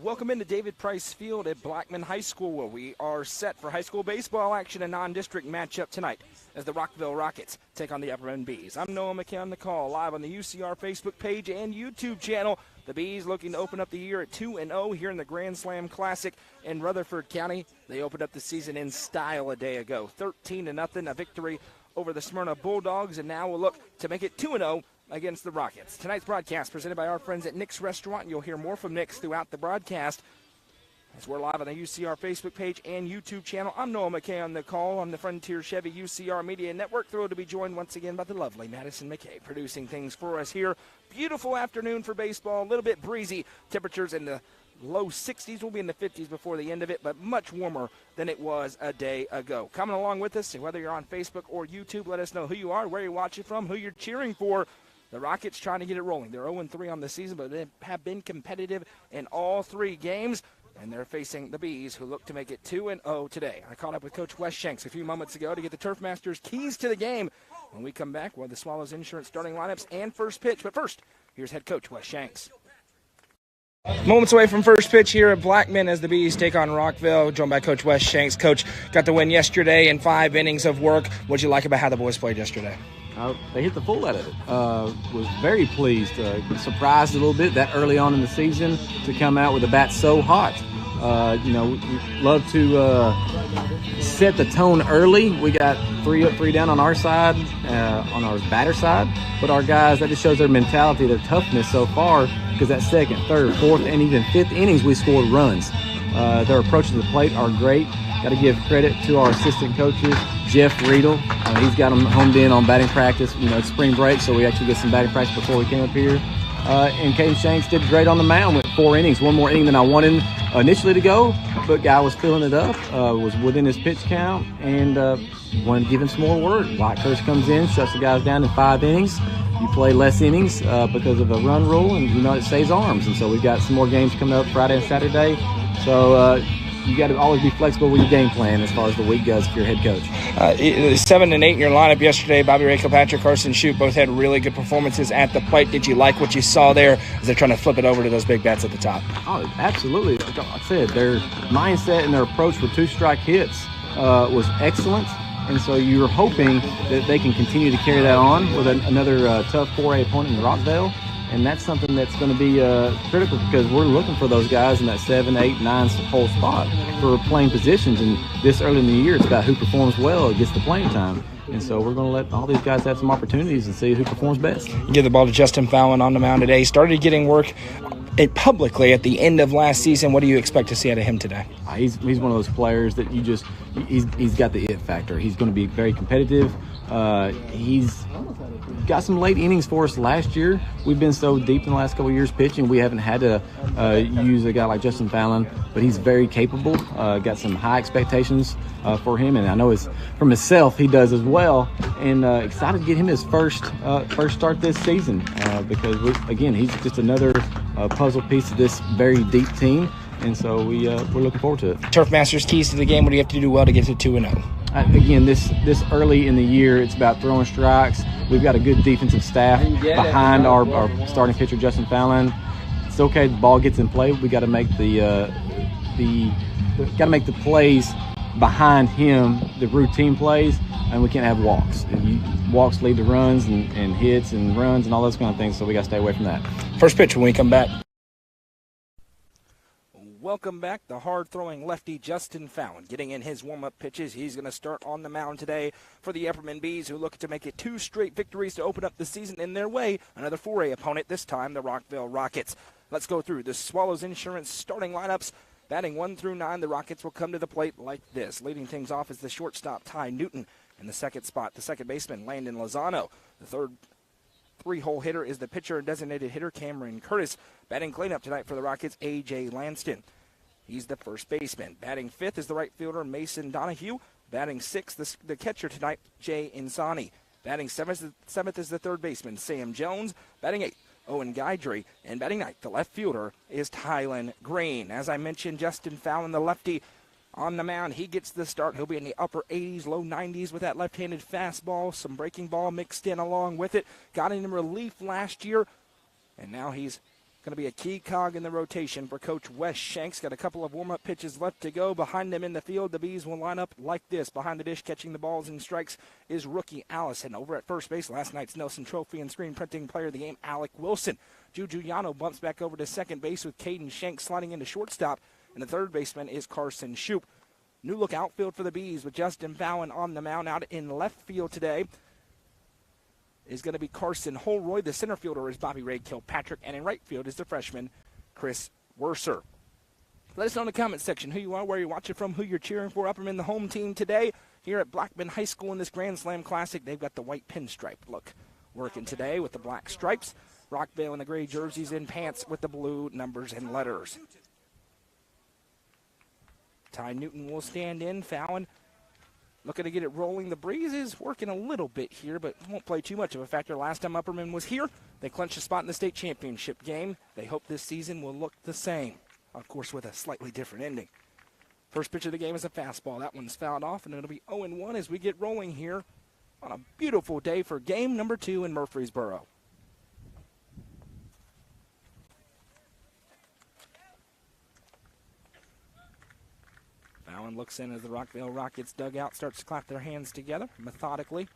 Welcome into David Price Field at Blackman High School, where we are set for high school baseball action, a non-district matchup tonight as the Rockvale Rockets take on the Upperman Bees. I'm Noah McKay on the call, live on the UCR Facebook page and YouTube channel. The Bees looking to open up the year at 2-0 here in the Grand Slam Classic in Rutherford County. They opened up the season in style a day ago, 13-0, a victory over the Smyrna Bulldogs, and now we'll look to make it 2-0 against the Rockets. Tonight's broadcast presented by our friends at Nick's Restaurant. You'll hear more from Nick's throughout the broadcast as we're live on the UCR Facebook page and YouTube channel. I'm Noah McKay on the call on the Frontier Chevy UCR Media Network. Thrilled to be joined once again by the lovely Madison McKay producing things for us here. Beautiful afternoon for baseball, a little bit breezy. Temperatures in the low 60s, will be in the 50s before the end of it, but much warmer than it was a day ago. Coming along with us, whether you're on Facebook or YouTube, let us know who you are, where you're watching from, who you're cheering for. The Rockets trying to get it rolling. They're 0-3 on the season, but they have been competitive in all three games, and they're facing the Bees, who look to make it 2-0 today. I caught up with Coach Wes Shanks a few moments ago to get the Turf Masters keys to the game. When we come back, we'll have the Swallows Insurance starting lineups and first pitch. But first, here's head coach Wes Shanks. Moments away from first pitch here at Blackman as the Bees take on Rockvale, joined by Coach Wes Shanks. Coach, got the win yesterday in 5 innings of work. What did you like about how the boys played yesterday? They hit the full out of it. Was very pleased. Surprised a little bit that early on in the season to come out with the bat so hot. We love to set the tone early. We got 3 up, 3 down on our side, on our batter side. But our guys, that just shows their mentality, their toughness so far, because that second, third, fourth, and even fifth innings, we scored runs. Their approach to the plate are great. Got to give credit to our assistant coaches, Jeff Riedel. He's got them homed in on batting practice. It's spring break, so we actually get some batting practice before we came up here. And Caden Shanks did great on the mound with 4 innings, 1 more inning than I wanted initially to go, but guy was filling it up, was within his pitch count, and wanted to give him some more work. White Curse comes in, shuts the guys down in 5 innings. You play less innings because of a run rule, and it saves arms. And so we've got some more games coming up Friday and Saturday. So you got to always be flexible with your game plan as far as the week goes if you're head coach. 7 and 8 in your lineup yesterday. Bobby Ray Kilpatrick, Carson Shute both had really good performances at the plate. Did you like what you saw there as they're trying to flip it over to those big bats at the top? Oh, absolutely. Like I said, their mindset and their approach for 2-strike hits was excellent. And so you're hoping that they can continue to carry that on with another tough 4A opponent in Rockvale. And that's something that's going to be critical because we're looking for those guys in that 7, 8, 9 hole spot for playing positions. And this early in the year, it's about who performs well gets the playing time. And so we're going to let all these guys have some opportunities and see who performs best. You give the ball to Justin Fallon on the mound today. He started getting work publicly at the end of last season. What do you expect to see out of him today? He's one of those players that he's got the it factor. He's going to be very competitive. He's got some late innings for us last year. We've been so deep in the last couple of years pitching, we haven't had to use a guy like Justin Fallon, but he's very capable. Got some high expectations for him, and I know from himself he does as well. And excited to get him his first start this season because he's just another puzzle piece of this very deep team. And so we're looking forward to it. Turf Masters keys to the game. What do you have to do well to get to 2-0? Again, this early in the year, it's about throwing strikes. We've got a good defensive staff behind our starting pitcher, Justin Fallon. It's okay. The ball gets in play. We got to make the plays behind him, the routine plays, and we can't have walks. Walks lead to runs and hits and runs and all those kind of things. So we got to stay away from that. First pitch when we come back. Welcome back, the hard-throwing lefty Justin Fallon getting in his warm-up pitches. He's going to start on the mound today for the Upperman Bees, who look to make it 2 straight victories to open up the season in their way. Another 4A opponent, this time the Rockvale Rockets. Let's go through the Swallows Insurance starting lineups. Batting 1 through 9, the Rockets will come to the plate like this. Leading things off is the shortstop Ty Newton. In the second spot, the second baseman Landon Lozano. The third 3-hole hitter is the pitcher and designated hitter Cameron Curtis. Batting cleanup tonight for the Rockets, A.J. Lanston. He's the first baseman. Batting 5th is the right fielder, Mason Donahue. Batting 6th, the catcher tonight, Jay Insani. Batting 7th is the third baseman, Sam Jones. Batting 8th, Owen Guidry. And batting 9th, the left fielder, is Tylen Green. As I mentioned, Justin Fallon, the lefty, on the mound. He gets the start. He'll be in the upper 80s, low 90s with that left-handed fastball. Some breaking ball mixed in along with it. Got him in relief last year, and now he's Going to be a key cog in the rotation for Coach Wes Shanks. Got a couple of warm-up pitches left to go. Behind them in the field, the Bees will line up like this. Behind the dish, catching the balls and strikes, is rookie Allison. Over at first base, last night's Nelson Trophy and screen printing player of the game, Alec Wilson. Juju Yano bumps back over to second base with Caden Shanks sliding into shortstop. And the third baseman is Carson Shoup. New look outfield for the Bees with Justin Fallon on the mound. Out in left field today is going to be Carson Holroyd. The center fielder is Bobby Ray Kilpatrick. And in right field is the freshman, Chris Werser. Let us know in the comment section who you are, where you're watching from, who you're cheering for. Upperman, the home team today here at Blackman High School in this Grand Slam Classic. They've got the white pinstripe look working today with the black stripes. Rockvale in the gray jerseys and pants with the blue numbers and letters. Ty Newton will stand in. Fallon looking to get it rolling. The breeze is working a little bit here, but won't play too much of a factor. Last time Upperman was here, they clinched a spot in the state championship game. They hope this season will look the same, of course, with a slightly different ending. First pitch of the game is a fastball. That one's fouled off, and it'll be 0-1 as we get rolling here on a beautiful day for game number 2 in Murfreesboro. Fallon looks in as the Rockvale Rockets dugout starts to clap their hands together methodically.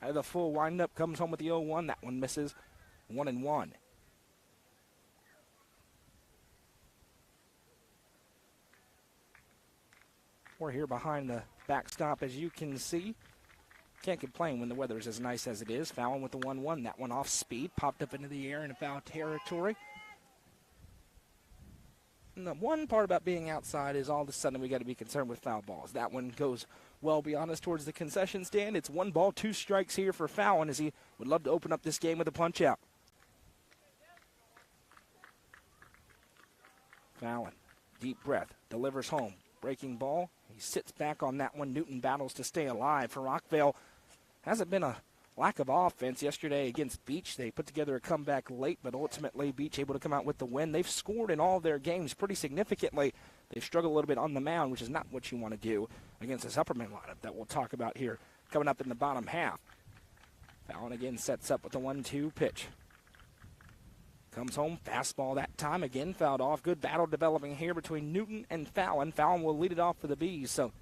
Out of the full windup, comes home with the 0-1. That one misses. 1-1. We're here behind the backstop, as you can see. Can't complain when the weather is as nice as it is. Fallon with the 1-1. That one off speed. Popped up into the air in foul territory. And the one part about being outside is all of a sudden we got to be concerned with foul balls. That one goes well beyond us towards the concession stand. It's 1 ball, 2 strikes here for Fallon as he would love to open up this game with a punch out. Fallon, deep breath, delivers home. Breaking ball. He sits back on that one. Newton battles to stay alive for Rockvale. Hasn't been a lack of offense yesterday against Beach. They put together a comeback late, but ultimately Beach able to come out with the win. They've scored in all their games pretty significantly. They've struggled a little bit on the mound, which is not what you want to do against this Upperman lineup that we'll talk about here coming up in the bottom half. Fallon again sets up with the 1-2 pitch. Comes home, fastball that time, again fouled off. Good battle developing here between Newton and Fallon. Fallon will lead it off for the Bees, so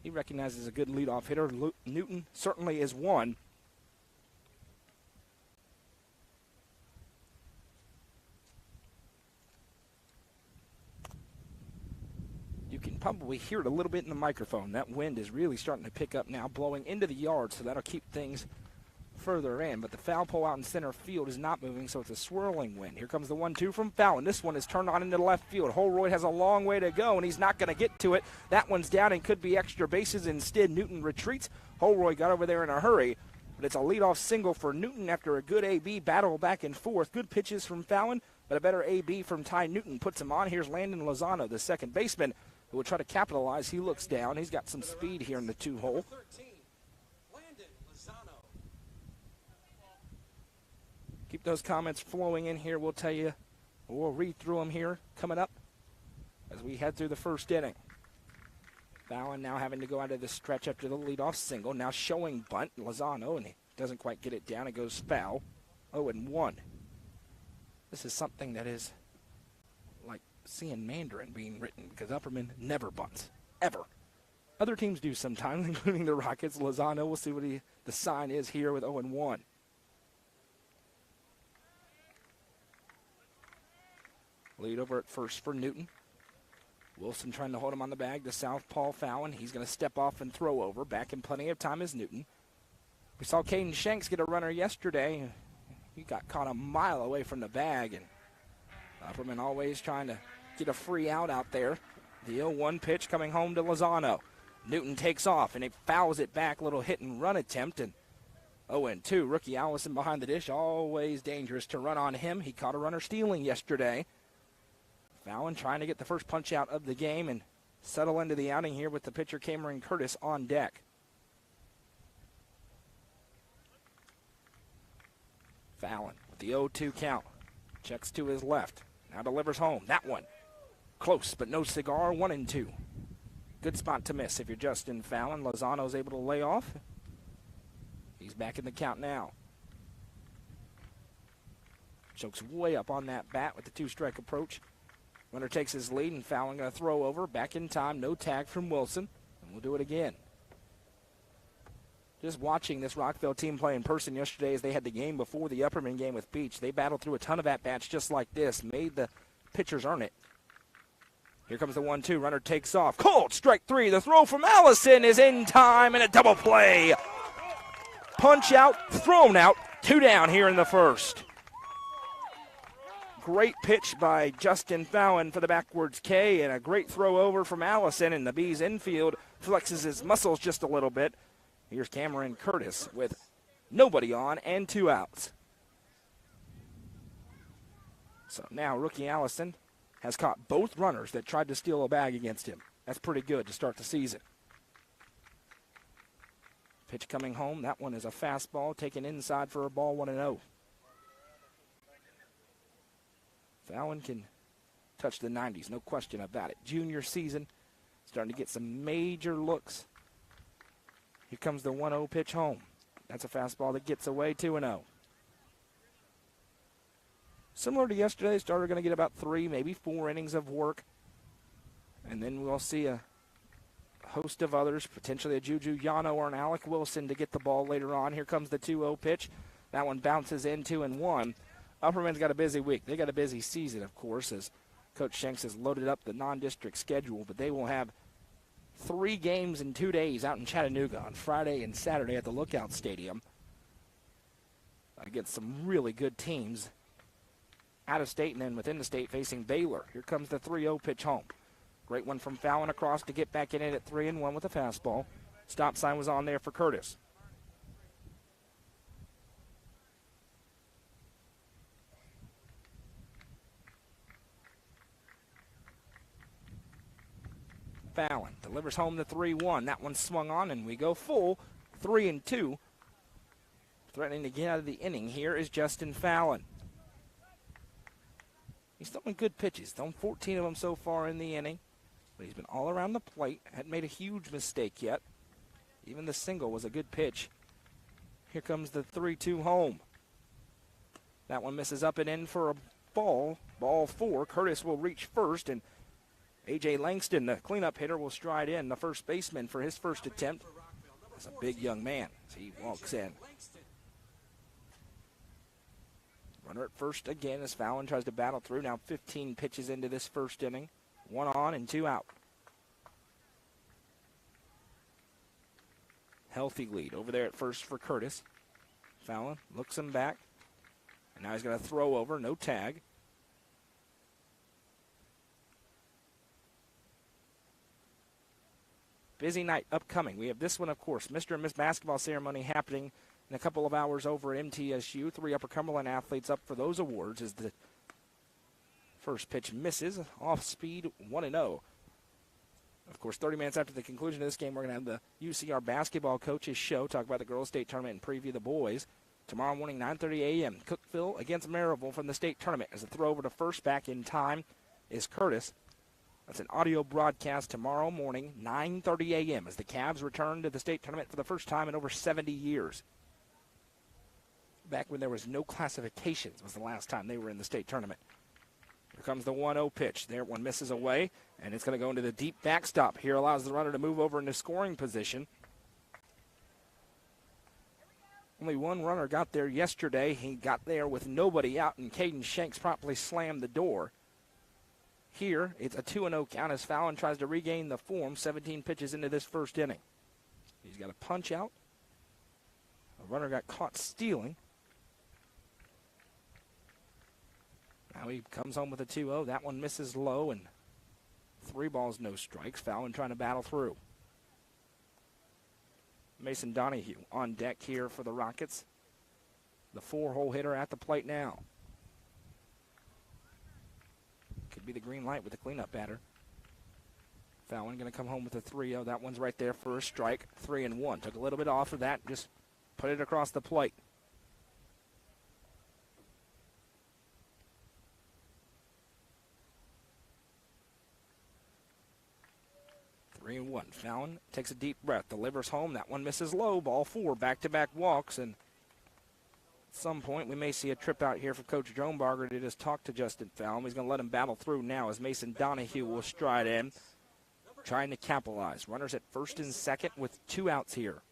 he recognizes a good leadoff hitter. Newton certainly is one. You can probably hear it a little bit in the microphone. That wind is really starting to pick up now, blowing into the yard, so that'll keep things further in. But the foul pole out in center field is not moving, so it's a swirling wind. Here comes the 1-2 from Fallon. This one is turned on into the left field. Holroyd has a long way to go, and he's not going to get to it. That one's down and could be extra bases. Instead, Newton retreats. Holroyd got over there in a hurry, but it's a leadoff single for Newton after a good A-B battle back and forth. Good pitches from Fallon, but a better A-B from Ty Newton puts him on. Here's Landon Lozano, the second baseman, who will try to capitalize. He looks down. He's got some speed here in the 2-hole. Keep those comments flowing in here. We'll tell you, we'll read through them here coming up as we head through the first inning. Fallon now having to go out of the stretch after the leadoff single. Now showing bunt, Lozano, and he doesn't quite get it down. It goes foul. 0-1. This is something that is like seeing Mandarin being written because Upperman never bunts, ever. Other teams do sometimes, including the Rockets. Lozano, we'll see what the sign is here with 0-1. Lead over at first for Newton. Wilson trying to hold him on the bag. The southpaw Fallon. He's going to step off and throw over. Back in plenty of time is Newton. We saw Caden Shanks get a runner yesterday. He got caught a mile away from the bag. And Upperman always trying to get a free out there. The 0-1 pitch coming home to Lozano. Newton takes off and he fouls it back. Little hit and run attempt. And 0-2. Rookie Allison behind the dish. Always dangerous to run on him. He caught a runner stealing yesterday. Fallon trying to get the first punch out of the game and settle into the outing here with the pitcher Cameron Curtis on deck. Fallon with the 0-2 count. Checks to his left. Now delivers home. That one close, but no cigar. 1-2. Good spot to miss if you're Justin Fallon. Lozano's able to lay off. He's back in the count now. Chokes way up on that bat with the two-strike approach. Runner takes his lead, and Fallon going to throw over. Back in time, no tag from Wilson. And we'll do it again. Just watching this Rockvale team play in person yesterday as they had the game before the Upperman game with Beach. They battled through a ton of at-bats just like this, made the pitchers earn it. Here comes the 1-2. Runner takes off. Cold strike three. The throw from Allison is in time, and a double play. Punch out, thrown out, 2 down here in the first. Great pitch by Justin Fallon for the backwards K, and a great throw over from Allison, and the Bees infield flexes his muscles just a little bit. Here's Cameron Curtis with nobody on and 2 outs. So now rookie Allison has caught both runners that tried to steal a bag against him. That's pretty good to start the season. Pitch coming home. That one is a fastball taken inside for a ball, 1-0. Fallon can touch the 90s, no question about it. Junior season, starting to get some major looks. Here comes the 1-0 pitch home. That's a fastball that gets away, 2-0. Similar to yesterday, Starter going to get about 3, maybe 4 innings of work. And then we'll see a host of others, potentially a Juju Yano or an Alec Wilson to get the ball later on. Here comes the 2-0 pitch. That one bounces in 2-1. Upperman's got a busy week. They got a busy season, of course, as Coach Shanks has loaded up the non-district schedule, but they will have 3 games in 2 days out in Chattanooga on Friday and Saturday at the Lookout Stadium against some really good teams out of state and then within the state facing Baylor. Here comes the 3-0 pitch home. Great one from Fallon across to get back in it at 3-1 with a fastball. Stop sign was on there for Curtis. Fallon delivers home the 3-1. That one swung on, and we go full 3-2. Threatening to get out of the inning here is Justin Fallon. He's throwing good pitches. Thrown 14 of them so far in the inning, but he's been all around the plate. Hadn't made a huge mistake yet. Even the single was a good pitch. Here comes the 3-2 home. That one misses up and in for a ball. Ball 4. Curtis will reach first, and A.J. Langston, the cleanup hitter, will stride in, the first baseman for his first attempt. That's a big young man as he walks in. Runner at first again as Fallon tries to battle through. Now 15 pitches into this first inning. 1 on and 2 out. Healthy lead over there at first for Curtis. Fallon looks him back. And now he's going to throw over, no tag. Busy night upcoming. We have this one, of course, Mr. and Miss Basketball ceremony happening in a couple of hours over at MTSU. 3 Upper Cumberland athletes up for those awards as the first pitch misses. Off speed, 1-0. Of course, 30 minutes after the conclusion of this game, we're going to have the UCR basketball coaches show, talk about the girls' state tournament and preview the boys. Tomorrow morning, 9:30 a.m., Cookeville against Maryville from the state tournament. As the throw over to first back in time is Curtis. That's an audio broadcast tomorrow morning, 9:30 a.m., as the Cavs return to the state tournament for the first time in over 70 years. Back when there was no classifications was the last time they were in the state tournament. Here comes the 1-0 pitch. There, one misses away, and it's going to go into the deep backstop. Here allows the runner to move over into scoring position. Only one runner got there yesterday. He got there with nobody out, and Caden Shanks promptly slammed the door. Here, it's a 2-0 count as Fallon tries to regain the form 17 pitches into this first inning. He's got a punch out. A runner got caught stealing. Now he comes home with a 2-0. That one misses low, and 3 balls, no strikes. Fallon trying to battle through. Mason Donahue on deck here for the Rockets. The 4-hole hitter at the plate now. Could be the green light with the cleanup batter. Fallon going to come home with a 3-0. That one's right there for a strike. 3-1. Took a little bit off of that. Just put it across the plate. Three and one. Fallon takes a deep breath, delivers home. That one misses low. Ball 4. Back-to-back walks, and At some point, we may see a trip out here from Coach Dronebarger to just talk to Justin Fallon. He's going to let him battle through now as Mason Donahue will stride in, trying to capitalize. Runners at first and second with 2 outs here.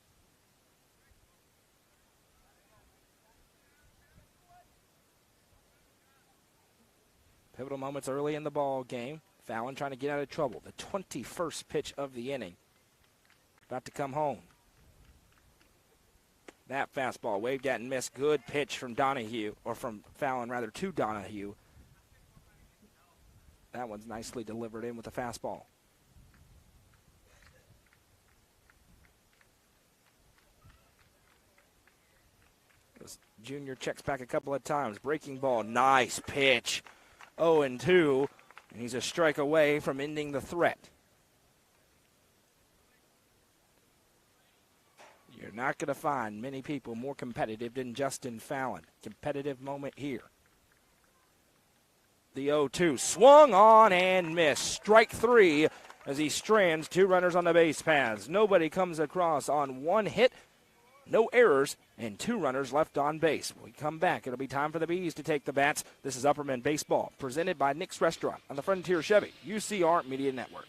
Pivotal moments early in the ball game. Fallon trying to get out of trouble. The 21st pitch of the inning. About to come home. That fastball waved at and missed. Good pitch from Donahue, or from Fallon rather, to Donahue. That one's nicely delivered in with a fastball. Junior checks back a couple of times. Breaking ball, nice pitch. 0-2, and he's a strike away from ending the threat. You're not going to find many people more competitive than Justin Fallon. Competitive moment here. The 0-2 swung on and missed. Strike 3 as he strands 2 runners on the base paths. Nobody comes across on 1 hit. No errors, and 2 runners left on base. When we come back, it'll be time for the Bees to take the bats. This is Upperman Baseball, presented by Nick's Restaurant on the Frontier Chevy, UCR Media Network.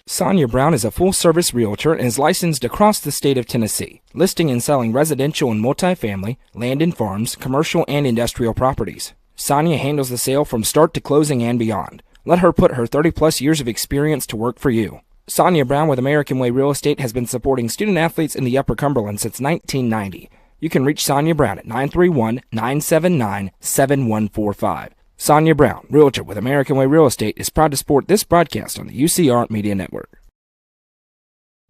Sonia Brown is a full-service realtor and is licensed across the state of Tennessee, listing and selling residential and multifamily, land and farms, commercial and industrial properties. Sonia handles the sale from start to closing and beyond. Let her put her 30-plus years of experience to work for you. Sonia Brown with American Way Real Estate has been supporting student-athletes in the Upper Cumberland since 1990. You can reach Sonia Brown at 931-979-7145. Sonia Brown, realtor with American Way Real Estate, is proud to support this broadcast on the UCR Media Network.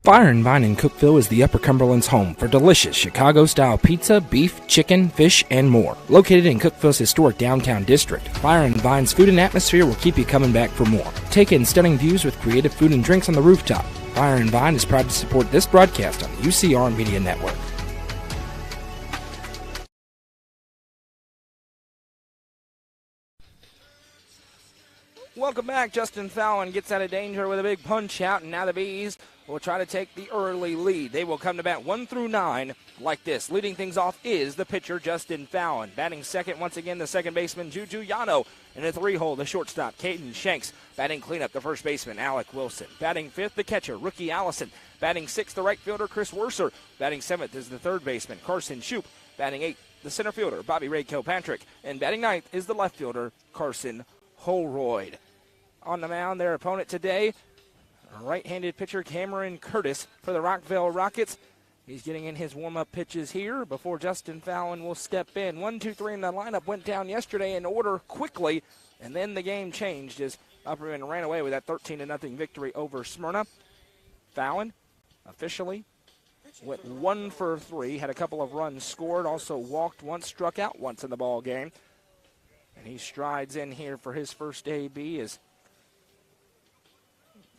Fire and Vine in Cookeville is the Upper Cumberland's home for delicious Chicago-style pizza, beef, chicken, fish, and more. Located in Cookeville's historic downtown district, Fire and Vine's food and atmosphere will keep you coming back for more. Take in stunning views with creative food and drinks on the rooftop. Fire and Vine is proud to support this broadcast on the UCR Media Network. Welcome back. Justin Fallon gets out of danger with a big punch out, and now the Bees will try to take the early lead. They will come to bat 1 through 9 like this. Leading things off is the pitcher, Justin Fallon. Batting second, once again, the second baseman, Juju Yano. In a 3-hole, the shortstop, Caden Shanks. Batting cleanup, the first baseman, Alec Wilson. Batting fifth, the catcher, rookie Allison. Batting sixth, the right fielder, Chris Werser. Batting seventh is the third baseman, Carson Shoup. Batting eighth, the center fielder, Bobby Ray Kilpatrick. And batting ninth is the left fielder, Carson Holroyd. On the mound, their opponent today, right-handed pitcher Cameron Curtis for the Rockvale Rockets. He's getting in his warm-up pitches here before Justin Fallon will step in. 1, 2, 3 in the lineup went down yesterday in order quickly, and then the game changed as Upperman ran away with that 13-0 victory over Smyrna. Fallon officially went 1 for 3, had a couple of runs scored, also walked once, struck out once in the ball game. And he strides in here for his first AB as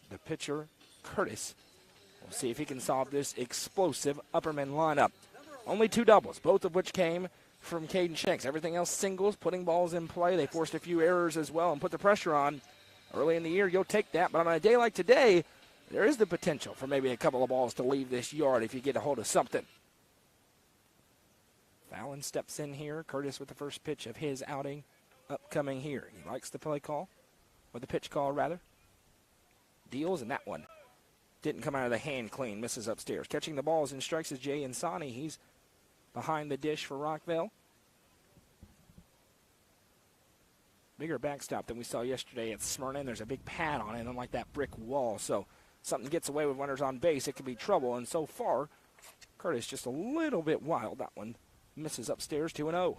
the pitcher, Curtis. We'll see if he can solve this explosive Upperman lineup. Only 2 doubles, both of which came from Caden Shanks. Everything else singles, putting balls in play. They forced a few errors as well and put the pressure on. Early in the year, you'll take that. But on a day like today, there is the potential for maybe a couple of balls to leave this yard if you get a hold of something. Fallon steps in here. Curtis with the first pitch of his outing upcoming here. He likes the play call, or the pitch call, rather. Deals, and that one didn't come out of the hand clean. Misses upstairs. Catching the balls and strikes is Jay Insani. He's behind the dish for Rockvale. Bigger backstop than we saw yesterday at Smyrna. And there's a big pad on it, unlike that brick wall. So something gets away with runners on base, it could be trouble. And so far, Curtis just a little bit wild. That one misses upstairs, 2-0.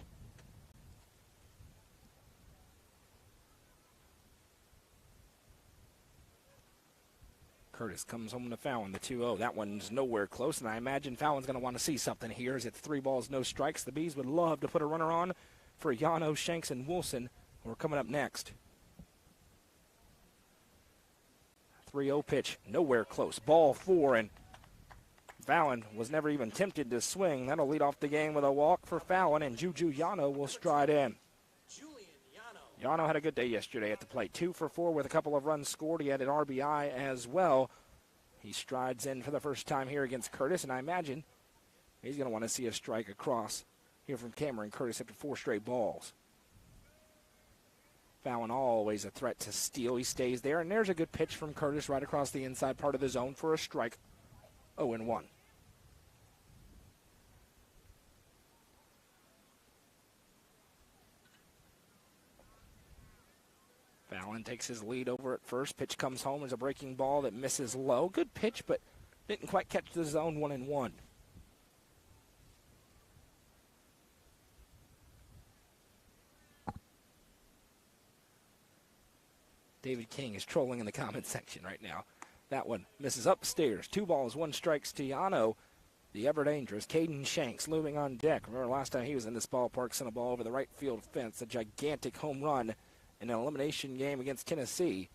Curtis comes home to Fallon, the 2-0. That one's nowhere close, and I imagine Fallon's going to want to see something here as it's 3 balls, no strikes. The Bees would love to put a runner on for Yano, Shanks, and Wilson, who are coming up next. 3-0 pitch, nowhere close. Ball 4, and Fallon was never even tempted to swing. That'll lead off the game with a walk for Fallon, and Juju Yano will stride in. Yano had a good day yesterday at the plate. 2 for 4 with a couple of runs scored. He had an RBI as well. He strides in for the first time here against Curtis, and I imagine he's going to want to see a strike across here from Cameron Curtis after 4 straight balls. Fallon always a threat to steal. He stays there, and there's a good pitch from Curtis right across the inside part of the zone for a strike. 0-1. Fallon takes his lead over at first. Pitch comes home as a breaking ball that misses low. Good pitch, but didn't quite catch the zone. 1-1. David King is trolling in the comments section right now. That one misses upstairs. 2 balls, 1 strikes to Yano. The ever dangerous Caden Shanks looming on deck. Remember last time he was in this ballpark, sent a ball over the right field fence. A gigantic home run in an elimination game against Tennessee.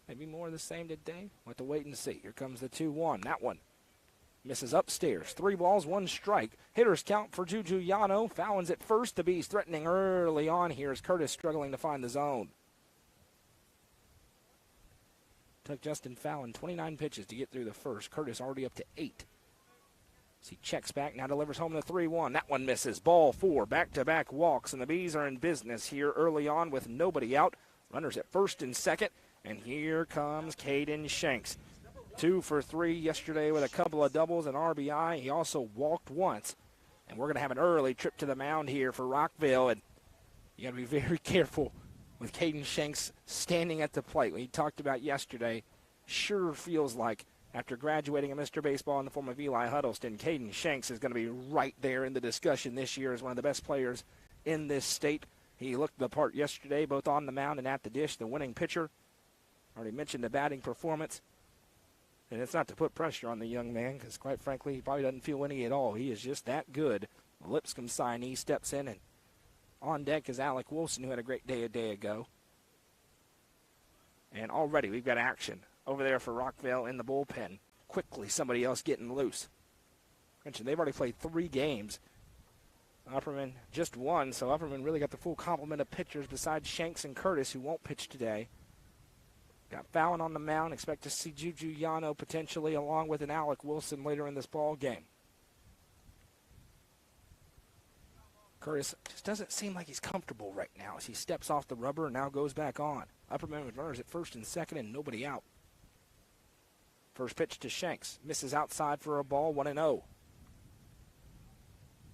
Maybe more of the same today. We'll have to wait and see. Here comes the 2-1. That one misses upstairs. 3 balls, 1 strike. Hitters count for Juju Yano. Fallon's at first. The Bees threatening early on here as Curtis struggling to find the zone. Took Justin Fallon 29 pitches to get through the first. Curtis already up to 8. As he checks back, now delivers home the 3-1. That one misses. Ball 4. Back-to-back walks, and the Bees are in business here early on with nobody out. Runners at first and second, and here comes Caden Shanks. 2 for 3 yesterday with a couple of doubles and RBI. He also walked once, and we're going to have an early trip to the mound here for Rockvale, and you got to be very careful with Caden Shanks standing at the plate. What he talked about yesterday sure feels like after graduating a Mr. Baseball in the form of Eli Huddleston, Caden Shanks is going to be right there in the discussion this year as one of the best players in this state. He looked the part yesterday, both on the mound and at the dish, the winning pitcher. Already mentioned the batting performance. And it's not to put pressure on the young man because, quite frankly, he probably doesn't feel any at all. He is just that good. Lipscomb signee steps in, and on deck is Alec Wilson, who had a great day a day ago. And already we've got action over there for Rockvale in the bullpen. Quickly, somebody else getting loose. Mentioned they've already played 3 games. Upperman just 1, so Upperman really got the full complement of pitchers besides Shanks and Curtis, who won't pitch today. Got Fallon on the mound. Expect to see Juju Yano potentially along with an Alec Wilson later in this ball game. Curtis just doesn't seem like he's comfortable right now as he steps off the rubber and now goes back on. Upperman with runners at first and second and nobody out. First pitch to Shanks. Misses outside for a ball, 1-0.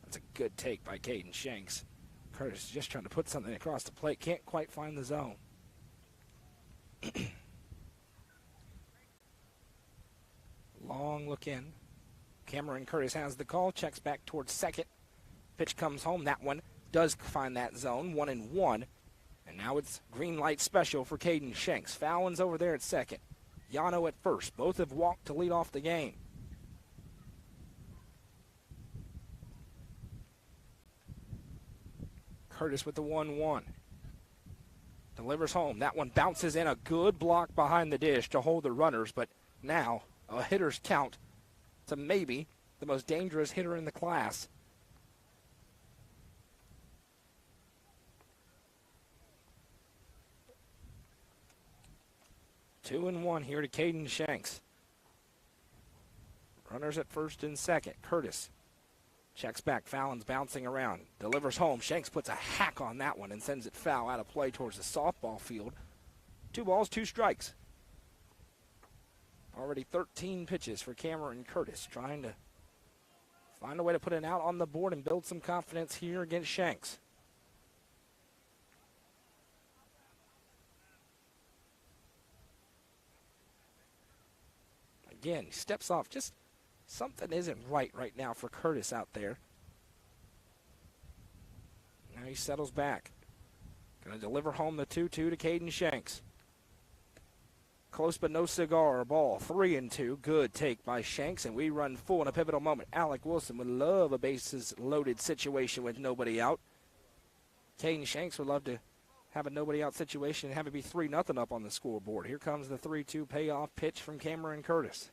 That's a good take by Caden Shanks. Curtis is just trying to put something across the plate. Can't quite find the zone. Long look in. Cameron Curtis has the call. Checks back towards second. Pitch comes home. That one does find that zone. 1-1. And now it's green light special for Caden Shanks. Fallon's over there at second. Yano at first. Both have walked to lead off the game. Curtis with the 1-1. Delivers home. That one bounces in. A good block behind the dish to hold the runners, but now a hitter's count to maybe the most dangerous hitter in the class. Two and one here to Caden Shanks. Runners at first and second. Curtis checks back. Fallon's bouncing around. Delivers home. Shanks puts a hack on that one and sends it foul out of play towards the softball field. 2 balls, 2 strikes. Already 13 pitches for Cameron Curtis, trying to find a way to put it out on the board and build some confidence here against Shanks. Again, he steps off. Just something isn't right now for Curtis out there. Now he settles back. Going to deliver home the 2-2 to Caden Shanks. Close but no cigar. Ball 3-2. Good take by Shanks, and we run full in a pivotal moment. Alec Wilson would love a bases loaded situation with nobody out. Caden Shanks would love to have a nobody out situation and have it be 3-0 up on the scoreboard. Here comes the 3-2 payoff pitch from Cameron Curtis.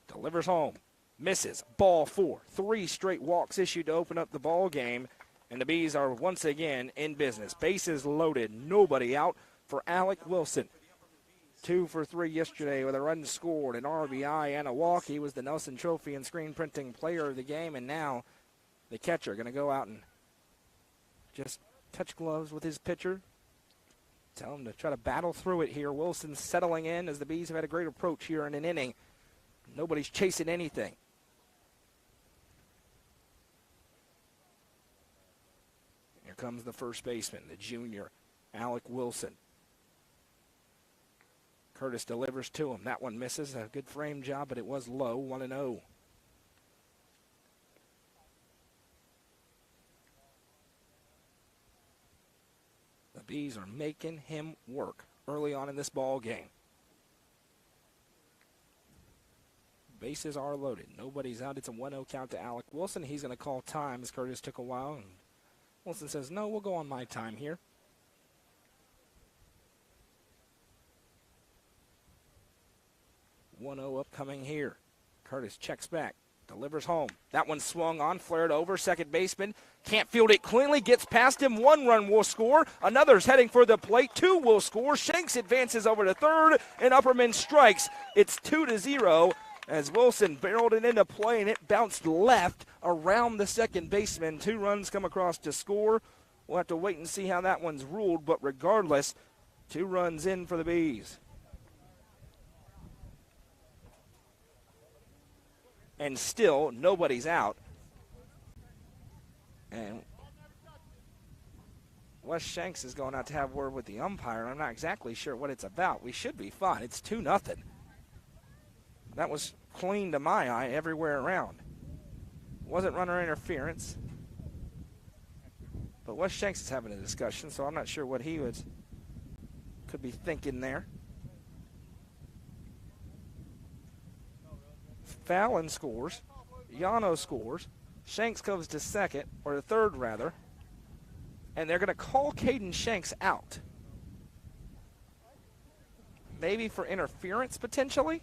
Delivers home. Misses. Ball 4. 3 straight walks issued to open up the ball game. And the Bees are once again in business. Bases loaded. Nobody out for Alec Wilson. 2 for 3 yesterday with a run scored, an RBI, and a walk. He was the Nelson Trophy and screen printing player of the game, and now the catcher going to go out and just touch gloves with his pitcher. Tell him to try to battle through it here. Wilson settling in as the Bees have had a great approach here in an inning. Nobody's chasing anything. Here comes the first baseman, the junior, Alec Wilson. Curtis delivers to him. That one misses. A good frame job, but it was low, 1-0. The Bees are making him work early on in this ball game. Bases are loaded. Nobody's out. It's a 1-0 count to Alec Wilson. He's going to call time as Curtis took a while. And Wilson says, no, we'll go on my time here. .0 upcoming here. Curtis checks back. Delivers home. That one swung on, flared over. Second baseman can't field it cleanly. Gets past him. 1 run will score. Another's heading for the plate. 2 will score. Shanks advances over to third, and Upperman strikes. It's 2-0 as Wilson barreled it into play, and it bounced left around the second baseman. 2 runs come across to score. We'll have to wait and see how that one's ruled, but regardless, 2 runs in for the Bees. And still, nobody's out. And Wes Shanks is going out to have word with the umpire. I'm not exactly sure what it's about. We should be fine. It's 2-0. That was clean to my eye everywhere around. Wasn't runner interference. But Wes Shanks is having a discussion, so I'm not sure what he could be thinking there. Fallon scores. Yano scores. Shanks goes to second, or the third rather. And they're going to call Caden Shanks out. Maybe for interference potentially?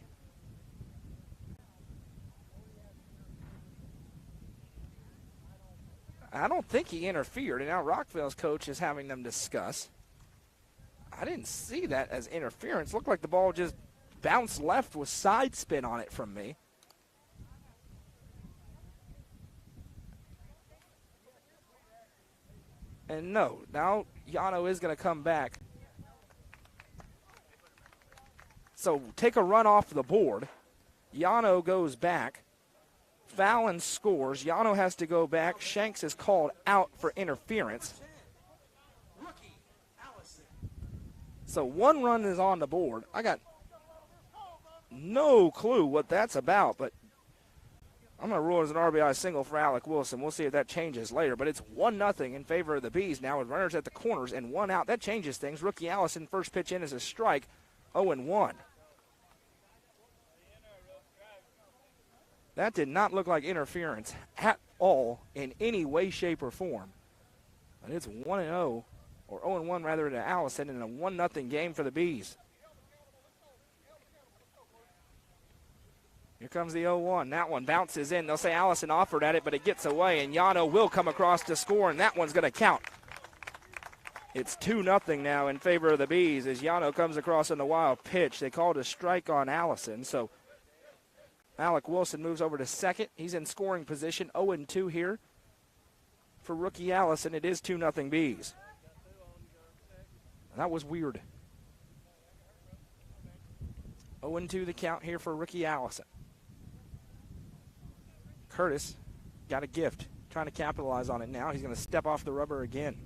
I don't think he interfered, and now Rockvale's coach is having them discuss. I didn't see that as interference. Looked like the ball just bounced left with side spin on it from me. And no, now Yano is going to come back. So take a run off the board. Yano goes back. Fallon scores. Yano has to go back. Shanks is called out for interference. So 1 run is on the board. I got no clue what that's about, but I'm going to rule it as an RBI single for Alec Wilson. We'll see if that changes later, but it's 1-0 in favor of the Bees now with runners at the corners and 1 out. That changes things. Rookie Allison, first pitch in is a strike, 0-1. That did not look like interference at all in any way, shape, or form. But it's 1-0, or 0-1 rather, to Allison in a 1-0 game for the Bees. Here comes the 0-1. That one bounces in. They'll say Allison offered at it, but it gets away, and Yano will come across to score, and that one's going to count. It's 2-0 now in favor of the Bees as Yano comes across on the wild pitch. They called a strike on Allison, so Alec Wilson moves over to second. He's in scoring position, 0-2 here. For rookie Allison, it is 2-0 Bees. That was weird. 0-2 the count here for rookie Allison. Curtis got a gift, trying to capitalize on it now. He's going to step off the rubber again.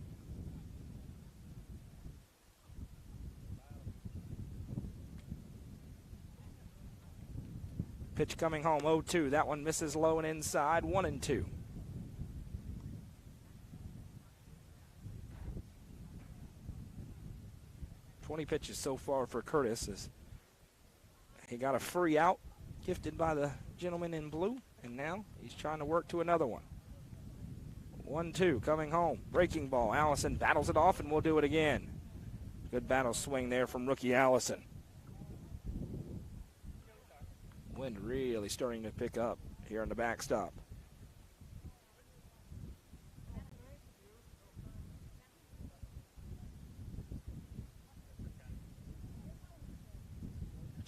Pitch coming home, 0-2. That one misses low and inside, 1-2. $20 pitches so far for Curtis as he got a free out gifted by the gentleman in blue, and now he's trying to work to another one. 1-2 coming home. Breaking ball. Allison battles it off, and we'll do it again. Good battle swing there from rookie Allison. Wind really starting to pick up here on the backstop.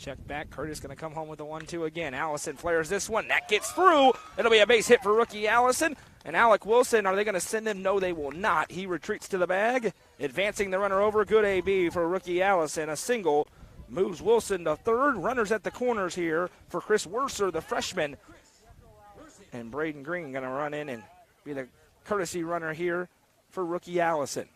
Check back. Curtis going to come home with the 1-2 again. Allison flares this one. That gets through. It'll be a base hit for rookie Allison. And Alec Wilson, are they going to send him? No, they will not. He retreats to the bag, advancing the runner over. Good AB for rookie Allison. A single moves Wilson to third. Runners at the corners here for Chris Werser, the freshman. And Braden Green going to run in and be the courtesy runner here for rookie Allison.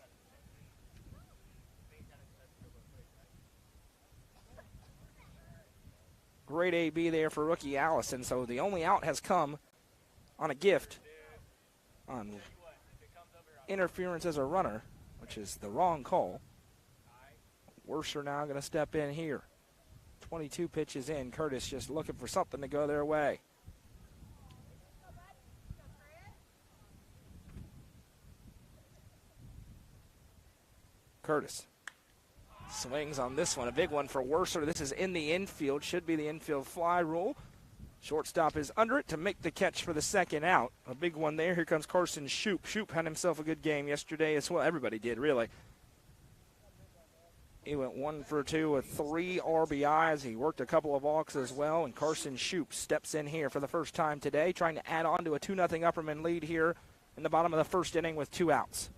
Great AB there for rookie Allison. So the only out has come on a gift on interference as a runner, which is the wrong call. Werser now going to step in here. 22 pitches in. Curtis just looking for something to go their way. Curtis swings on this one. A big one for Werser. This is in the infield. Should be the infield fly rule. Shortstop is under it to make the catch for the second out. A big one there. Here comes Carson Shoup. Shoup had himself a good game yesterday as well. Everybody did, really. He went 1 for 2 with 3 RBIs. He worked a couple of walks as well. And Carson Shoup steps in here for the first time today, trying to add on to a 2-0 Upperman lead here in the bottom of the first inning with 2 outs.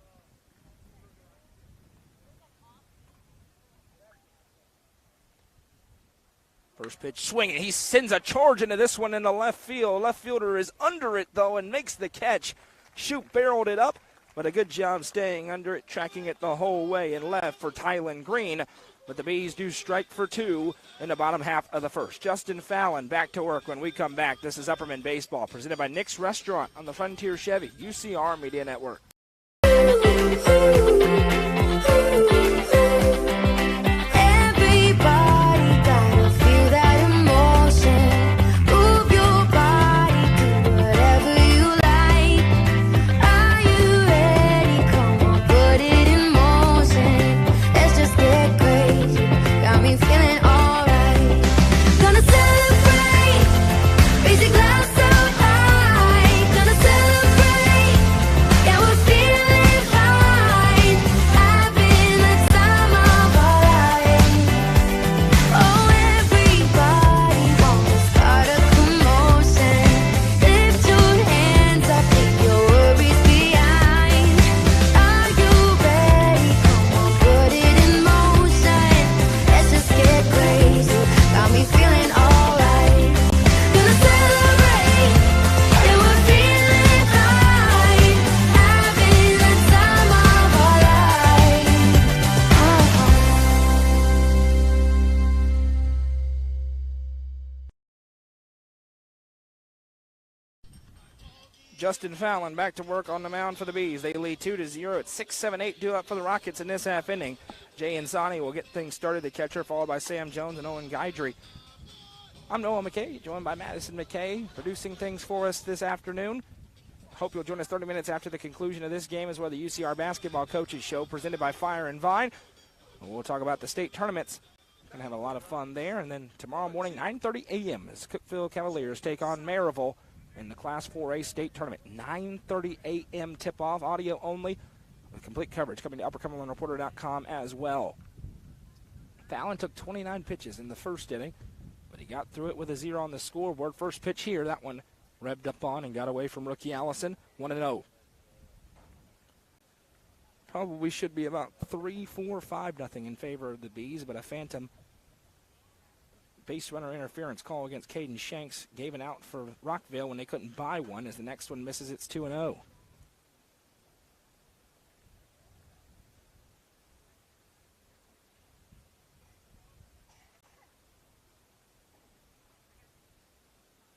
First pitch swinging. He sends a charge into this one into left field. Left fielder is under it, though, and makes the catch. Shoup barreled it up, but a good job staying under it, tracking it the whole way and left for Tylen Green. But the Bees do strike for 2 in the bottom half of the first. Justin Fallon back to work when we come back. This is Upperman Baseball, presented by Nick's Restaurant on the Frontier Chevy, UCR Media Network. Justin Fallon back to work on the mound for the Bees. They lead 2-0. It's 6-7-8 due up for the Rockets in this half inning. Jay Insani will get things started, the catcher, followed by Sam Jones and Owen Guidry. I'm Noah McKay, joined by Madison McKay, producing things for us this afternoon. Hope you'll join us 30 minutes after the conclusion of this game as well, the UCR Basketball Coaches Show, presented by Fire and Vine. We'll talk about the state tournaments. Going to have a lot of fun there. And then tomorrow morning, 9:30 a.m., as Cookeville Cavaliers take on Maryville in the Class 4A state tournament. 9:30 a.m. tip-off, audio only, with complete coverage coming to UpperCumberlandReporter.com as well. Fallon took 29 pitches in the first inning, but he got through it with a 0 on the scoreboard. First pitch here, that one revved up on and got away from rookie Allison, 1-0. Probably should be about 3-4, 5-0 in favor of the Bees, but a phantom base runner interference call against Caden Shanks gave an out for Rockvale when they couldn't buy one, as the next one misses. It's 2-0.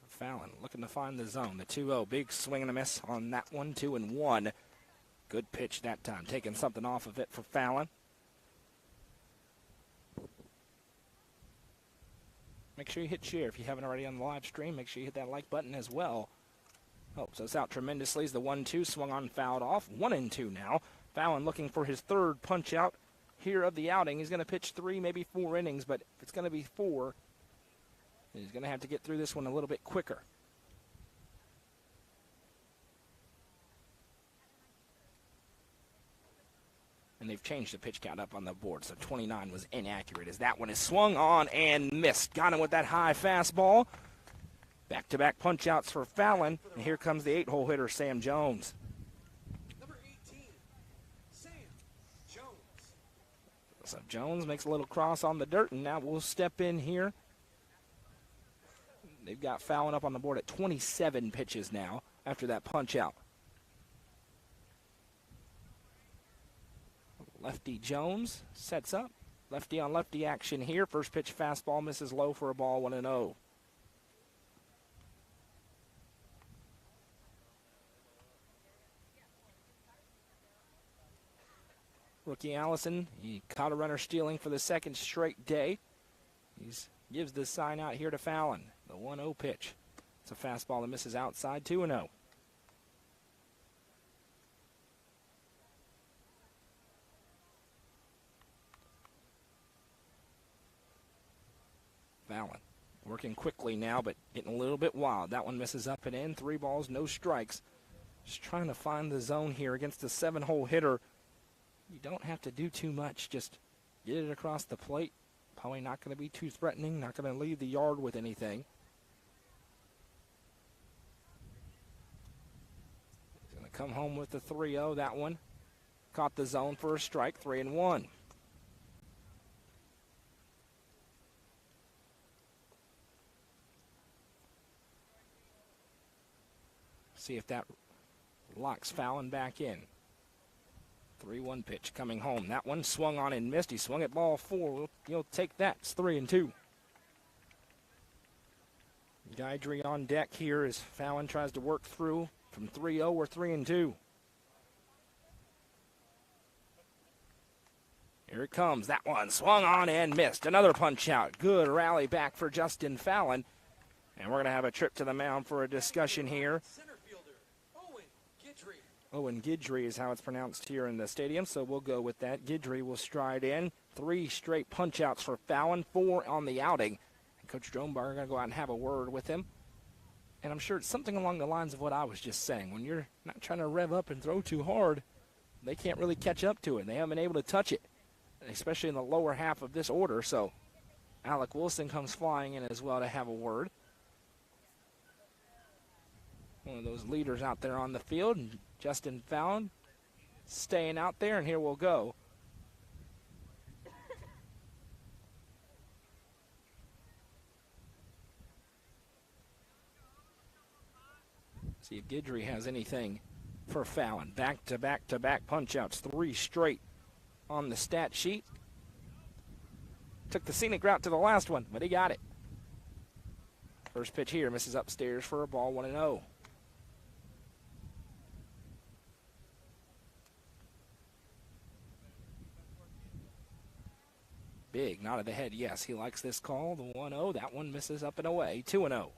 Fallon looking to find the zone. The 2-0, big swing and a miss on that one, 2-1. Good pitch that time, taking something off of it for Fallon. Make sure you hit share if you haven't already on the live stream. Make sure you hit that like button as well. Oh, so it's out tremendously as the 1-2 swung on, fouled off. 1-2 now. Fallon looking for his third punch out here of the outing. He's going to pitch 3, maybe 4 innings, but if it's going to be 4, he's going to have to get through this one a little bit quicker. And they've changed the pitch count up on the board, so 29 was inaccurate as that one is swung on and missed. Got him with that high fastball. Back-to-back punch-outs for Fallon, and here comes the 8-hole hitter, Sam Jones. Number 18, Sam Jones. So Jones makes a little cross on the dirt, and now we'll step in here. They've got Fallon up on the board at 27 pitches now after that punch-out. Lefty Jones sets up. Lefty on lefty action here. First pitch fastball misses low for a ball, 1-0. Rookie Allison, he caught a runner stealing for the second straight day. He gives the sign out here to Fallon. The 1-0 pitch. It's a fastball that misses outside, 2-0. Fallon working quickly now, but getting a little bit wild. That one misses up and in. 3 balls, no strikes. Just trying to find the zone here against the 7-hole hitter. You don't have to do too much. Just get it across the plate. Probably not going to be too threatening. Not going to leave the yard with anything. He's going to come home with the 3-0. That one caught the zone for a strike. 3-1. See if that locks Fallon back in. 3-1 pitch coming home. That one swung on and missed. He swung at ball 4. You'll take that. It's 3-2. Guidry on deck here as Fallon tries to work through from 3-0 or 3-2. Here it comes. That one swung on and missed. Another punch out. Good rally back for Justin Fallon. And we're going to have a trip to the mound for a discussion here. Owen Guidry is how it's pronounced here in the stadium, so we'll go with that. Guidry will stride in. 3 straight punch-outs for Fallon, 4 on the outing. And Coach Dronebarger going to go out and have a word with him. And I'm sure it's something along the lines of what I was just saying. When you're not trying to rev up and throw too hard, they can't really catch up to it. They haven't been able to touch it, especially in the lower half of this order. So Alec Wilson comes flying in as well to have a word. One of those leaders out there on the field. And Justin Fallon staying out there, and here we'll go. See if Guidry has anything for Fallon. Back-to-back punch-outs, 3 straight on the stat sheet. Took the scenic route to the last one, but he got it. First pitch here misses upstairs for a ball, 1-0. Big nod of the head. Yes, he likes this call. The 1-0. That one misses up and away. 2-0.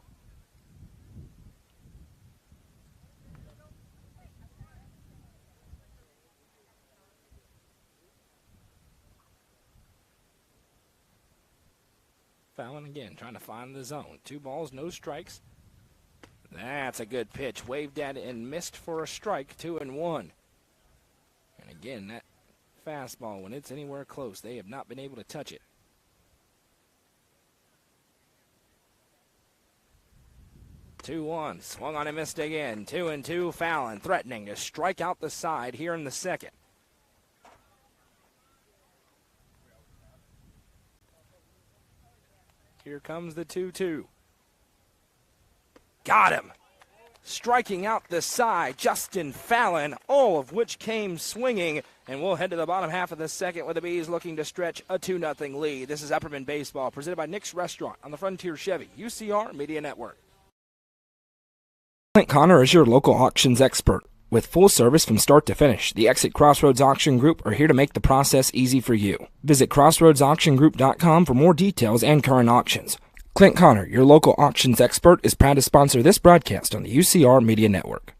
Fallon again trying to find the zone. 2 balls, no strikes. That's a good pitch. Waved at it and missed for a strike. 2-1. And again, that fastball, when it's anywhere close, they have not been able to touch it. Two-one, swung on and missed again. 2-2, Fallon threatening to strike out the side here in the second. Here comes the 2-2. Got him. Striking out the side, Justin Fallon, all of which came swinging. And we'll head to the bottom half of the second with the Bees looking to stretch a 2-0 lead. This is Upperman Baseball, presented by Nick's Restaurant on the Frontier Chevy, UCR Media Network. Clint Connor is your local auctions expert. With full service from start to finish, the Exit Crossroads Auction Group are here to make the process easy for you. Visit crossroadsauctiongroup.com for more details and current auctions. Clint Connor, your local auctions expert, is proud to sponsor this broadcast on the UCR Media Network.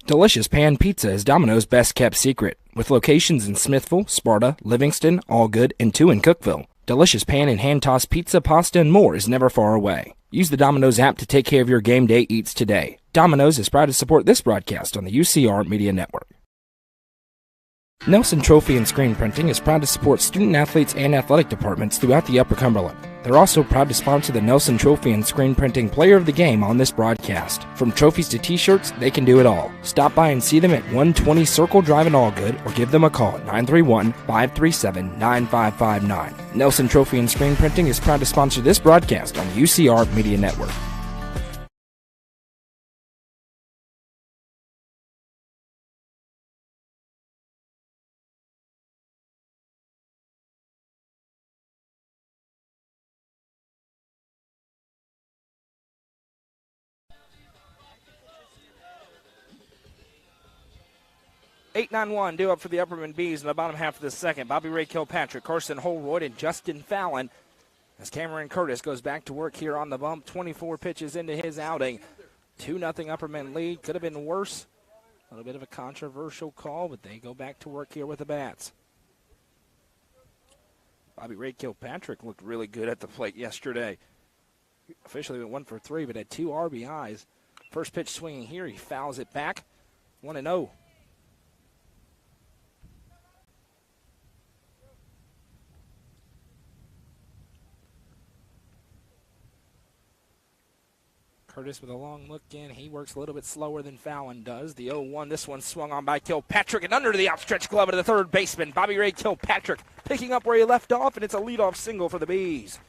Delicious Pan Pizza is Domino's best-kept secret. With locations in Smithville, Sparta, Livingston, Allgood, and 2 in Cookeville, Delicious Pan and hand-tossed pizza, pasta, and more is never far away. Use the Domino's app to take care of your game day eats today. Domino's is proud to support this broadcast on the UCR Media Network. Nelson Trophy and Screen Printing is proud to support student athletes and athletic departments throughout the Upper Cumberland. They're also proud to sponsor the Nelson Trophy and Screen Printing Player of the Game on this broadcast. From trophies to t-shirts, they can do it all. Stop by and see them at 120 Circle Drive in Allgood or give them a call at 931-537-9559. Nelson Trophy and Screen Printing is proud to sponsor this broadcast on the UCR Media Network. Eight, 9-1 due up for the Upperman Bees in the bottom half of the second. Bobby Ray Kilpatrick, Carson Holroyd, and Justin Fallon as Cameron Curtis goes back to work here on the bump. 24 pitches into his outing. 2-0 Upperman lead. Could have been worse. A little bit of a controversial call, but they go back to work here with the bats. Bobby Ray Kilpatrick looked really good at the plate yesterday. Officially went 1 for 3, but had 2 RBIs. First pitch swinging here. He fouls it back. 1-0. Curtis with a long look in. He works a little bit slower than Fallon does. The 0-1, this one swung on by Kilpatrick and under the outstretched glove of the third baseman. Bobby Ray Kilpatrick picking up where he left off, and it's a leadoff single for the Bees.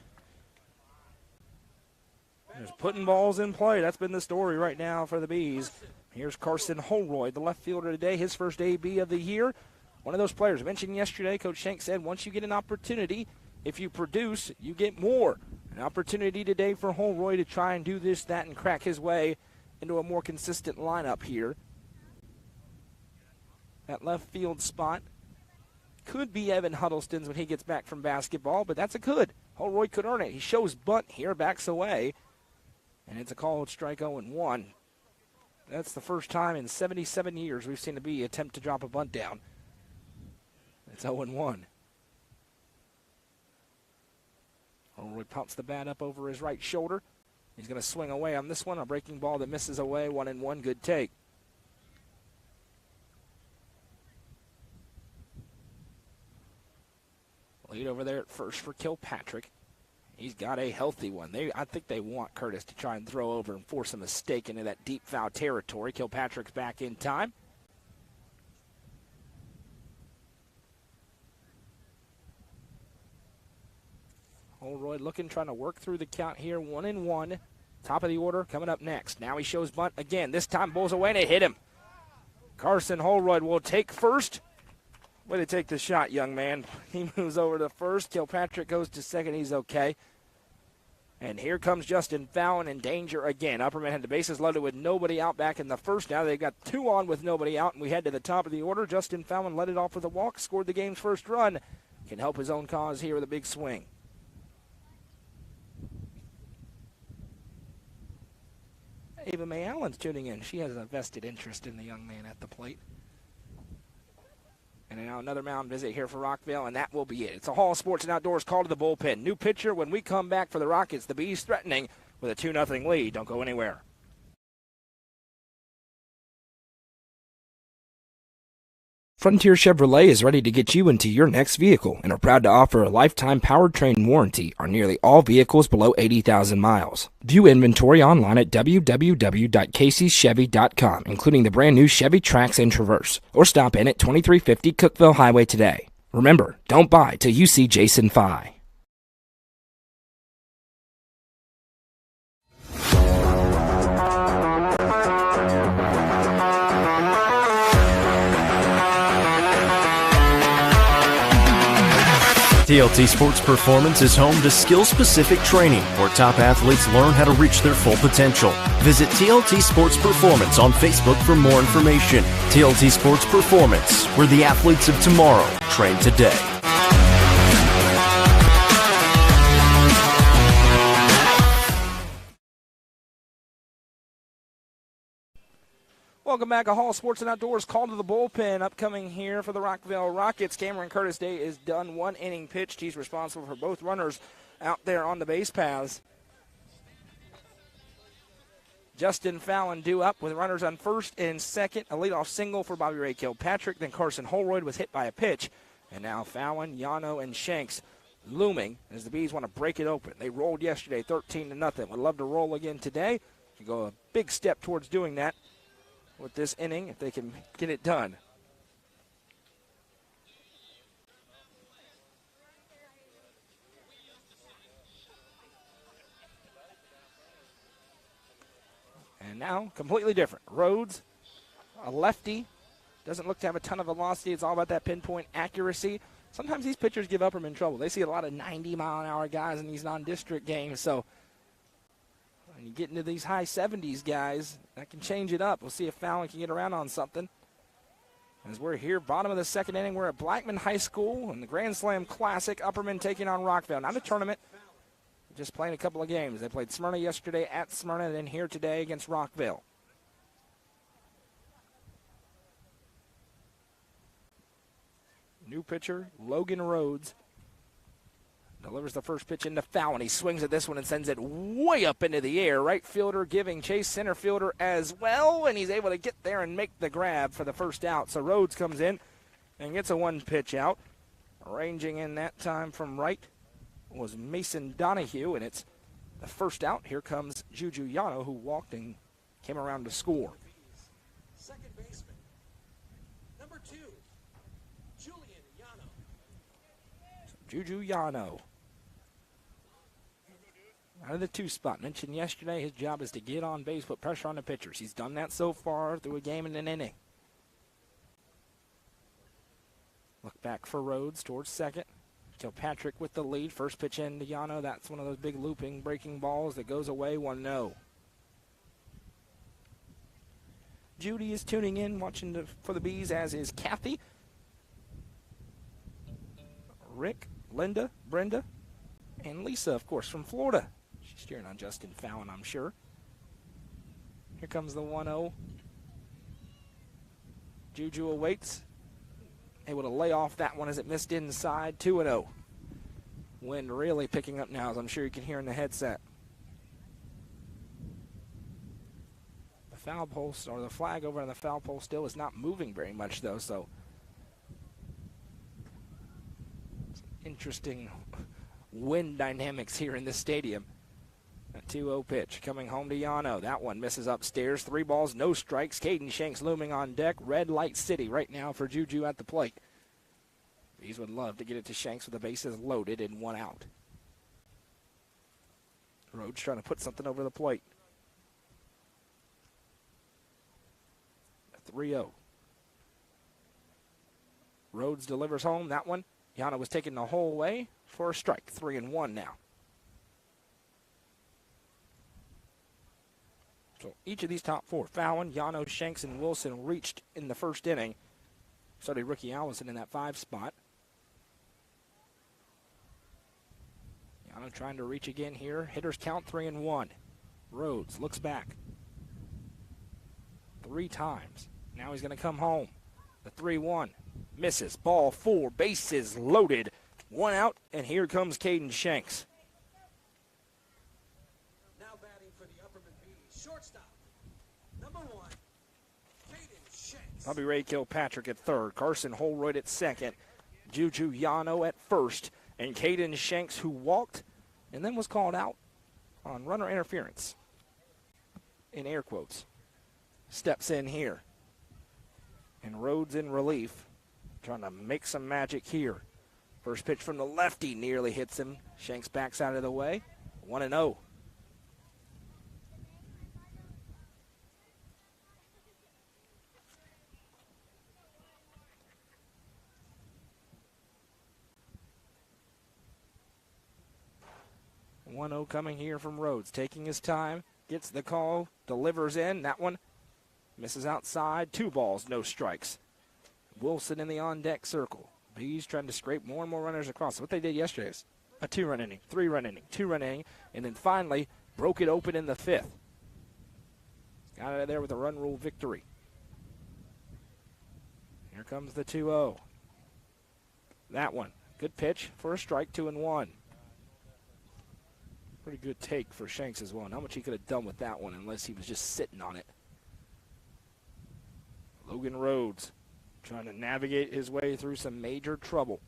Just putting balls in play. That's been the story right now for the Bees. Here's Carson Holroyd, the left fielder today, his first AB of the year. One of those players I mentioned yesterday, Coach Shank said once you get an opportunity, if you produce, you get more. An opportunity today for Holroyd to try and do this, that, and crack his way into a more consistent lineup here. That left field spot could be Evan Huddleston's when he gets back from basketball, but that's a could. Holroyd could earn it. He shows bunt here, backs away, and it's a called strike 0-1. That's the first time in 77 years we've seen a Bee attempt to drop a bunt down. It's 0-1. Holroyd pops the bat up over his right shoulder. He's going to swing away on this one. A breaking ball that misses away. 1-1. Good take. Lead over there at first for Kilpatrick. He's got a healthy one. I think they want Curtis to try and throw over and force a mistake into that deep foul territory. Kilpatrick's back in time. Holroyd looking, trying to work through the count here. 1-1. Top of the order coming up next. Now he shows bunt again. This time bowls away and it hit him. Carson Holroyd will take first. Way to take the shot, young man. He moves over to first. Kilpatrick goes to second. He's okay. And here comes Justin Fallon in danger again. Upperman had the bases loaded with nobody out back in the first. Now they've got 2 on with nobody out, and we head to the top of the order. Justin Fallon led it off with a walk, scored the game's first run. Can help his own cause here with a big swing. Ava Mae Allen's tuning in. She has a vested interest in the young man at the plate. And now another mound visit here for Rockvale, and that will be it. It's a Hall Sports and Outdoors call to the bullpen. New pitcher when we come back for the Rockets. The Bees threatening with a 2-0 lead. Don't go anywhere. Frontier Chevrolet is ready to get you into your next vehicle and are proud to offer a lifetime powertrain warranty on nearly all vehicles below 80,000 miles. View inventory online at www.caseyschevy.com, including the brand new Chevy Trax and Traverse, or stop in at 2350 Cookeville Highway today. Remember, don't buy till you see Jason Fye. TLT Sports Performance is home to skill-specific training where top athletes learn how to reach their full potential. Visit TLT Sports Performance on Facebook for more information. TLT Sports Performance, where the athletes of tomorrow train today. Welcome back. A Hall Sports and Outdoors call to the bullpen upcoming here for the Rockvale Rockets. Cameron Curtis Day is done. 1 inning pitched. He's responsible for both runners out there on the base paths. Justin Fallon due up with runners on first and second. A leadoff single for Bobby Ray Kilpatrick. Then Carson Holroyd was hit by a pitch. And now Fallon, Yano, and Shanks looming as the Bees want to break it open. They rolled yesterday 13-0. Would love to roll again today. Can go a big step towards doing that with this inning if they can get it done. And now, completely different. Rhodes, a lefty, doesn't look to have a ton of velocity. It's all about that pinpoint accuracy. Sometimes these pitchers give Upperman trouble. They see a lot of 90-mile-an-hour guys in these non-district games. So when you get into these high 70s guys, that can change it up. We'll see if Fallon can get around on something. As we're here, bottom of the second inning, we're at Blackman High School in the Grand Slam Classic. Upperman taking on Rockvale. Not a tournament. Just playing a couple of games. They played Smyrna yesterday at Smyrna, and then here today against Rockvale. New pitcher, Logan Rhodes, delivers the first pitch into Fallon. He swings at this one and sends it way up into the air. Right fielder giving chase, center fielder as well, and he's able to get there and make the grab for the first out. So Rhodes comes in and gets a one pitch out. Arranging in that time from right was Mason Donahue, and it's the first out. Here comes Juju Yano, who walked and came around to score. Second baseman, number 2, Julian Yano. Juju Yano out of the 2 spot. Mentioned yesterday, his job is to get on base, put pressure on the pitchers. He's done that so far through a game and an inning. Look back for Rhodes towards second. Kilpatrick with the lead. First pitch in to Yano. That's one of those big looping, breaking balls that goes away 1-0. Judy is tuning in, watching for the Bees, as is Kathy. Rick, Linda, Brenda, and Lisa, of course, from Florida. She's cheering on Justin Fallon, I'm sure. Here comes the 1-0. Juju awaits. Able to lay off that one as it missed inside. 2-0. Wind really picking up now, as I'm sure you can hear in the headset. The foul pole, or the flag over on the foul pole, still is not moving very much, though, so interesting wind dynamics here in this stadium. A 2-0 pitch coming home to Yano. That one misses upstairs. 3 balls, no strikes. Caden Shanks looming on deck. Red light city right now for Juju at the plate. Bees would love to get it to Shanks with the bases loaded and 1 out. Rhodes trying to put something over the plate. 3-0. Rhodes delivers home. That one, Yano was taken the whole way for a strike. 3-1 now. So each of these top 4, Fallon, Yano, Shanks, and Wilson, reached in the first inning. Started rookie Allison in that 5 spot. Yano trying to reach again here. Hitters count 3-1. Rhodes looks back 3 times. Now he's going to come home. The 3-1 misses. Ball 4, bases loaded. 1 out, and here comes Caden Shanks. Now batting for the Upperman Bees, shortstop, number 1, Caden Shanks. Bobby Ray Kilpatrick at third. Carson Holroyd at second. Juju Yano at first. And Caden Shanks, who walked and then was called out on runner interference, in air quotes, steps in here. And Rhodes in relief, trying to make some magic here. First pitch from the lefty nearly hits him. Shanks backs out of the way. 1-0. Coming here from Rhodes, taking his time, gets the call, delivers in. That one misses outside. 2 balls, no strikes. Wilson in the on-deck circle. Bees trying to scrape more and more runners across. What they did yesterday is a 2-run inning, 3-run inning, 2-run inning, and then finally broke it open in the 5th. Got out of there with a run rule victory. Here comes the 2-0. That one, good pitch for a strike. 2-1. Pretty good take for Shanks as well. Not much he could have done with that one unless he was just sitting on it. Logan Rhodes trying to navigate his way through some major trouble.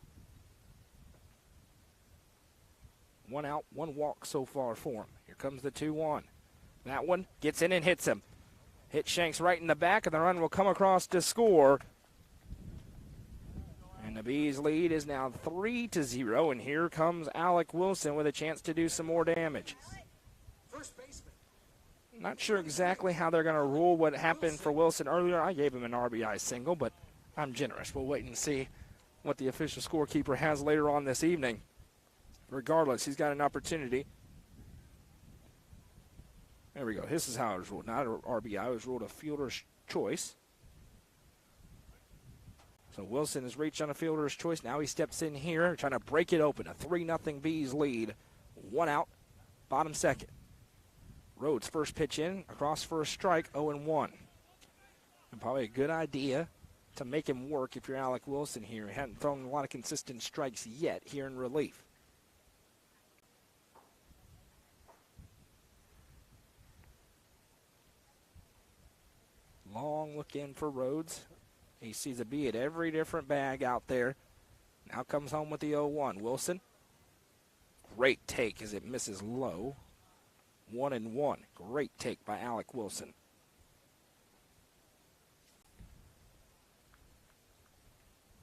1 out, 1 walk so far for him. Here comes the 2-1. That one gets in and hits him. Hit Shanks right in the back, and the run will come across to score. And the Bees lead is now 3-0, and here comes Alec Wilson with a chance to do some more damage. First baseman. Not sure exactly how they're going to rule what happened for Wilson earlier. I gave him an RBI single, but I'm generous. We'll wait and see what the official scorekeeper has later on this evening. Regardless, he's got an opportunity. There we go. This is how it was ruled. Not an RBI. It was ruled a fielder's choice. So Wilson has reached on a fielder's choice. Now he steps in here, trying to break it open. A 3-0 Bees lead. 1 out, bottom second. Rhodes first pitch in, across for a strike, 0-1. And probably a good idea to make him work if you're Alec Wilson here. He hadn't thrown a lot of consistent strikes yet here in relief. Long look in for Rhodes. He sees a bee at every different bag out there. Now comes home with the 0-1. Wilson, great take as it misses low. 1-1. Great take by Alec Wilson.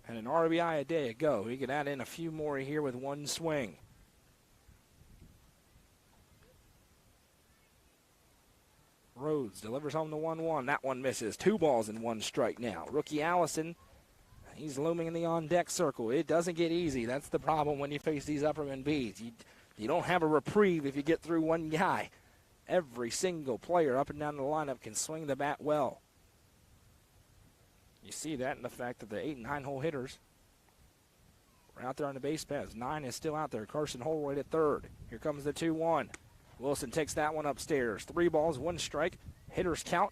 And an RBI a day ago. He could add in a few more here with 1 swing. Rhodes delivers home the 1-1. That one misses. 2 balls and 1 strike now. Rookie Allison, he's looming in the on-deck circle. It doesn't get easy. That's the problem when you face these Upperman Bees. You don't have a reprieve if you get through one guy. Every single player up and down the lineup can swing the bat well. You see that in the fact that the 8 and 9 hole hitters are out there on the base paths. 9 is still out there. Carson Holroyd at third. Here comes the 2-1. Wilson takes that one upstairs. 3 balls, 1 strike. Hitters count.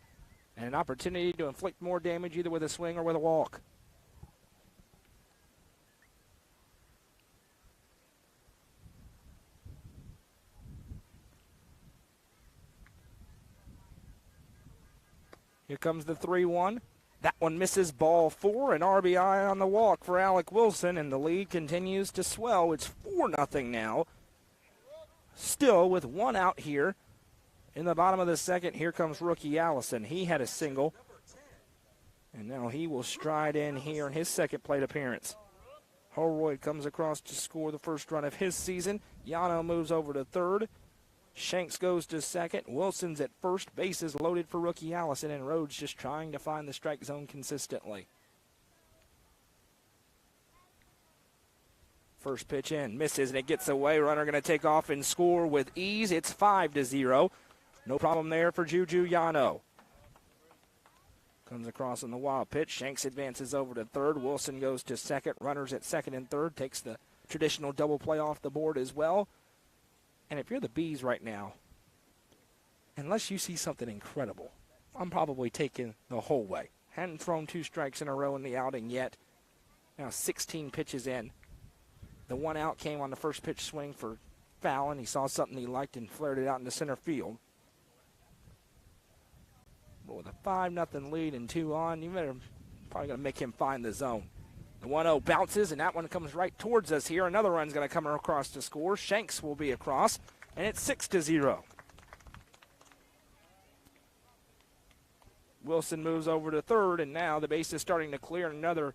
And an opportunity to inflict more damage either with a swing or with a walk. Here comes the 3-1. That one misses, ball 4, an RBI on the walk for Alec Wilson, and the lead continues to swell. It's 4-0 now. Still with 1 out here in the bottom of the second. Here comes rookie Allison. He had a single, and now he will stride in here in his second plate appearance. Holroyd comes across to score the first run of his season. Yano moves over to third. Shanks goes to second. Wilson's at first. Bases loaded for rookie Allison, and Rhodes just trying to find the strike zone consistently. First pitch in, misses, and it gets away. Runner going to take off and score with ease. It's 5-0. No problem there for Juju Yano. Comes across on the wild pitch. Shanks advances over to third. Wilson goes to second. Runners at second and third. Takes the traditional double play off the board as well. And if you're the Bees right now, unless you see something incredible, I'm probably taking the whole way. Hadn't thrown 2 strikes in a row in the outing yet. Now 16 pitches in. The 1 out came on the first pitch swing for Fallon. He saw something he liked and flared it out into center field. But with a 5-0 lead and 2 on, you better probably going to make him find the zone. The 1-0 bounces, and that one comes right towards us here. Another run's going to come across to score. Shanks will be across, and it's 6-0. Wilson moves over to third, and now the base is starting to clear. Another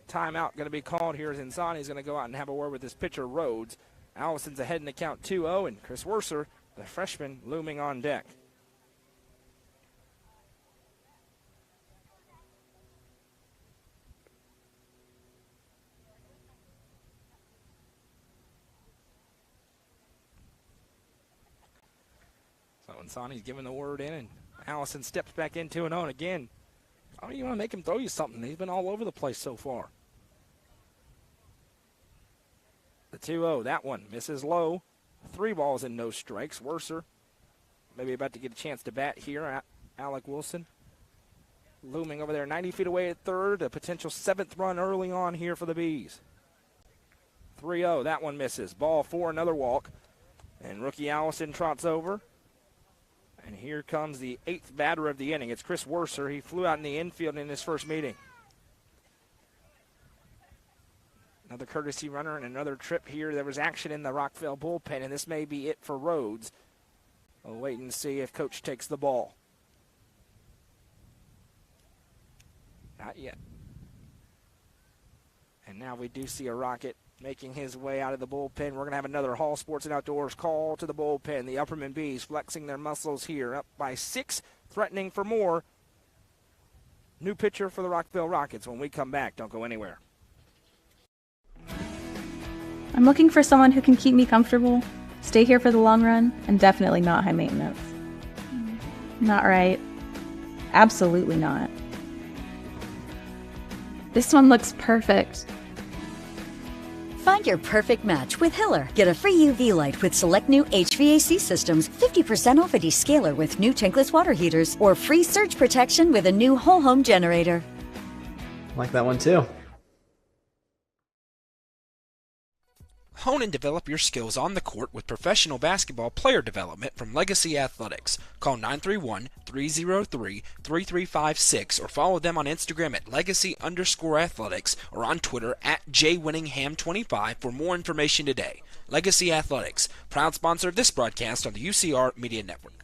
timeout going to be called here as Insani's going to go out and have a word with his pitcher, Rhodes. Allison's ahead in the count 2-0, and Chris Werser, the freshman, looming on deck. So Insani's giving the word in, and Allison steps back in 2-0, and again, I don't even want to make him throw you something. He's been all over the place so far. The 2-0, that one misses low. 3 balls and no strikes. Werser maybe about to get a chance to bat here at Alec Wilson. Looming over there 90 feet away at third. A potential 7th run early on here for the Bees. 3-0, that one misses. Ball 4, another walk. And rookie Allison trots over. And here comes the 8th batter of the inning. It's Chris Worser. He flew out in the infield in his first meeting. Another courtesy runner and another trip here. There was action in the Rockvale bullpen, and this may be it for Rhodes. We'll wait and see if Coach takes the ball. Not yet. And now we do see a Rocket making his way out of the bullpen. We're going to have another Hall Sports and Outdoors call to the bullpen. The Upperman Bees flexing their muscles here, up by 6, threatening for more. New pitcher for the Rockville Rockets. When we come back, don't go anywhere. I'm looking for someone who can keep me comfortable, stay here for the long run, and definitely not high maintenance. Not right. Absolutely not. This one looks perfect. Find your perfect match with Hiller. Get a free UV light with select new HVAC systems, 50% off a descaler with new tankless water heaters, or free surge protection with a new whole home generator. Like that one too. Hone and develop your skills on the court with professional basketball player development from Legacy Athletics. Call 931-303-3356 or follow them on Instagram at legacy_athletics or on Twitter at jwinningham25 for more information today. Legacy Athletics, proud sponsor of this broadcast on the UCR Media Network.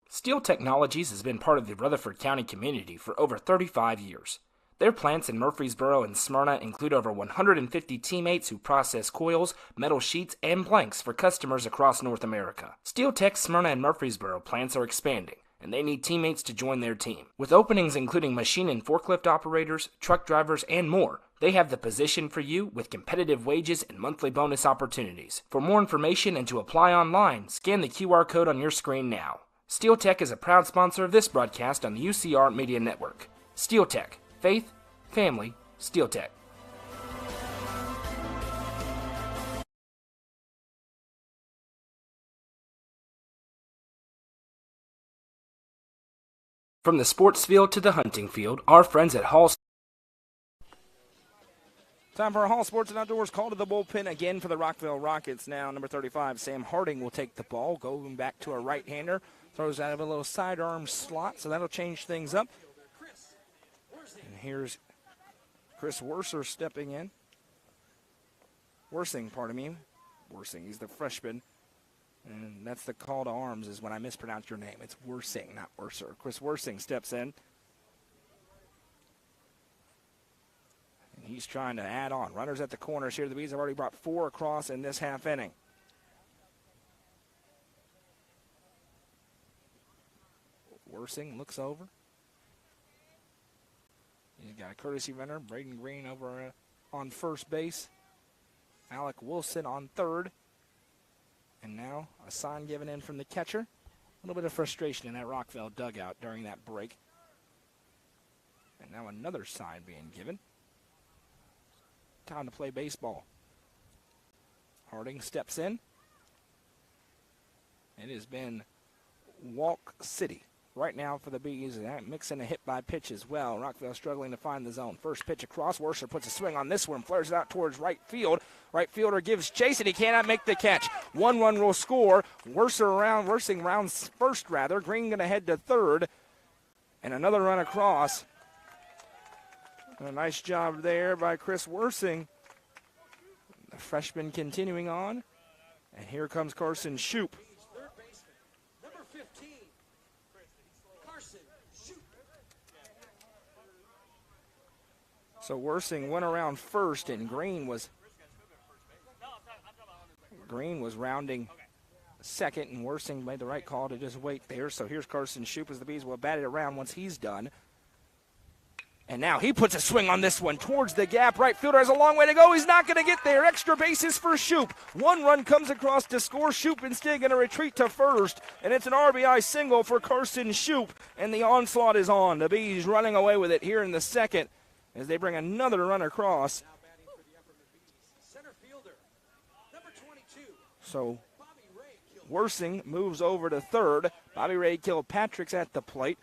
Steel Technologies has been part of the Rutherford County community for over 35 years. Their plants in Murfreesboro and Smyrna include over 150 teammates who process coils, metal sheets, and blanks for customers across North America. Steel Tech's Smyrna and Murfreesboro plants are expanding, and they need teammates to join their team. With openings including machine and forklift operators, truck drivers, and more, they have the position for you with competitive wages and monthly bonus opportunities. For more information and to apply online, scan the QR code on your screen now. Steel Tech is a proud sponsor of this broadcast on the UCR Media Network. Steel Tech. Faith, family, Steel Tech. From the sports field to the hunting field, our friends at Hall. Time for a Hall Sports and Outdoors call to the bullpen again for the Rockville Rockets. Now, number 35, Sam Harding will take the ball, going back to a right-hander. Throws out of a little sidearm slot, so that'll change things up. And here's Chris Worser stepping in. Worsing, he's the freshman. And that's the call to arms is when I mispronounce your name. It's Worsing, not Worser. Chris Worsing steps in. And he's trying to add on. Runners at the corners here. The Bees have already brought 4 across in this half inning. Worsing looks over. He's got a courtesy runner, Braden Green over on first base. Alec Wilson on third. And now a sign given in from the catcher. A little bit of frustration in that Rockville dugout during that break. And now another sign being given. Time to play baseball. Harding steps in. It has been walk city right now for the Bees, mixing a hit by pitch as well. Rockville struggling to find the zone. First pitch across. Worser puts a swing on this one, flares it out towards right field. Right fielder gives chase, and he cannot make the catch. 1 run will score. Worsing rounds first, rather. Green going to head to third. And another run across. And a nice job there by Chris Worsing. The freshman continuing on. And here comes Carson Shoup. So Worsing went around first, and Green was rounding second, and Worsing made the right call to just wait there. So here's Carson Shoup as the Bees will bat it around once he's done. And now he puts a swing on this one towards the gap. Right fielder has a long way to go. He's not going to get there. Extra bases for Shoup. 1 run comes across to score. Shoup instead going to retreat to first. And it's an RBI single for Carson Shoup. And the onslaught is on. The Bees running away with it here in the second as they bring another run across. So Worsing moves over to third. Bobby Ray Kilpatrick's at the plate.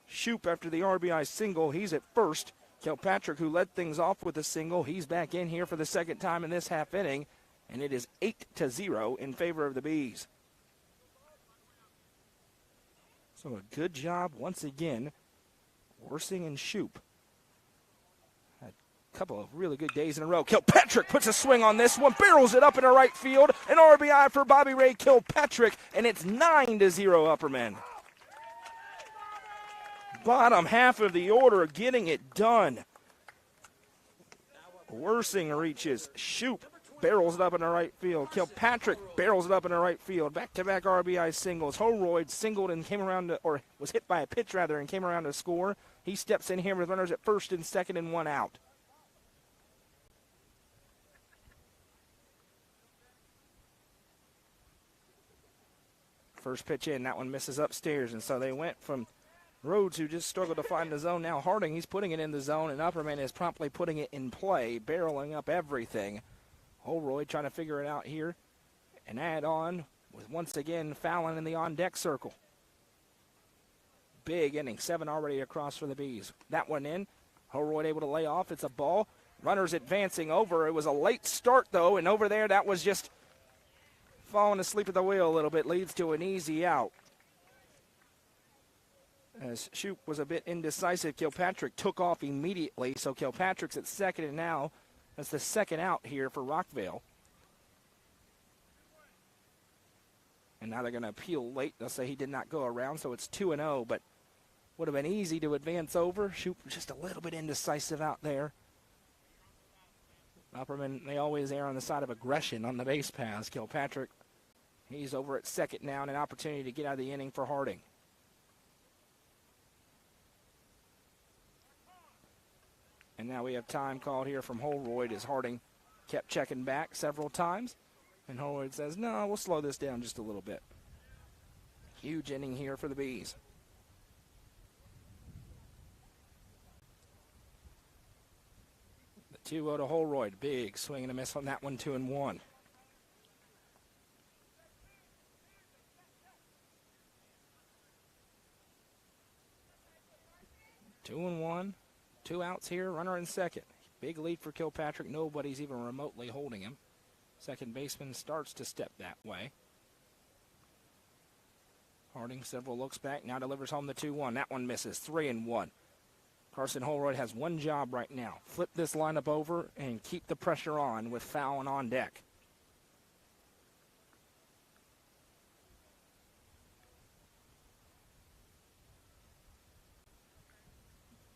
Shoup after the RBI single, he's at first. Kilpatrick, who led things off with a single, he's back in here for the second time in this half inning, and it is 8-0 in favor of the Bees. So a good job once again, Worsing and Shoup. Had a couple of really good days in a row. Kilpatrick puts a swing on this one, barrels it up in the right field, an RBI for Bobby Ray Kilpatrick, and it's 9-0 Upperman. Bottom half of the order getting it done. Worsing reaches, Shoup barrels it up in the right field. Kilpatrick barrels it up in the right field. Back-to-back RBI singles. Holroyd singled and came around to, or was hit by a pitch rather, and came around to score. He steps in here with runners at first and second and one out. First pitch in, that one misses upstairs, and so they went from Rhodes, who just struggled to find the zone. Now Harding, he's putting it in the zone, and Upperman is promptly putting it in play, barreling up everything. Holroyd trying to figure it out here and add on with once again Fallon in the on-deck circle. Big inning, 7 already across for the Bees. That one in. Holroyd able to lay off. It's a ball. Runners advancing over. It was a late start, though, and over there that was just falling asleep at the wheel a little bit. Leads to an easy out. As Shoup was a bit indecisive, Kilpatrick took off immediately, so Kilpatrick's at second, and now that's the second out here for Rockvale. And now they're going to appeal late. They'll say he did not go around, so it's 2-0, but would have been easy to advance over. Shoup just a little bit indecisive out there. Upperman, they always err on the side of aggression on the base pass. Kilpatrick, he's over at second now, and an opportunity to get out of the inning for Harding. And now we have time called here from Holroyd as Harding kept checking back several times. And Holroyd says, no, we'll slow this down just a little bit. Huge inning here for the Bees. The 2-0 to Holroyd. Big swing and a miss on that one, 2-1. Two and one. 2 outs here, runner in second. Big lead for Kilpatrick. Nobody's even remotely holding him. Second baseman starts to step that way. Harding several looks back, now delivers home the 2-1. That one misses, 3-1. Carson Holroyd has one job right now. Flip this lineup over and keep the pressure on with Fallon on deck.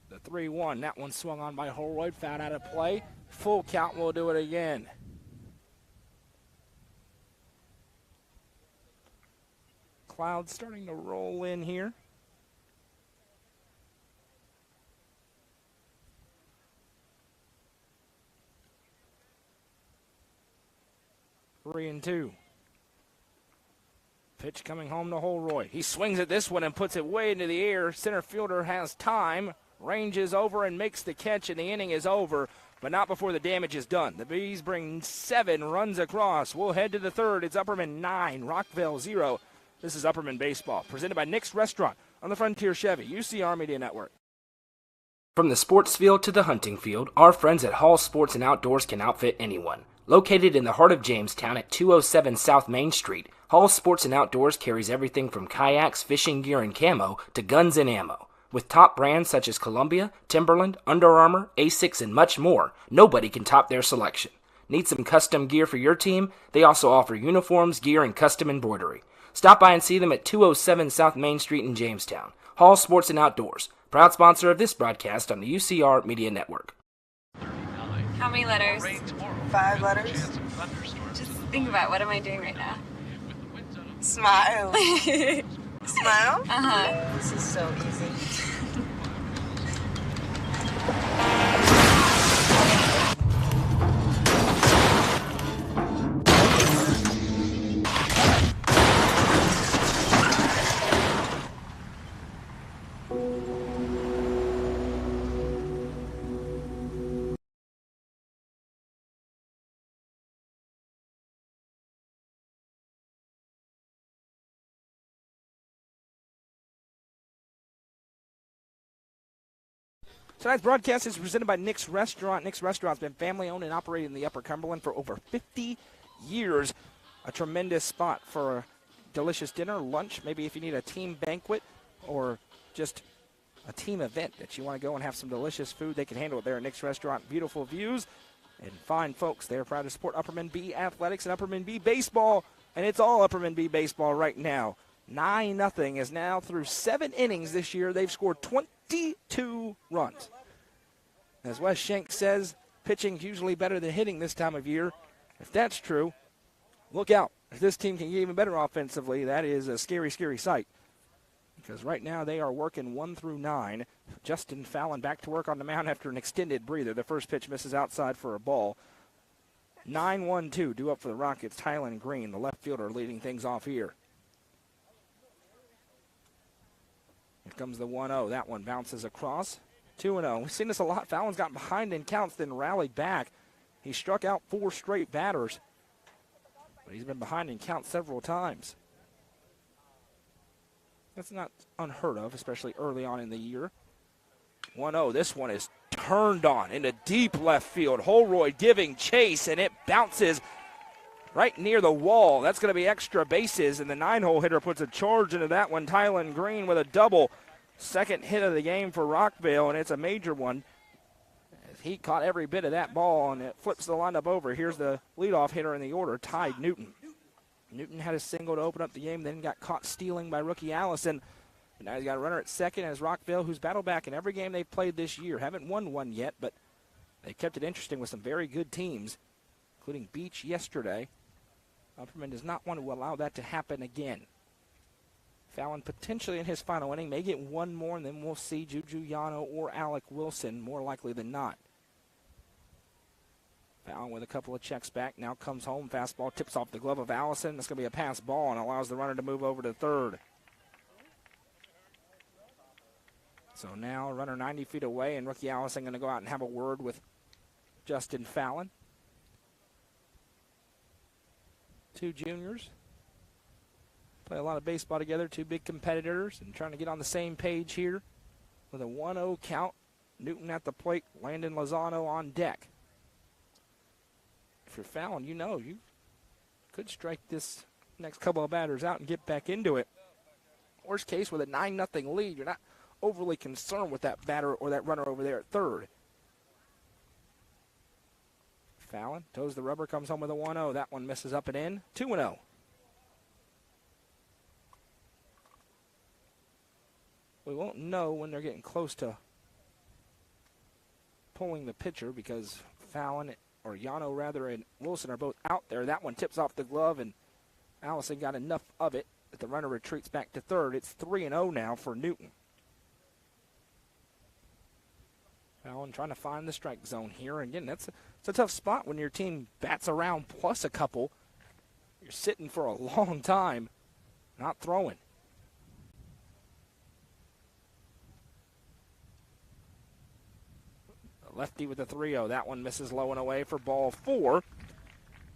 The 3-1, that one swung on by Holroyd, fouled out of play. Full count, will do it again. Clouds starting to roll in here. Three and two. Pitch coming home to Holroyd. He swings at this one and puts it way into the air. Center fielder has time. Ranges over and makes the catch, and the inning is over, but not before the damage is done. The Bees bring 7 runs across. We'll head to the third. It's Upperman 9, Rockvale 0. This is Upperman Baseball, presented by Nick's Restaurant on the Frontier Chevy, UCR Media Network. From the sports field to the hunting field, our friends at Hall Sports and Outdoors can outfit anyone. Located in the heart of Jamestown at 207 South Main Street, Hall Sports and Outdoors carries everything from kayaks, fishing gear, and camo to guns and ammo. With top brands such as Columbia, Timberland, Under Armour, Asics, and much more, nobody can top their selection. Need some custom gear for your team? They also offer uniforms, gear, and custom embroidery. Stop by and see them at 207 South Main Street in Jamestown. Hall Sports and Outdoors, proud sponsor of this broadcast on the UCR Media Network. How many letters? 5 letters. Just think about, what am I doing right now? Smile. Smile? Uh-huh. This is so easy. Tonight's broadcast is presented by Nick's Restaurant. Nick's Restaurant's been family-owned and operated in the Upper Cumberland for over 50 years. A tremendous spot for a delicious dinner, lunch, maybe if you need a team banquet or just a team event that you want to go and have some delicious food. They can handle it there at Nick's Restaurant. Beautiful views and fine folks. They're proud to support Upperman B Athletics and Upperman B Baseball, and it's all Upperman B Baseball right now. 9-0 is now through 7 innings this year. They've scored 22 runs. As Wes Shank says, pitching's usually better than hitting this time of year. If that's true, look out. If this team can get even better offensively, that is a scary, scary sight. Because right now they are working 1 through 9. Justin Fallon back to work on the mound after an extended breather. The first pitch misses outside for a ball. 9-1-2 due up for the Rockets. Tylen Green, the left fielder, leading things off here. Here comes the 1-0. That one bounces across. 2-0. We've seen this a lot. Fallon's got behind in counts, then rallied back. He struck out 4 straight batters, but he's been behind in counts several times. That's not unheard of, especially early on in the year. 1-0. This one is turned on into deep left field. Holroyd giving chase, and it bounces right near the wall. That's going to be extra bases, and the 9-hole hitter puts a charge into that one. Tylen Green with a double. Second hit of the game for Rockvale, and it's a major one. He caught every bit of that ball, and it flips the lineup over. Here's the leadoff hitter in the order, Ty Newton. Newton had a single to open up the game, then got caught stealing by rookie Allison. And now he's got a runner at second as Rockvale, who's battled back in every game they've played this year. Haven't won one yet, but they kept it interesting with some very good teams, including Beach yesterday. Upperman does not want to allow that to happen again. Fallon potentially in his final inning may get one more, and then we'll see Juju Yano or Alec Wilson, more likely than not. Fallon with a couple of checks back, now comes home. Fastball tips off the glove of Allison. That's going to be a pass ball and allows the runner to move over to third. So now runner 90 feet away, and rookie Allison going to go out and have a word with Justin Fallon. 2 juniors. Play a lot of baseball together, 2 big competitors, and trying to get on the same page here with a 1-0 count. Newton at the plate, Landon Lozano on deck. If you're Fallon, you know you could strike this next couple of batters out and get back into it. Worst case, with a 9-0 lead, you're not overly concerned with that batter or that runner over there at third. Fallon toes the rubber, comes home with a 1-0. That one misses up and in. 2-0. We won't know when they're getting close to pulling the pitcher because Fallon, or Yano rather, and Wilson are both out there. That one tips off the glove, and Allison got enough of it that the runner retreats back to third. It's 3-0 now for Newton. Fallon trying to find the strike zone here. Again, it's a tough spot when your team bats around plus a couple. You're sitting for a long time, not throwing. Lefty with the 3-0. That one misses low and away for ball 4.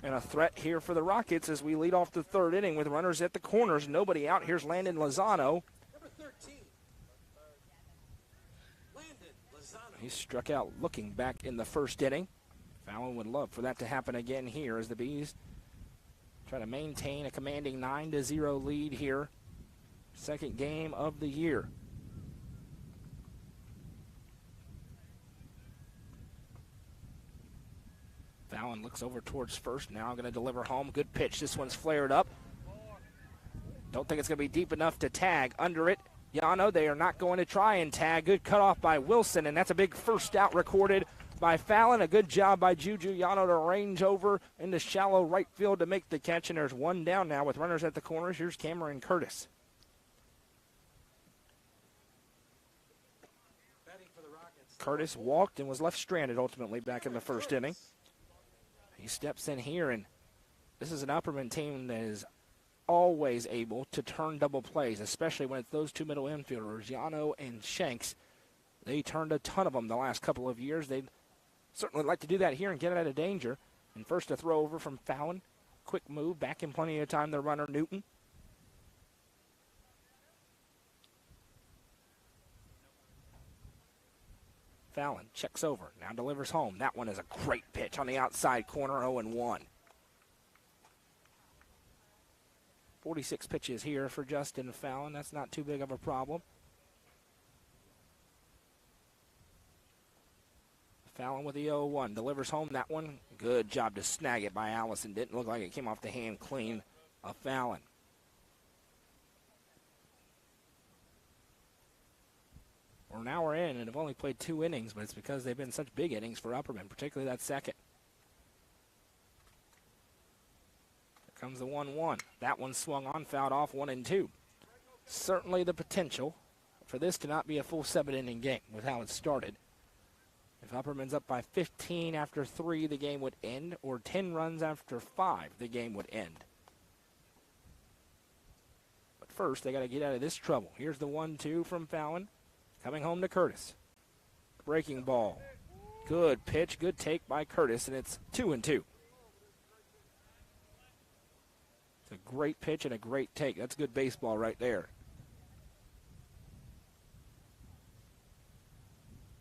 And a threat here for the Rockets as we lead off the third inning with runners at the corners. Nobody out. Here's Landon Lozano. Number 13. Landon Lozano. He struck out looking back in the first inning. Fallon would love for that to happen again here as the Bees try to maintain a commanding 9-0 lead here. Second game of the year. Fallon looks over towards first. Now going to deliver home. Good pitch. This one's flared up. Don't think it's going to be deep enough to tag. Under it, Yano, they are not going to try and tag. Good cutoff by Wilson, and that's a big first out recorded by Fallon. A good job by Juju Yano to range over into shallow right field to make the catch, and there's one down now with runners at the corners. Here's Cameron Curtis. Batting for the Rockets. Curtis walked and was left stranded ultimately back in the first inning. He steps in here, and this is an Upperman team that is always able to turn double plays, especially when it's those 2 middle infielders, Yano and Shanks. They turned a ton of them the last couple of years. They'd certainly like to do that here and get out of danger. And first a throw over from Fallon. Quick move, back in plenty of time, the runner Newton. Fallon checks over, now delivers home. That one is a great pitch on the outside corner, 0-1. 46 pitches here for Justin Fallon. That's not too big of a problem. Fallon with the 0-1, delivers home that one. Good job to snag it by Allison. Didn't look like it came off the hand clean of Fallon. Well, now we're in and have only played 2 innings, but it's because they've been such big innings for Upperman, particularly that second. Here comes the 1-1. That one swung on, fouled off, 1-2. Certainly the potential for this to not be a full 7-inning game with how it started. If Upperman's up by 15 after 3, the game would end, or 10 runs after 5, the game would end. But first, they got to get out of this trouble. Here's the 1-2 from Fallon, coming home to Curtis. Breaking ball. Good pitch, good take by Curtis, and it's 2-2. It's a great pitch and a great take. That's good baseball right there.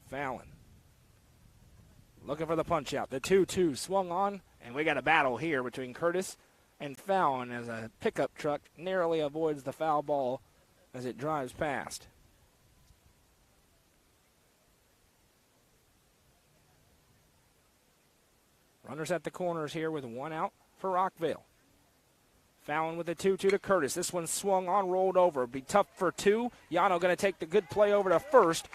Fallon. Looking for the punch out. The 2-2 swung on, and we got a battle here between Curtis and Fallon as a pickup truck narrowly avoids the foul ball as it drives past. Runners at the corners here with 1 out for Rockvale. Fallon with the 2-2 to Curtis. This one swung on, rolled over. Be tough for 2. Yano going to take the good play over to first.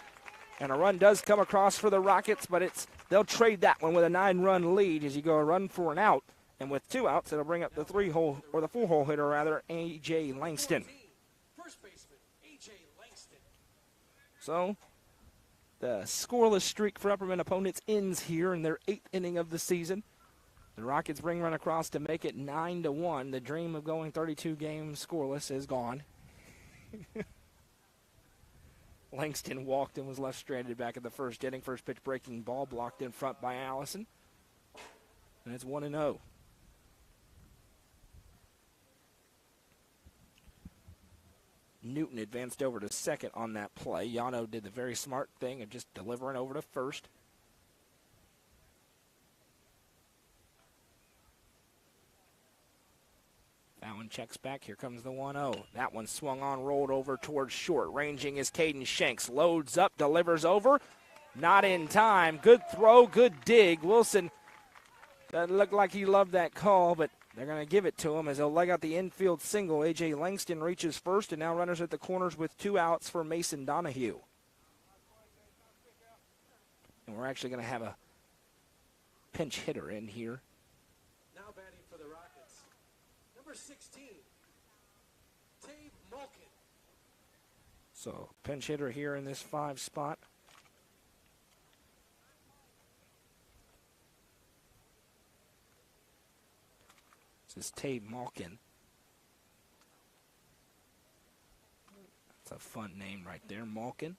And a run does come across for the Rockets, but they'll trade that one with a 9-run lead as you go a run for an out. And with 2 outs, it'll bring up the 3-hole, or the 4-hole hitter rather, A.J. Langston. First baseman, A.J. Langston. So the scoreless streak for Upperman opponents ends here in their 8th inning of the season. The Rockets bring run across to make it 9-1. The dream of going 32 games scoreless is gone. Langston walked and was left stranded back in the first inning. First pitch breaking ball blocked in front by Allison. And it's 1-0. Newton advanced over to second on that play. Yano did the very smart thing of just delivering over to first. Fallon checks back. Here comes the 1-0. That one swung on, rolled over towards short. Ranging is Caden Shanks. Loads up, delivers over. Not in time. Good throw, good dig. Wilson doesn't look like he loved that call, but they're going to give it to him as they'll leg out the infield single. A.J. Langston reaches first, and now runners at the corners with 2 outs for Mason Donahue. And we're actually going to have a pinch hitter in here. Now batting for the Rockets. Number 16, Dave Malkin. So pinch hitter here in this 5 spot. This is Tabe Malkin. That's a fun name right there, Malkin.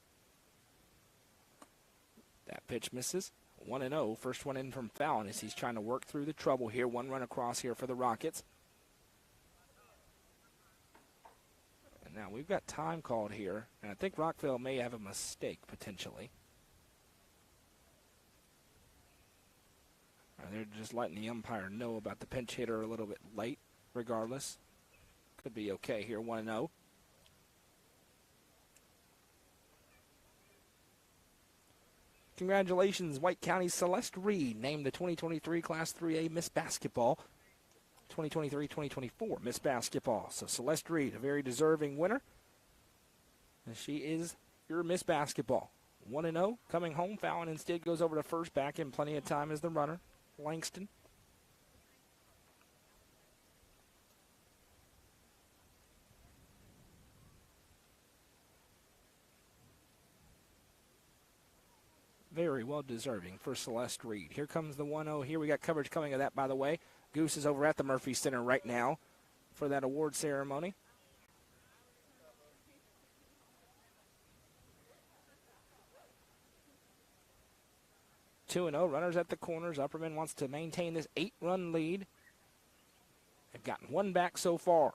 That pitch misses. 1-0. First one in from Fallon as he's trying to work through the trouble here. 1 run across here for the Rockets. And now we've got time called here, and I think Rockvale may have a mistake potentially. They're just letting the umpire know about the pinch hitter a little bit late, regardless. Could be okay here, 1-0. Congratulations, White County's Celeste Reed, named the 2023 Class 3A Miss Basketball. 2023-2024 Miss Basketball. So Celeste Reed, a very deserving winner. And she is your Miss Basketball. 1-0, coming home. Fallon instead goes over to first, back in plenty of time as the runner. Langston. Very well deserving for Celeste Reed. Here comes the 1-0 here. We got coverage coming of that, by the way. Goose is over at the Murphy Center right now for that award ceremony. Two 2-0, runners at the corners. Upperman wants to maintain this 8-run lead. They've gotten 1 back so far.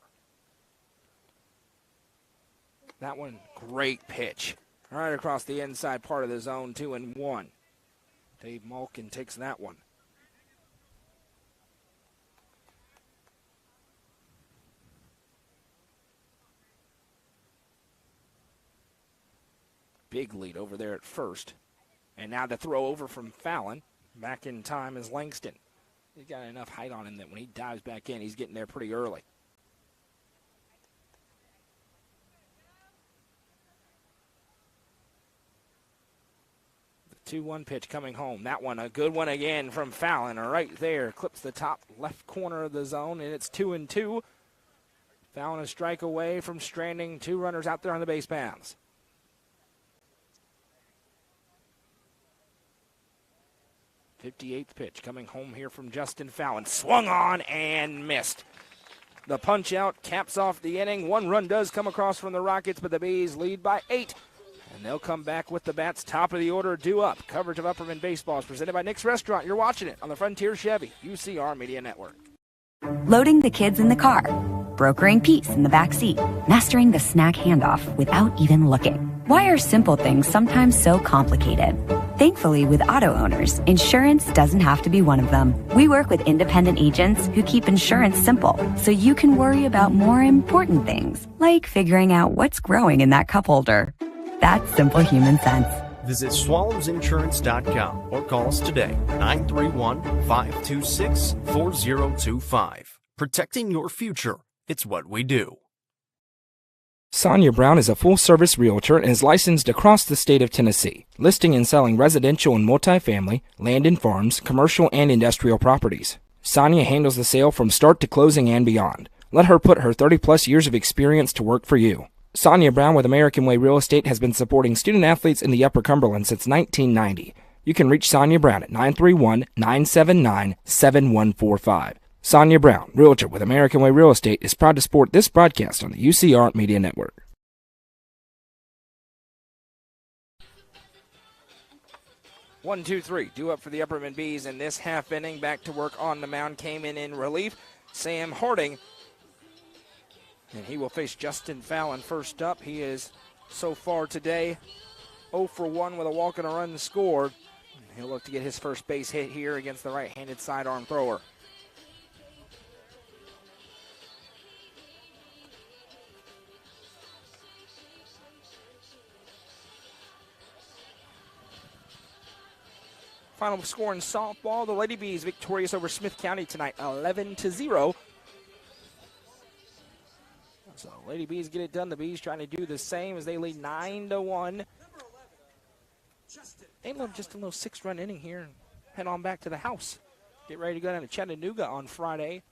That one, great pitch. Right across the inside part of the zone, 2-1. Dave Malkin takes that one. Big lead over there at first. And now the throw over from Fallon. Back in time is Langston. He's got enough height on him that when he dives back in, he's getting there pretty early. The 2-1 pitch coming home. That one, a good one again from Fallon. Right there, clips the top left corner of the zone, and it's 2-2. Fallon a strike away from stranding 2 runners out there on the base paths. 58th pitch coming home here from Justin Fallon. Swung on and missed. The punch out caps off the inning. 1 run does come across from the Rockets, but the Bees lead by 8. And they'll come back with the bats. Top of the order due up. Coverage of Upperman Baseball is presented by Nick's Restaurant. You're watching it on the Frontier Chevy UCR Media Network. Loading the kids in the car, brokering peace in the back seat, mastering the snack handoff without even looking. Why are simple things sometimes so complicated? Thankfully, with auto owners, insurance doesn't have to be one of them. We work with independent agents who keep insurance simple, so you can worry about more important things, like figuring out what's growing in that cup holder. That's simple human sense. Visit swallowsinsurance.com or call us today, 931-526-4025. Protecting your future. It's what we do. Sonia Brown is a full-service realtor and is licensed across the state of Tennessee, listing and selling residential and multifamily, land and farms, commercial and industrial properties. Sonia handles the sale from start to closing and beyond. Let her put her 30-plus years of experience to work for you. Sonia Brown with American Way Real Estate has been supporting student-athletes in the Upper Cumberland since 1990. You can reach Sonia Brown at 931-979-7145. Sonia Brown, realtor with American Way Real Estate, is proud to support this broadcast on the UCR Media Network. One, two, three. Due up for the Upperman Bees in this half inning. Back to work on the mound. Came in relief. Sam Harding. And he will face Justin Fallon first up. He is, so far today, 0 for 1 with a walk and a run scored. He'll look to get his first base hit here against the right-handed sidearm thrower. Final score in softball, the Lady Bees victorious over Smith County tonight, 11-0. So Lady Bees get it done. The Bees trying to do the same as they lead 9-1. They love just a little 6-run inning here and head on back to the house. Get ready to go down to Chattanooga on Friday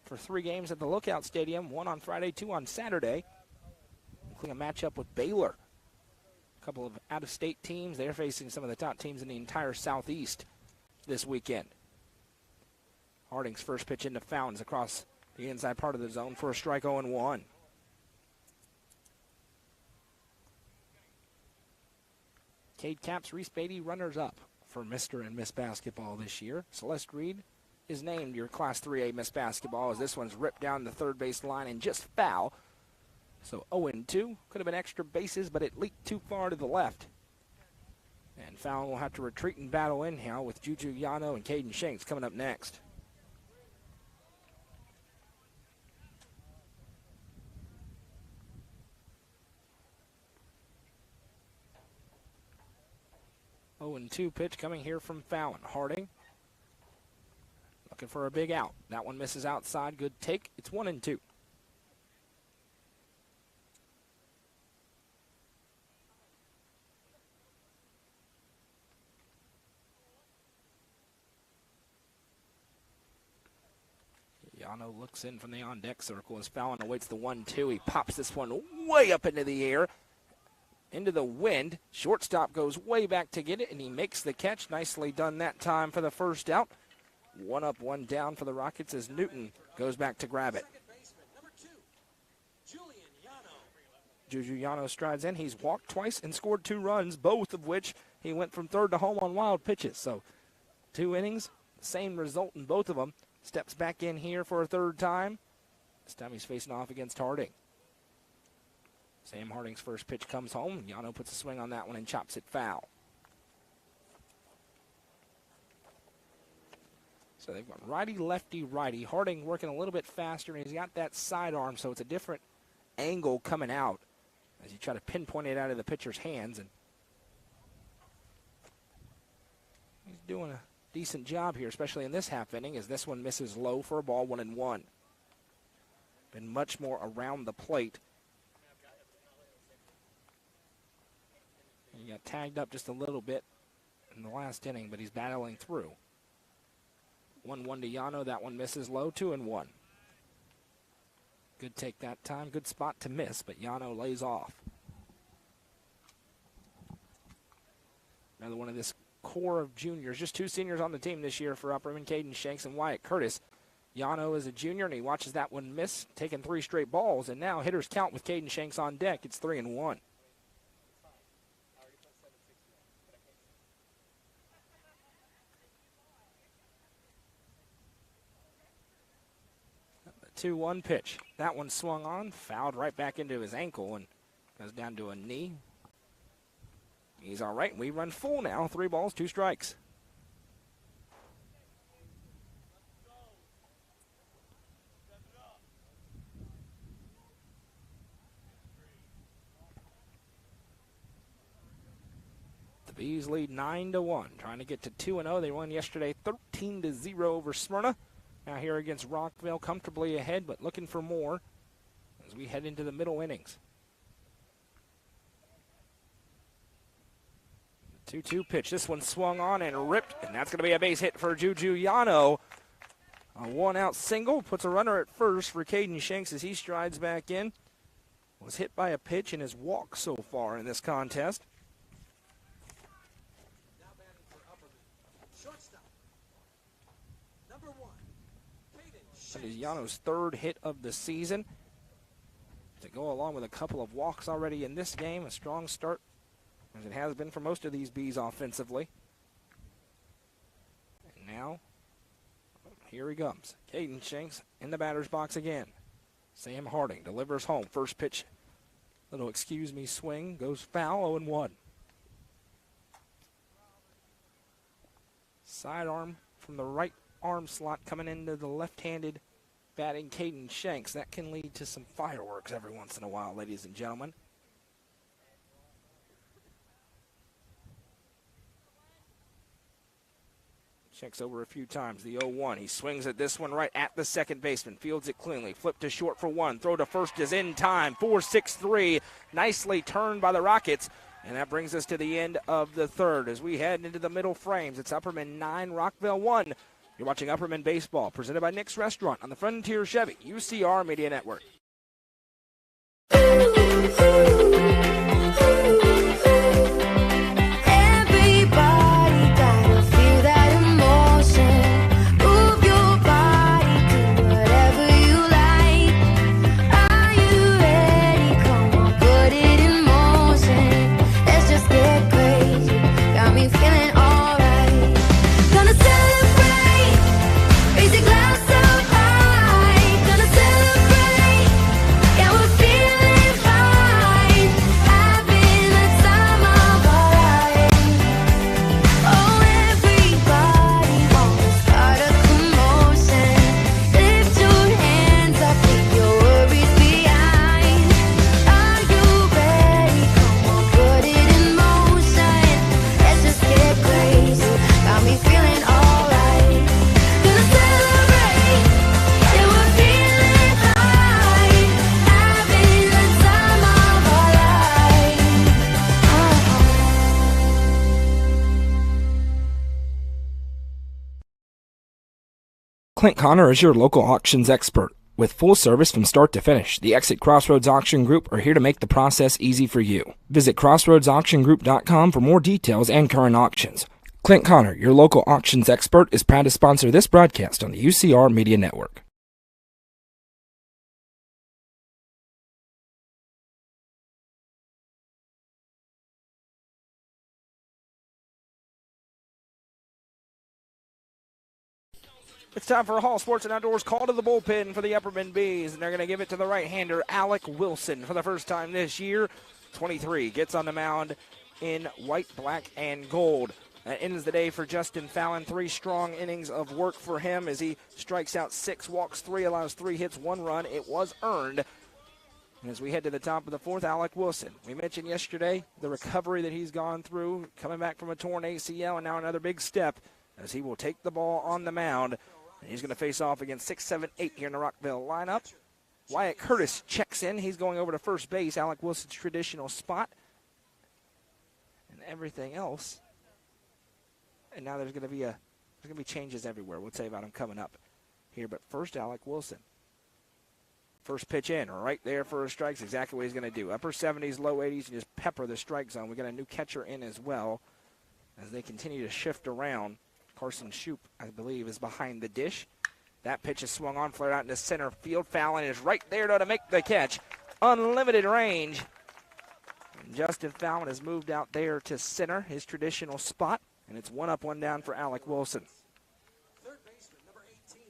for 3 games at the Lookout Stadium. 1 on Friday, 2 on Saturday, including a matchup with Baylor. A couple of out-of-state teams. They're facing some of the top teams in the entire Southeast this weekend. Harding's first pitch into Fountains across the inside part of the zone for a strike 0-1. Cade Capps, Reese Beatty, runners-up for Mr. and Miss Basketball this year. Celeste Reed is named your Class 3A Miss Basketball as this one's ripped down the third base line and just foul. So 0-2. Could have been extra bases, but it leaked too far to the left. And Fallon will have to retreat and battle anyhow with Juju Yano and Caden Shanks coming up next. Oh, and 2 pitch coming here from Fallon. Harding looking for a big out. That one misses outside. Good take. It's 1-2. Yano looks in from the on-deck circle as Fallon awaits the 1-2. He pops this one way up into the air, into the wind. Shortstop goes way back to get it, and he makes the catch. Nicely done that time for the first out. 1 up, 1 down for the Rockets as Newton goes back to grab it. Juju Yano strides in. He's walked twice and scored 2 runs, both of which he went from third to home on wild pitches. So 2 innings, same result in both of them. Steps back in here for a third time. This time he's facing off against Harding. Sam Harding's first pitch comes home. Yano puts a swing on that one and chops it foul. So they've got righty, lefty, righty. Harding working a little bit faster, and he's got that sidearm, so it's a different angle coming out as you try to pinpoint it out of the pitcher's hands. And he's doing a decent job here, especially in this half inning, as this one misses low for a ball, 1-1. Been much more around the plate. He got tagged up just a little bit in the last inning, but he's battling through. 1-1 to Yano. That one misses low, 2-1. Good take that time. Good spot to miss, but Yano lays off. Another one of this core of juniors. Just 2 seniors on the team this year for Upperman, Caden Shanks and Wyatt Curtis. Yano is a junior, and he watches that one miss, taking 3 straight balls, and now hitters count with Caden Shanks on deck. It's 3-1. The 2-1 pitch. That one swung on, fouled right back into his ankle, and goes down to a knee. He's all right. We run full now. 3 balls, 2 strikes. The Bees lead 9-1, trying to get to 2-0. They won yesterday 13-0 over Smyrna. Now here against Rockvale, comfortably ahead, but looking for more as we head into the middle innings. 2-2 pitch. This one swung on and ripped, and that's going to be a base hit for Juju Yano. A 1-out single puts a runner at first for Caden Shanks as he strides back in. Was hit by a pitch in his walk so far in this contest. Now batting for Upperman. Shortstop. Number 1. That is Yano's 3rd hit of the season. To go along with a couple of walks already in this game, a strong start, as it has been for most of these Bees offensively. And now, here he comes. Caden Shanks in the batter's box again. Sam Harding delivers home. First pitch, little excuse me swing, goes foul, 0-1. Sidearm from the right arm slot coming into the left-handed batting Caden Shanks. That can lead to some fireworks every once in a while, ladies and gentlemen. Checks over a few times. The 0-1. He swings at this one right at the second baseman. Fields it cleanly. Flip to short for 1. Throw to first is in time. 4-6-3. Nicely turned by the Rockets. And that brings us to the end of the 3rd as we head into the middle frames. It's Upperman 9, Rockvale 1. You're watching Upperman Baseball, presented by Nick's Restaurant on the Frontier Chevy UCR Media Network. Clint Connor is your local auctions expert. With full service from start to finish, the Exit Crossroads Auction Group are here to make the process easy for you. Visit crossroadsauctiongroup.com for more details and current auctions. Clint Connor, your local auctions expert, is proud to sponsor this broadcast on the UCR Media Network. It's time for a Hall Sports and Outdoors call to the bullpen for the Upperman Bees, and they're going to give it to the right-hander, Alec Wilson, for the first time this year. 23 gets on the mound in white, black, and gold. That ends the day for Justin Fallon. 3 strong innings of work for him as he strikes out 6, walks 3, allows 3 hits, 1 run. It was earned. And as we head to the top of the 4th, Alec Wilson. We mentioned yesterday the recovery that he's gone through, coming back from a torn ACL, and now another big step as he will take the ball on the mound. And he's going to face off against 6, 7, 8 here in the Rockvale lineup. Wyatt Curtis checks in. He's going over to first base, Alec Wilson's traditional spot. And everything else. And now there's going to be changes everywhere. We'll tell you about them coming up here. But first, Alec Wilson. First pitch in, right there for a strike. That's exactly what he's going to do. Upper 70s, low 80s, and just pepper the strike zone. We got a new catcher in as well as they continue to shift around. Carson Shoup, I believe, is behind the dish. That pitch is swung on, flared out into center field. Fallon is right there to make the catch. Unlimited range. And Justin Fallon has moved out there to center, his traditional spot. And it's 1 up, 1 down for Alec Wilson. Third baseman, number 18,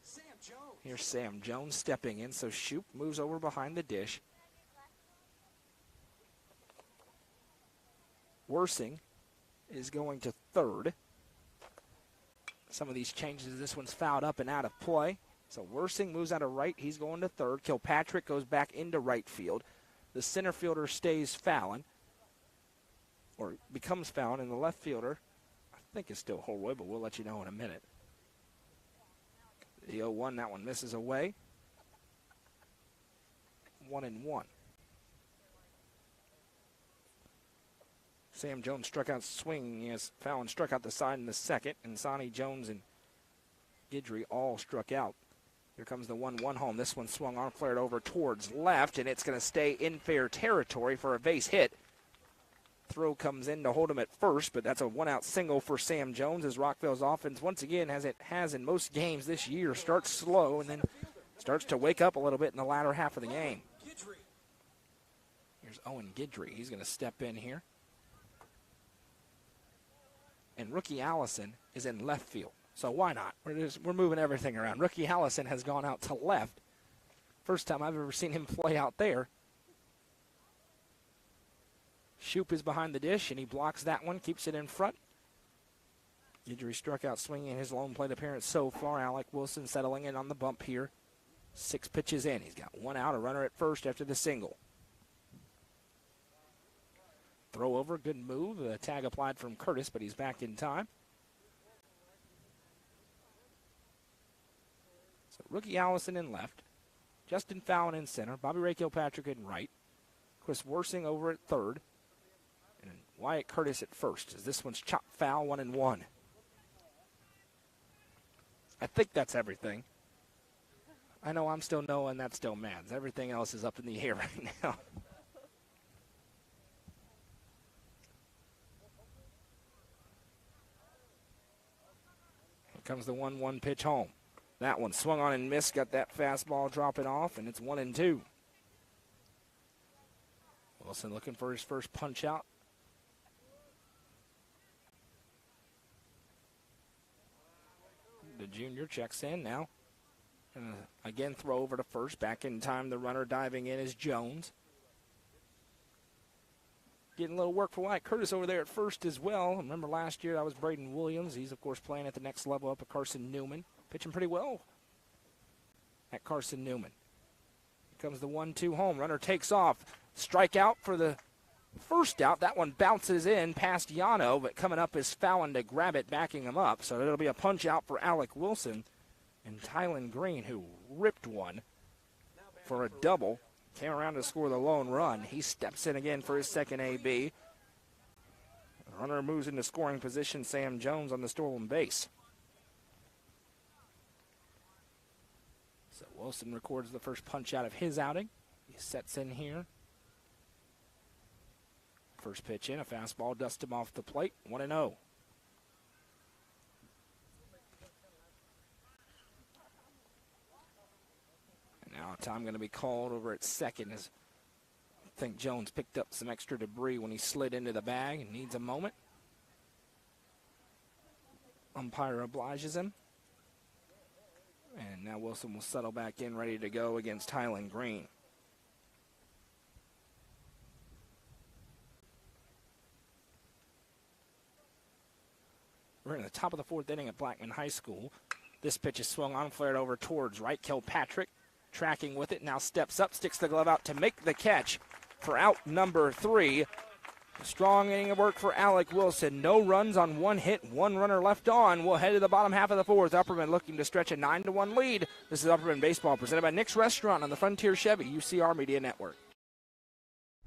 Sam Jones. Here's Sam Jones stepping in, so Shoup moves over behind the dish. Worsing is going to third. Some of these changes, this one's fouled up and out of play. So Worsing moves out of right, he's going to third. Kilpatrick goes back into right field. The center fielder stays Fallon, or becomes Fallon, and the left fielder, I think is still Holroyd, but we'll let you know in a minute. The 0-1, that one misses away. 1-1. Sam Jones struck out swinging. Yes, Fallon struck out the side in the second, and Sonny Jones and Guidry all struck out. Here comes the 1-1 home. This one swung on, flared over towards left, and it's going to stay in fair territory for a base hit. Throw comes in to hold him at first, but that's a 1-out single for Sam Jones as Rockvale's offense, once again, as it has in most games this year, starts slow and then starts to wake up a little bit in the latter half of the game. Here's Owen Guidry. He's going to step in here. And Rookie Allison is in left field. So why not? We're moving everything around. Rookie Allison has gone out to left. First time I've ever seen him play out there. Shoup is behind the dish, and he blocks that one, keeps it in front. Guidry struck out swinging in his lone plate appearance so far. Alec Wilson settling in on the bump here. 6 pitches in. He's got 1 out, a runner at first after the single. Throw over, good move. The tag applied from Curtis, but he's back in time. So Rookie Allison in left. Justin Fallon in center. Bobby Ray Kilpatrick in right. Chris Worsing over at third. And Wyatt Curtis at first, as this one's chopped foul, 1-1. I think that's everything. I know I'm still Noah and that's still Mads. Everything else is up in the air right now. Here comes the 1-1 pitch home. That one swung on and missed, got that fastball dropping off, and it's 1-2. Wilson looking for his first punch out. The junior checks in now. And again, throw over to first. Back in time, the runner diving in is Jones. Getting a little work for Wyatt Curtis over there at first as well. Remember last year that was Braden Williams. He's, of course, playing at the next level up at Carson Newman. Pitching pretty well at Carson Newman. Here comes the 1-2 home. Runner takes off. Strikeout for the first out. That one bounces in past Yano, but coming up is Fallon to grab it, backing him up. So it'll be a punch out for Alec Wilson and Tylen Green, who ripped one for a double. Came around to score the lone run. He steps in again for his second AB. The runner moves into scoring position. Sam Jones on the stolen base. So Wilson records the first punch out of his outing. He sets in here. First pitch in, a fastball, dust him off the plate, 1-0. And now a time going to be called over at second as I think Jones picked up some extra debris when he slid into the bag and needs a moment. Umpire obliges him. And now Wilson will settle back in, ready to go against Tylen Green. in the top of the fourth inning at Blackman High School. This pitch is swung on, flared over towards right. Kilpatrick tracking with it, now steps up, sticks the glove out to make the catch for out number 3. Strong inning of work for Alec Wilson. No runs on 1 hit, 1 runner left on. We'll head to the bottom half of the fourth. Upperman looking to stretch a 9-1 lead. This is Upperman Baseball presented by Nick's Restaurant on the Frontier Chevy UCR Media Network.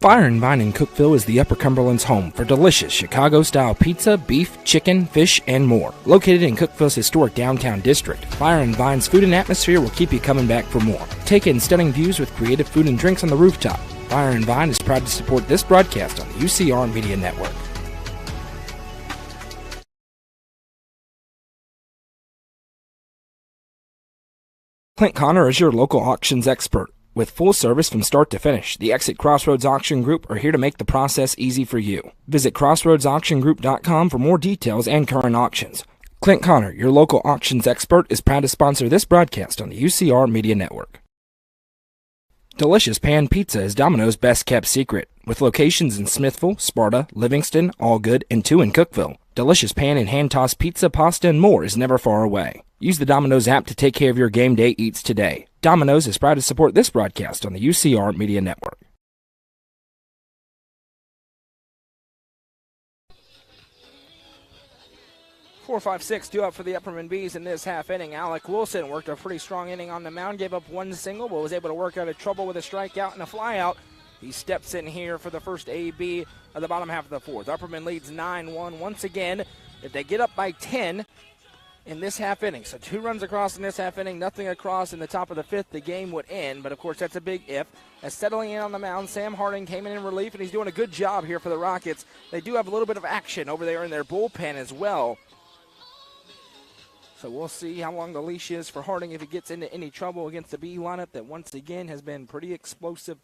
Fire and Vine in Cookeville is the Upper Cumberland's home for delicious Chicago-style pizza, beef, chicken, fish, and more. Located in Cookeville's historic downtown district, Fire and Vine's food and atmosphere will keep you coming back for more. Take in stunning views with creative food and drinks on the rooftop. Fire and Vine is proud to support this broadcast on the UCR Media Network. Clint Connor is your local auctions expert. With full service from start to finish, the Exit Crossroads Auction Group are here to make the process easy for you. Visit crossroadsauctiongroup.com for more details and current auctions. Clint Connor, your local auctions expert, is proud to sponsor this broadcast on the UCR Media Network. Delicious Pan Pizza is Domino's best-kept secret. With locations in Smithville, Sparta, Livingston, Allgood, and 2 in Cookeville, Delicious Pan and hand-tossed pizza, pasta, and more is never far away. Use the Domino's app to take care of your game day eats today. Domino's is proud to support this broadcast on the UCR Media Network. 4-5-6, 2 up for the Upperman Bees in this half inning. Alec Wilson worked a pretty strong inning on the mound, gave up 1 single, but was able to work out of trouble with a strikeout and a flyout. He steps in here for the first AB of the bottom half of the fourth. Upperman leads 9-1 once again. If they get up by 10 in this half inning, so 2 runs across in this half inning, nothing across in the top of the fifth, the game would end. But, of course, that's a big if. As settling in on the mound, Sam Harding came in relief, and he's doing a good job here for the Rockets. They do have a little bit of action over there in their bullpen as well. So we'll see how long the leash is for Harding if he gets into any trouble against the Bee lineup that once again has been pretty explosive.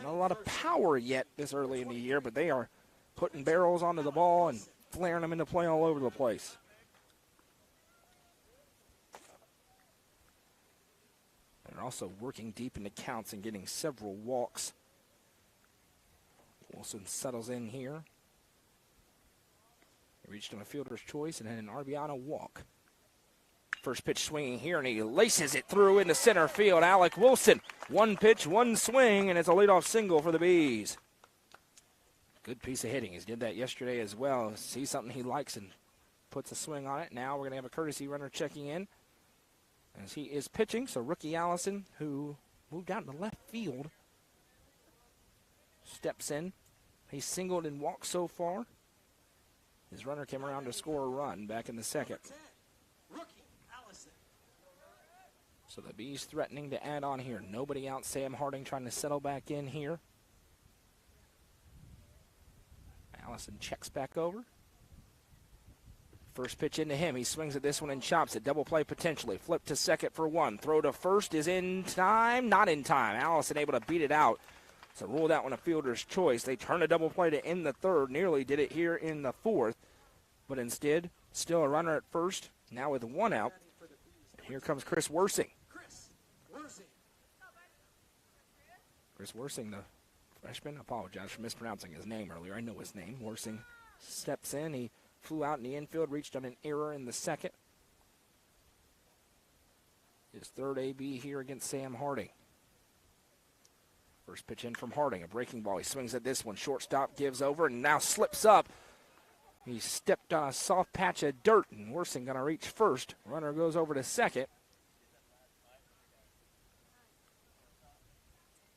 Not a lot of power yet this early in the year, but they are putting barrels onto the ball and flaring them into play all over the place. They're also working deep into counts and getting several walks. Wilson settles in here. He reached on a fielder's choice and had an RBI on a walk. First pitch swinging here, and he laces it through into center field. Alec Wilson, 1 pitch, 1 swing, and it's a leadoff single for the Bees. Good piece of hitting. He did that yesterday as well. Sees something he likes and puts a swing on it. Now we're going to have a courtesy runner checking in as he is pitching. So rookie Allison, who moved out to left field, steps in. He's singled and walked so far. His runner came around to score a run back in the second. So the Bees threatening to add on here. Nobody out. Sam Harding trying to settle back in here. Allison checks back over. First pitch into him. He swings at this one and chops it. Double play potentially. Flip to second for 1. Throw to first is in time. Not in time. Allison able to beat it out. So rule that one a fielder's choice. They turn a double play to end the third. Nearly did it here in the fourth. But instead, still a runner at first. Now with 1 out. Here comes Chris Worsing. Chris Worsing, the freshman. I apologize for mispronouncing his name earlier. I know his name. Worsing steps in. He flew out in the infield, reached on an error in the second. His third AB here against Sam Harding. First pitch in from Harding, a breaking ball. He swings at this one. Shortstop gives over and now slips up. He stepped on a soft patch of dirt, and Worsing going to reach first. Runner goes over to second.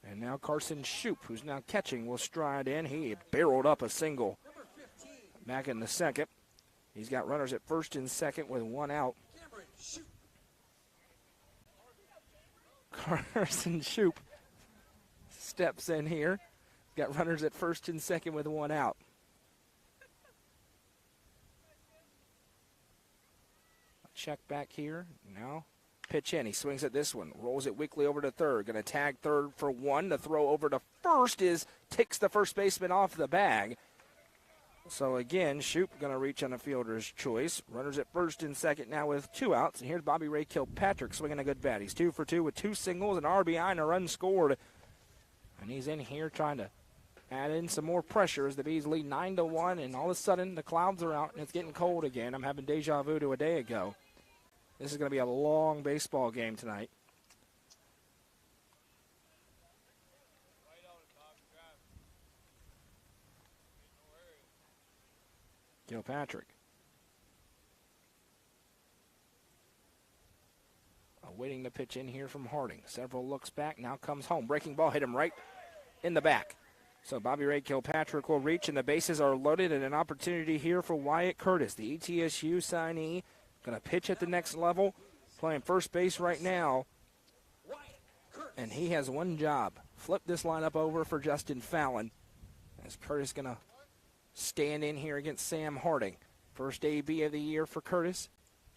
And now Carson Shoup, who's now catching, will stride in. He barreled up a single back in the second. He's got runners at first and second with 1 out. Carson Shoup steps in here. Got runners at first and second with 1 out. Check back here. Now pitch in. He swings at this one. Rolls it weakly over to third. Going to tag third for 1. The throw over to first takes the first baseman off the bag. So again, Shoup going to reach on a fielder's choice. Runners at first and second now with 2 outs. And here's Bobby Ray Kilpatrick swinging a good bat. He's 2 for 2 with 2 singles, an RBI, and a run scored. And he's in here trying to add in some more pressure as the Bees lead 9-1, and all of a sudden the clouds are out and it's getting cold again. I'm having deja vu to a day ago. This is going to be a long baseball game tonight. Kilpatrick. Waiting to pitch in here from Harding. Several looks back, now comes home. Breaking ball hit him right in the back. So Bobby Ray Kilpatrick will reach, and the bases are loaded, and an opportunity here for Wyatt Curtis, the ETSU signee. Going to pitch at the next level, playing first base right now. And he has one job. Flip this lineup over for Justin Fallon. As Curtis going to stand in here against Sam Harding. First AB of the year for Curtis.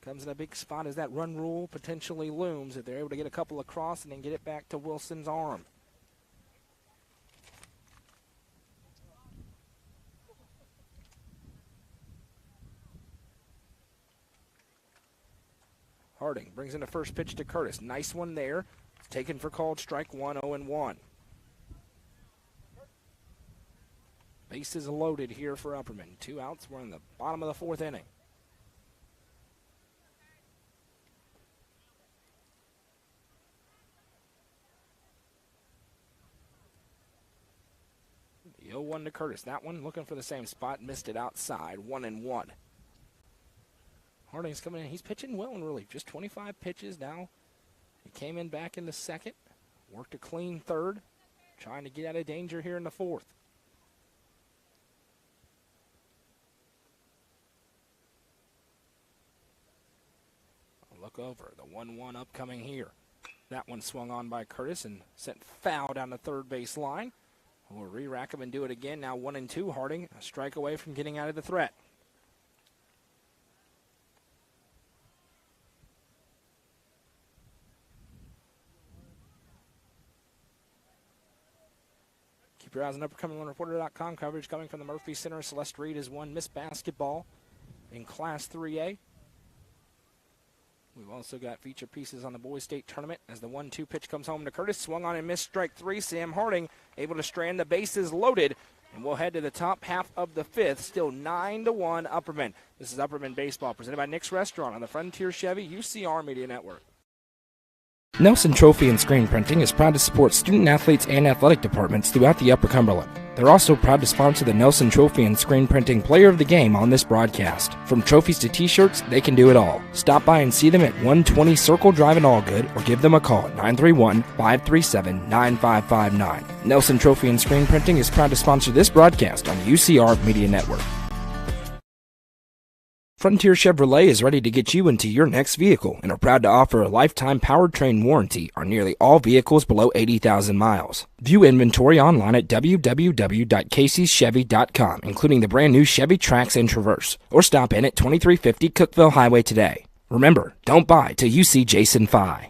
Comes in a big spot as that run rule potentially looms if they're able to get a couple across and then get it back to Wilson's arm. Harding brings in the first pitch to Curtis. Nice one there. It's taken for called strike one, 0-1. Bases loaded here for Upperman. 2 outs. We're in the bottom of the fourth inning. The 0-1 to Curtis. That one looking for the same spot. Missed it outside. 1-1. Harding's coming in. He's pitching well in relief. Just 25 pitches now. He came in back in the second. Worked a clean third. Trying to get out of danger here in the fourth. A look over. The 1-1 upcoming here. That one swung on by Curtis and sent foul down the third base line. We'll re-rack him and do it again. Now 1-2. Harding a strike away from getting out of the threat. Keep your eyes on UppercomingReporter.com. Coverage coming from the Murphy Center. Celeste Reed has won Miss Basketball in Class 3A. We've also got feature pieces on the boys state tournament as the 1-2 pitch comes home to Curtis. Swung on and missed strike 3. Sam Harding able to strand the bases loaded. And we'll head to the top half of the fifth. Still 9-1 Upperman. This is Upperman Baseball presented by Nick's Restaurant on the Frontier Chevy UCR Media Network. Nelson Trophy and Screen Printing is proud to support student athletes and athletic departments throughout the Upper Cumberland. They're also proud to sponsor the Nelson Trophy and Screen Printing Player of the Game on this broadcast. From trophies to t-shirts, they can do it all. Stop by and see them at 120 Circle Drive in Allgood or give them a call at 931-537-9559. Nelson Trophy and Screen Printing is proud to sponsor this broadcast on the UCR Media Network. Frontier Chevrolet is ready to get you into your next vehicle and are proud to offer a lifetime powertrain warranty on nearly all vehicles below 80,000 miles. View inventory online at www.caseyschevy.com, including the brand new Chevy Trax and Traverse, or stop in at 2350 Cookeville Highway today. Remember, don't buy till you see Jason Fye.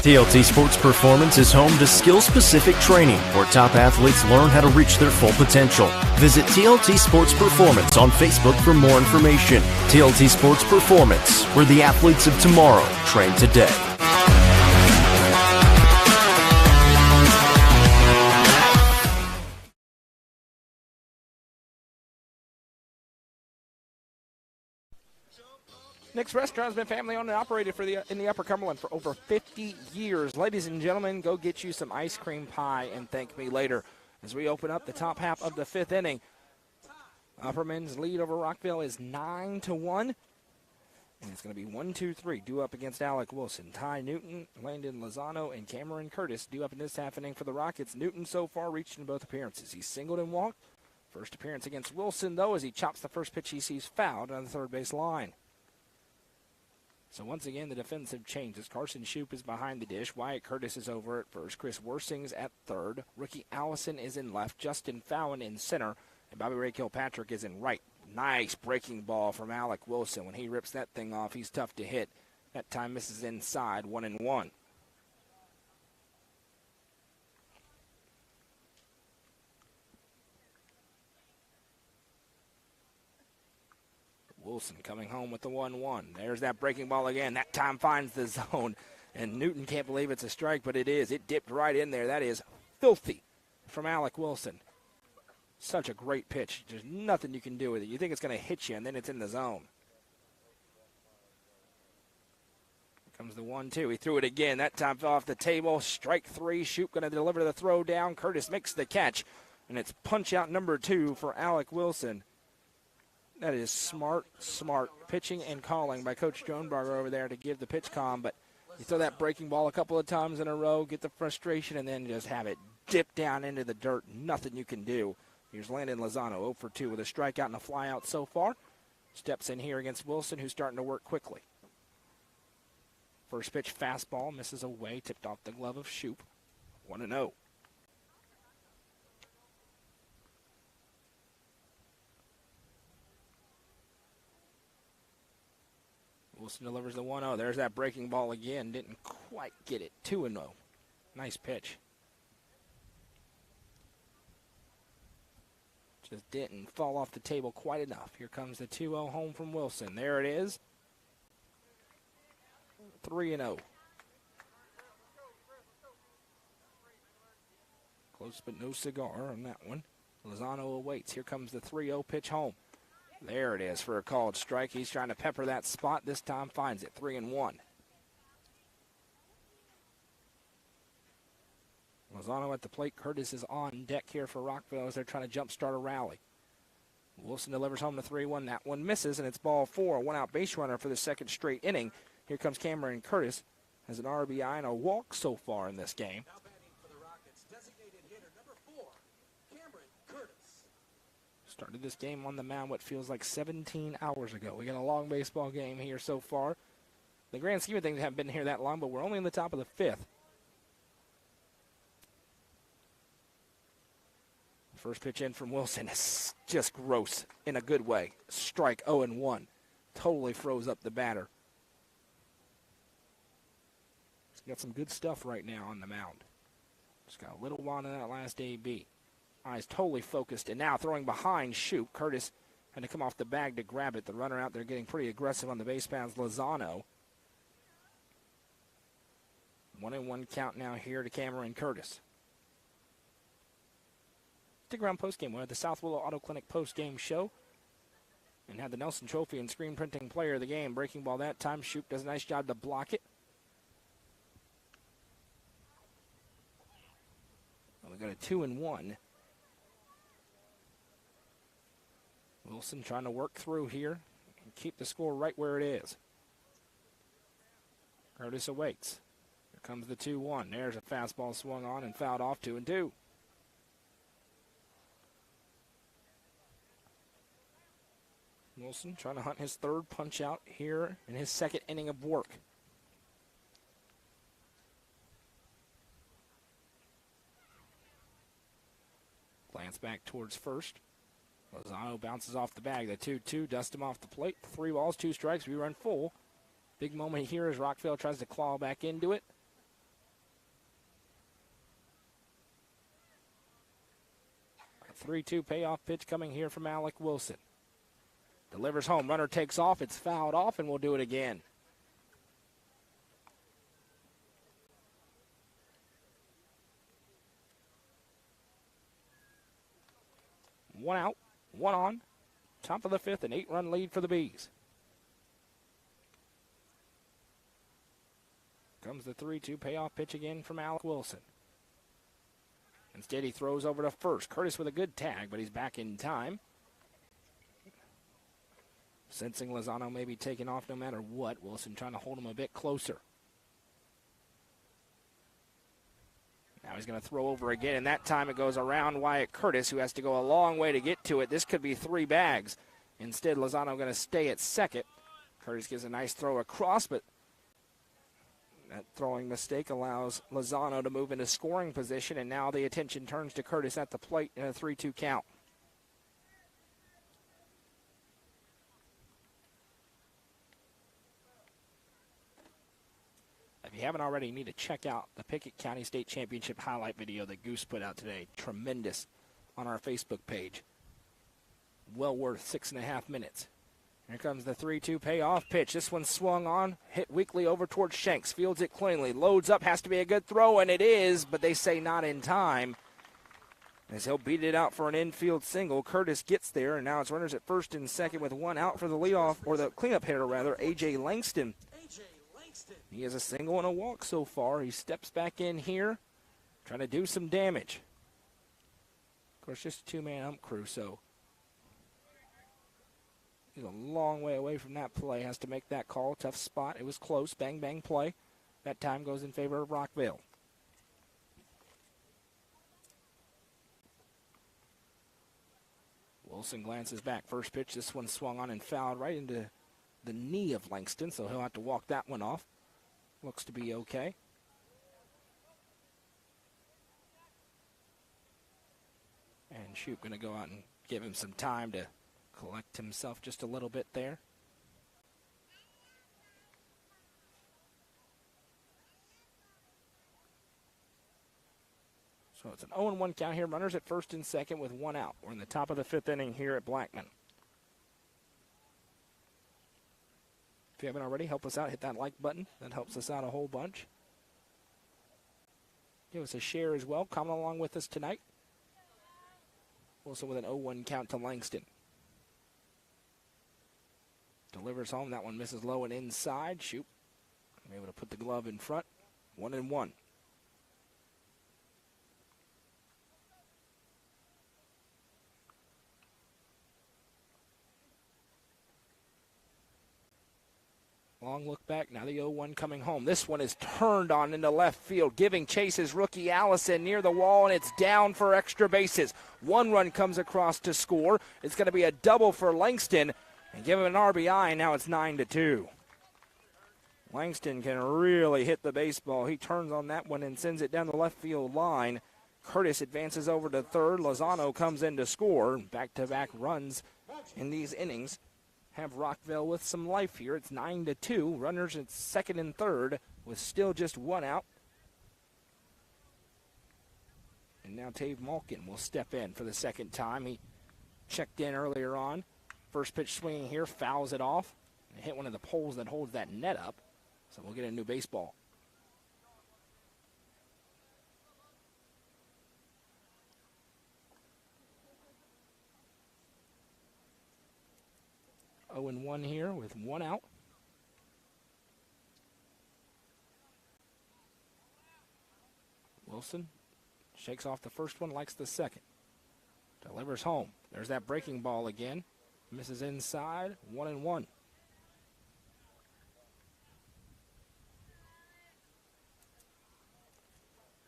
TLT Sports Performance is home to skill-specific training where top athletes learn how to reach their full potential. Visit TLT Sports Performance on Facebook for more information. TLT Sports Performance, where the athletes of tomorrow train today. Nick's Restaurant has been family-owned and operated in the Upper Cumberland for over 50 years. Ladies and gentlemen, go get you some ice cream pie and thank me later. As we open up the top half of the fifth inning, Upperman's lead over Rockvale is 9-1. And it's going to be 1-2-3 due up against Alec Wilson. Ty Newton, Landon Lozano, and Cameron Curtis due up in this half inning for the Rockets. Newton so far reached in both appearances. He's singled and walked. First appearance against Wilson, though, as he chops the first pitch he sees fouled on the third base line. So once again, the defensive changes. Carson Shoup is behind the dish. Wyatt Curtis is over at first. Chris Worsing's at third. Ricky Allison is in left. Justin Fallon in center. And Bobby Ray Kilpatrick is in right. Nice breaking ball from Alec Wilson. When he rips that thing off, he's tough to hit. That time misses inside, 1-1. Wilson coming home with the 1-1. There's that breaking ball again. That time finds the zone. And Newton can't believe it's a strike, but it is. It dipped right in there. That is filthy from Alec Wilson. Such a great pitch. There's nothing you can do with it. You think it's going to hit you, and then it's in the zone. Here comes the 1-2. He threw it again. That time fell off the table. Strike 3. Shoop going to deliver the throw down. Curtis makes the catch, and it's punch out number 2 for Alec Wilson. That is smart pitching and calling by Coach Johnbarger over there to give the pitch calm, but you throw that breaking ball a couple of times in a row, get the frustration, and then just have it dip down into the dirt. Nothing you can do. Here's Landon Lozano, 0 for 2 with a strikeout and a flyout so far. Steps in here against Wilson, who's starting to work quickly. First pitch fastball, misses away, tipped off the glove of Shoop. 1-0. Wilson delivers the 1-0. There's that breaking ball again. Didn't quite get it. 2-0. Nice pitch. Just didn't fall off the table quite enough. Here comes the 2-0 home from Wilson. There it is. 3-0. Close but no cigar on that one. Lozano awaits. Here comes the 3-0 pitch home. There it is for a called strike. He's trying to pepper that spot. This time finds it. 3-1. Lozano at the plate. Curtis is on deck here for Rockvale as they're trying to jumpstart a rally. Wilson delivers home the 3-1. That one misses, and it's ball 4. A one-out base runner for the second straight inning. Here comes Cameron Curtis. Has an RBI and a walk so far in this game. Now batting for the Rockets, designated hitter number 4, Cameron Curtis. Started this game on the mound what feels like 17 hours ago. We got a long baseball game here so far. The grand scheme of things haven't been here that long, but we're only in the top of the 5th. First pitch in from Wilson is just gross in a good way. Strike 0-1. Totally froze up the batter. He's got some good stuff right now on the mound. Just got a little while in that last AB. Eyes totally focused, and now throwing behind Shoop. Curtis had to come off the bag to grab it. The runner out there getting pretty aggressive on the base paths. Lozano. 1-1 count now here to Cameron Curtis. Stick around postgame. We're at the South Willow Auto Clinic postgame show. And had the Nelson Trophy and screen printing player of the game. Breaking ball that time. Shoop does a nice job to block it. Well, we got a 2-1. Wilson trying to work through here and keep the score right where it is. Curtis awaits. Here comes the 2-1. There's a fastball swung on and fouled off. 2-2. Wilson trying to hunt his third punch out here in his second inning of work. Glance back towards first. Lozano bounces off the bag. The 2-2 dusts him off the plate. 3 balls, 2 strikes. We run full. Big moment here as Rockvale tries to claw back into it. A 3-2 payoff pitch coming here from Alec Wilson. Delivers home. Runner takes off. It's fouled off, and we'll do it again. One out, one on. Top of the 5th, an 8-run lead for the Bees. Comes the 3-2 payoff pitch again from Alec Wilson. Instead, he throws over to first. Curtis with a good tag, but he's back in time. Sensing Lozano may be taking off no matter what, Wilson trying to hold him a bit closer. Now he's going to throw over again, and that time it goes around Wyatt Curtis, who has to go a long way to get to it. This could be 3 bags. Instead, Lozano going to stay at second. Curtis gives a nice throw across, but that throwing mistake allows Lozano to move into scoring position, and now the attention turns to Curtis at the plate in a 3-2 count. If you haven't already, you need to check out the Pickett County State Championship highlight video that Goose put out today. Tremendous on our Facebook page. Well worth 6.5 minutes. Here comes the 3-2 payoff pitch. This one swung on, hit weakly over towards Shanks. Fields it cleanly, loads up, has to be a good throw, and it is, but they say not in time. As he'll beat it out for an infield single. Curtis gets there, and now it's runners at first and second with one out for the leadoff, or the cleanup hitter rather, A.J. Langston. He has a single and a walk so far. He steps back in here, trying to do some damage. Of course, just a two-man ump crew, so he's a long way away from that play. Has to make that call. Tough spot. It was close. Bang, bang play. That time goes in favor of Rockvale. Wilson glances back. First pitch, this one swung on and fouled right into the knee of Langston, so he'll have to walk that one off. Looks to be okay. And Shoop going to go out and give him some time to collect himself just a little bit there. So it's an 0-1 count here. Runners at first and second with one out. We're in the top of the fifth inning here at Blackman. If you haven't already, help us out. Hit that like button. That helps us out a whole bunch. Give us a share as well. Comment along with us tonight. Also with an 0-1 count to Langston. Delivers home. That one misses low and inside. Shoop. Able to put the glove in front. 1-1. Long look back, now the 0-1 coming home. This one is turned on into left field, giving chase is rookie Allison near the wall, and it's down for extra bases. One run comes across to score. It's going to be a double for Langston, and give him an RBI, and now it's 9-2. Langston can really hit the baseball. He turns on that one and sends it down the left field line. Curtis advances over to third. Lozano comes in to score. Back-to-back runs in these innings have Rockvale with some life here. It's 9-2. Runners at second and third with still just one out. And now Tave Malkin will step in for the second time. He checked in earlier on. First pitch swinging here, fouls it off. And hit one of the poles that holds that net up. So we'll get a new baseball. Oh and 1 here with one out. Wilson shakes off the first one, likes the second. Delivers home. There's that breaking ball again. Misses inside, 1-1.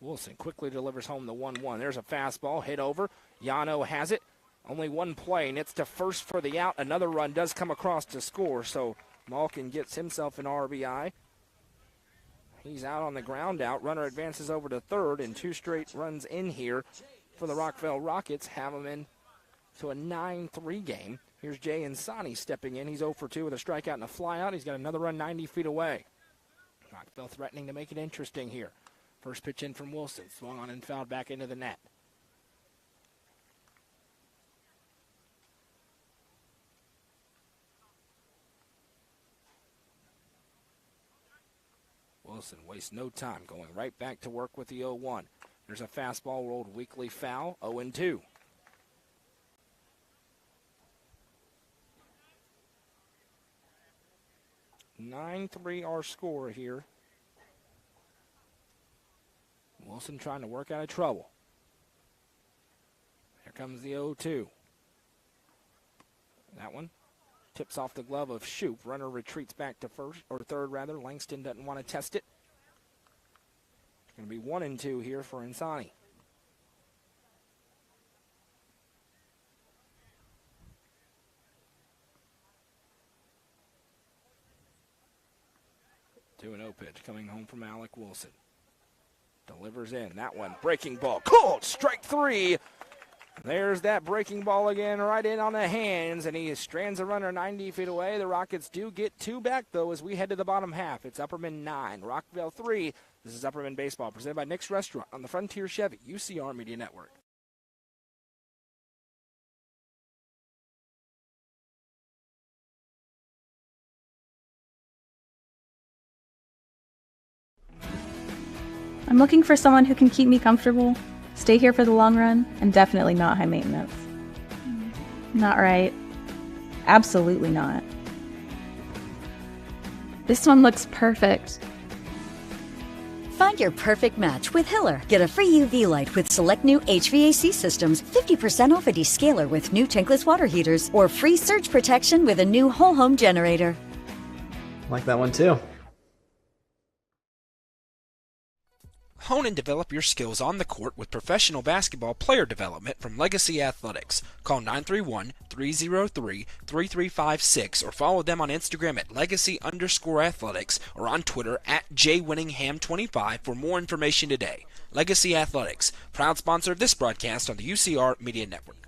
Wilson quickly delivers home the 1-1. There's a fastball hit over. Yano has it. Only one play, and it's to first for the out. Another run does come across to score, so Malkin gets himself an RBI. He's out on the ground out. Runner advances over to third, and two straight runs in here for the Rockvale Rockets. Have them in to a 9-3 game. Here's Jay Insani stepping in. He's 0 for 2 with a strikeout and a flyout. He's got another run 90 feet away. Rockvale threatening to make it interesting here. First pitch in from Wilson. Swung on and fouled back into the net. Wilson wastes no time, going right back to work with the 0-1. There's a fastball rolled weakly foul, 0-2. (9-3) our score here. Wilson trying to work out of trouble. Here comes the 0-2. That one tips off the glove of Shoop. Runner retreats back to first, or third rather. Langston doesn't want to test it. It's going to be 1-2 here for Insani. Two 2-0 pitch coming home from Alec Wilson. Delivers in. That one, breaking ball. Called strike 3. There's that breaking ball again, right in on the hands, and he strands a runner 90 feet away. The Rockets do get two back, though, as we head to the bottom half. It's Upperman 9, Rockvale 3. This is Upperman Baseball, presented by Nick's Restaurant on the Frontier Chevy, UCR Media Network. I'm looking for someone who can keep me comfortable, stay here for the long run, and definitely not high maintenance. Not right. Absolutely not. This one looks perfect. Find your perfect match with Hiller. Get a free UV light with select new HVAC systems, 50% off a descaler with new tankless water heaters, or free surge protection with a new whole home generator. Like that one too. Hone and develop your skills on the court with professional basketball player development from Legacy Athletics. Call 931-303-3356 or follow them on Instagram at legacy_athletics or on Twitter at jwinningham25 for more information today. Legacy Athletics, proud sponsor of this broadcast on the UCR Media Network.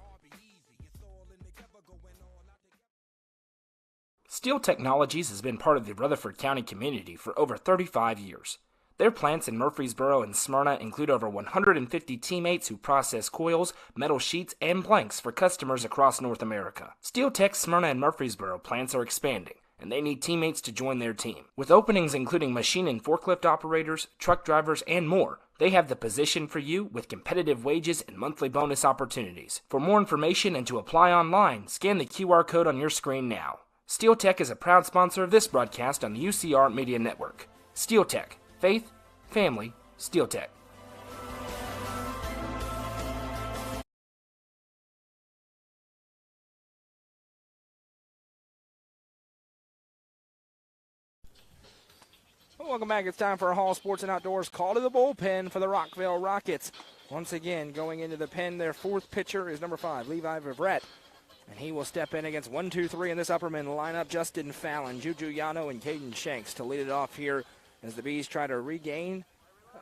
Steel Technologies has been part of the Rutherford County community for over 35 years. Their plants in Murfreesboro and Smyrna include over 150 teammates who process coils, metal sheets, and planks for customers across North America. Steel Tech's Smyrna and Murfreesboro plants are expanding, and they need teammates to join their team. With openings including machine and forklift operators, truck drivers, and more, they have the position for you with competitive wages and monthly bonus opportunities. For more information and to apply online, scan the QR code on your screen now. Steel Tech is a proud sponsor of this broadcast on the UCR Media Network. Steel Tech. Faith, family, Steel Tech. Welcome back. It's time for our Hall Sports and Outdoors call to the bullpen for the Rockvale Rockets. Once again, going into the pen, their fourth pitcher is number 5, Levi Vivrette. And he will step in against 1, 2, 3 in this Upperman lineup. Justin Fallon, Juju Yano, and Caden Shanks to lead it off here as the Bees try to regain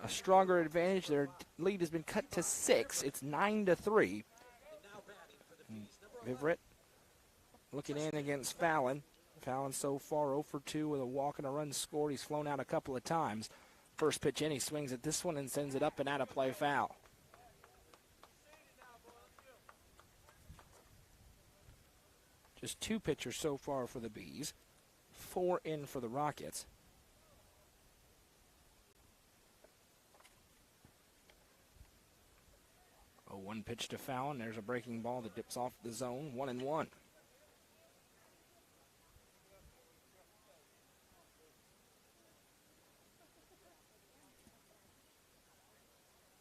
a stronger advantage. Their lead has been cut to 6. It's 9-3. Vivrette looking in against Fallon. Fallon so far 0 for 2 with a walk and a run scored. He's flown out a couple of times. First pitch in, he swings at this one and sends it up and out of play, foul. Just 2 pitchers so far for the Bees. 4 in for the Rockets. Oh, 1 pitch to Fallon. There's a breaking ball that dips off the zone. 1-1.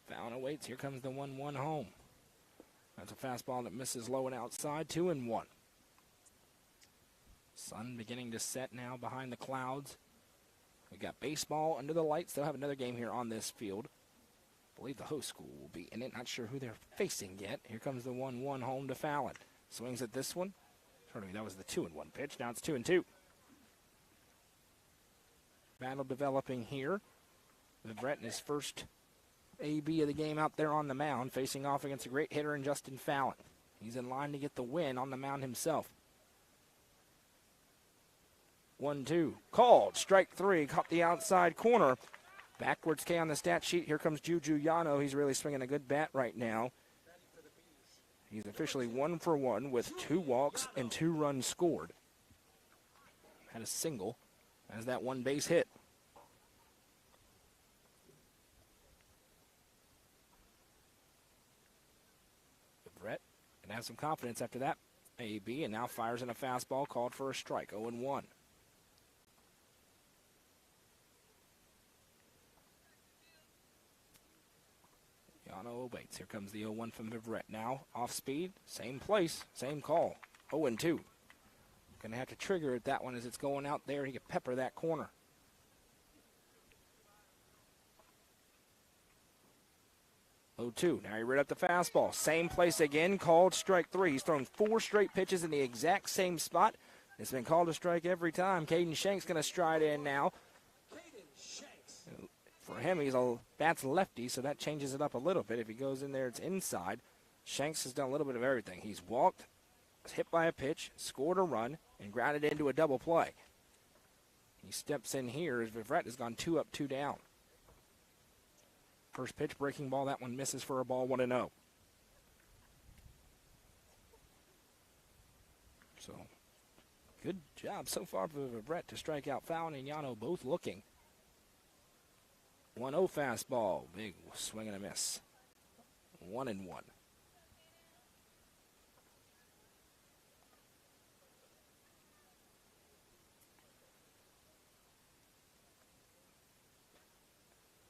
Fallon awaits. Here comes the 1-1 home. That's a fastball that misses low and outside. 2-1. Sun beginning to set now behind the clouds. We got baseball under the lights. They'll have another game here on this field. I believe the host school will be in it. Not sure who they're facing yet. Here comes the 1-1 home to Fallon. Swings at this one. Pardon me, that was the 2-1 pitch. Now it's 2-2. Battle developing here. Vivrette in his first AB of the game out there on the mound, facing off against a great hitter in Justin Fallon. He's in line to get the win on the mound himself. 1-2. Called. Strike 3. Caught the outside corner. Backwards K on the stat sheet. Here comes Juju Yano. He's really swinging a good bat right now. He's officially 1 for 1 with 2 walks and 2 runs scored. Had a single as that 1 base hit. Brett can have some confidence after that AB, and now fires in a fastball called for a strike. 0-1. Yano awaits. Here comes the 0-1 from Vivrette. Now off speed, same place, same call. 0-2. Going to have to trigger it, that one, as it's going out there. He can pepper that corner. 0-2. Now he read up the fastball. Same place again, called strike 3. He's thrown 4 straight pitches in the exact same spot. It's been called a strike every time. Caden Shanks going to stride in now. For him, that's lefty, so that changes it up a little bit. If he goes in there, it's inside. Shanks has done a little bit of everything. He's walked, was hit by a pitch, scored a run, and grounded into a double play. He steps in here as Vivrette has gone 2 up, 2 down. First pitch, breaking ball. That one misses for a ball, 1-0. So, good job so far for Vivrette to strike out Fallon and Yano both looking. 1-0 fastball. Big swing and a miss. 1-1.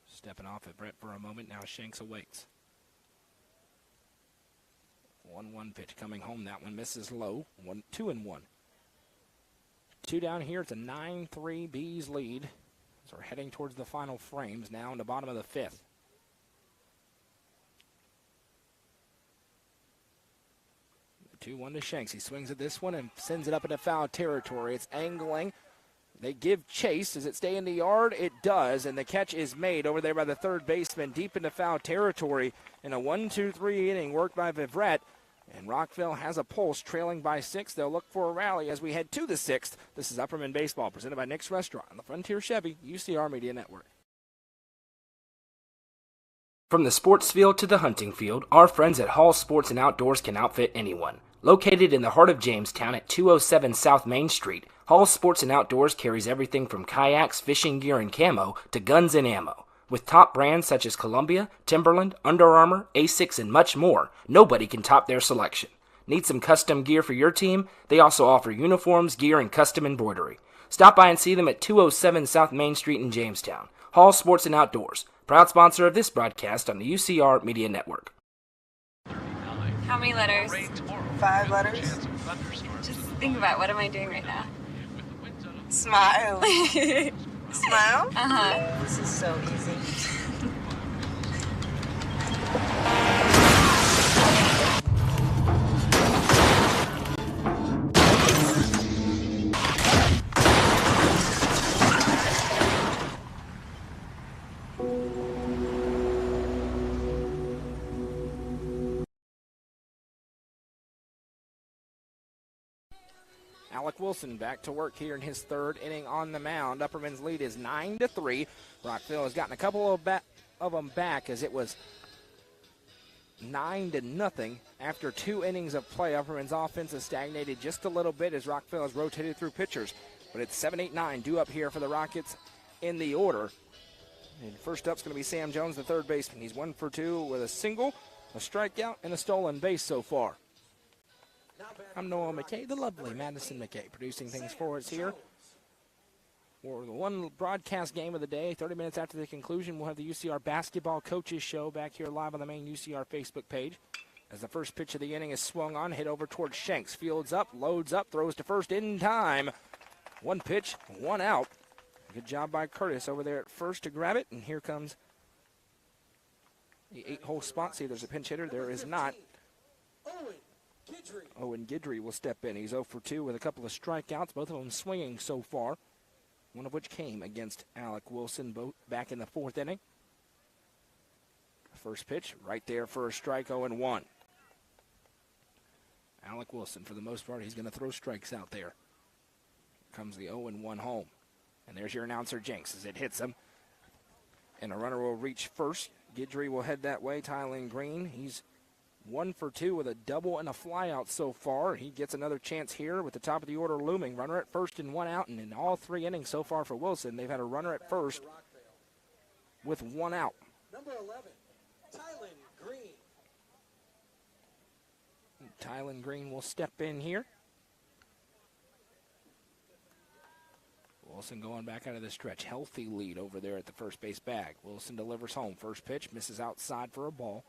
Stepping off at Brett for a moment. Now Shanks awaits. 1-1 pitch coming home. That one misses low. 2-1. 2 down here. It's a 9-3 Bees lead. So we're heading towards the final frames now in the bottom of the 5th. The 2-1 to Shanks. He swings at this one and sends it up into foul territory. It's angling. They give chase. Does it stay in the yard? It does, and the catch is made over there by the third baseman deep into foul territory in a 1-2-3 inning worked by Vivrette. And Rockvale has a pulse, trailing by 6. They'll look for a rally as we head to the 6th. This is Upperman Baseball, presented by Nick's Restaurant on the Frontier Chevy UCR Media Network. From the sports field to the hunting field, our friends at Hall Sports and Outdoors can outfit anyone. Located in the heart of Jamestown at 207 South Main Street, Hall Sports and Outdoors carries everything from kayaks, fishing gear, and camo to guns and ammo. With top brands such as Columbia, Timberland, Under Armour, Asics, and much more, nobody can top their selection. Need some custom gear for your team? They also offer uniforms, gear, and custom embroidery. Stop by and see them at 207 South Main Street in Jamestown. Hall Sports and Outdoors, proud sponsor of this broadcast on the UCR Media Network. How many letters? 5 letters. Just think about, what am I doing right now? Smile. Smile? Uh-huh. This is so easy. Alec Wilson back to work here in his 3rd inning on the mound. Upperman's lead is 9-3. Rockvale has gotten a couple of them back as it was 9-0 after 2 innings of play. Upperman's offense has stagnated just a little bit as Rockvale has rotated through pitchers. But it's 7-8-9 due up here for the Rockets in the order. And first up is going to be Sam Jones, the third baseman. He's 1 for 2 with a single, a strikeout, and a stolen base so far. I'm Noah McKay, the lovely Madison McKay, producing things for us here. For the one broadcast game of the day, 30 minutes after the conclusion, we'll have the UCR Basketball Coaches Show back here live on the main UCR Facebook page. As the first pitch of the inning is swung on, hit over towards Shanks. Fields up, loads up, throws to first in time. 1 pitch, 1 out. Good job by Curtis over there at first to grab it, and here comes the 8-hole spot. See if there's a pinch hitter. There is not. Owen Guidry will step in. He's 0 for 2 with a couple of strikeouts, both of them swinging so far, one of which came against Alec Wilson both back in the 4th inning. First pitch right there for a strike, 0-1. Alec Wilson, for the most part, he's going to throw strikes out there. Comes the 0-1 home. And there's your announcer, Jenks, as it hits him. And a runner will reach first. Guidry will head that way. Tylen Green, he's 1 for 2 with a double and a flyout so far. He gets another chance here with the top of the order looming. Runner at first and 1 out. And in all 3 innings so far for Wilson, they've had a runner at first with 1 out. Number 11, Tylen Green. Tylen Green will step in here. Wilson going back out of the stretch. Healthy lead over there at the first base bag. Wilson delivers home. First pitch, misses outside for a ball.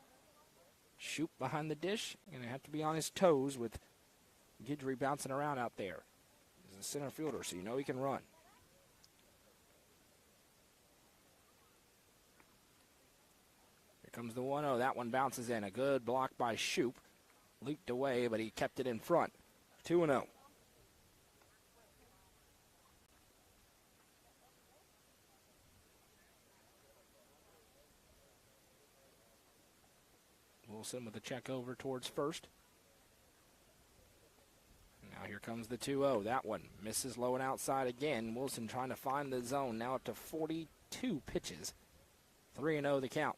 Shoop behind the dish. Going to have to be on his toes with Guidry bouncing around out there. He's a center fielder, so you know he can run. Here comes the 1-0. That one bounces in. A good block by Shoop. Leaped away, but he kept it in front. 2-0. Wilson with a check over towards first. Now here comes the 2-0. That one misses low and outside again. Wilson trying to find the zone. Now up to 42 pitches. 3-0 the count.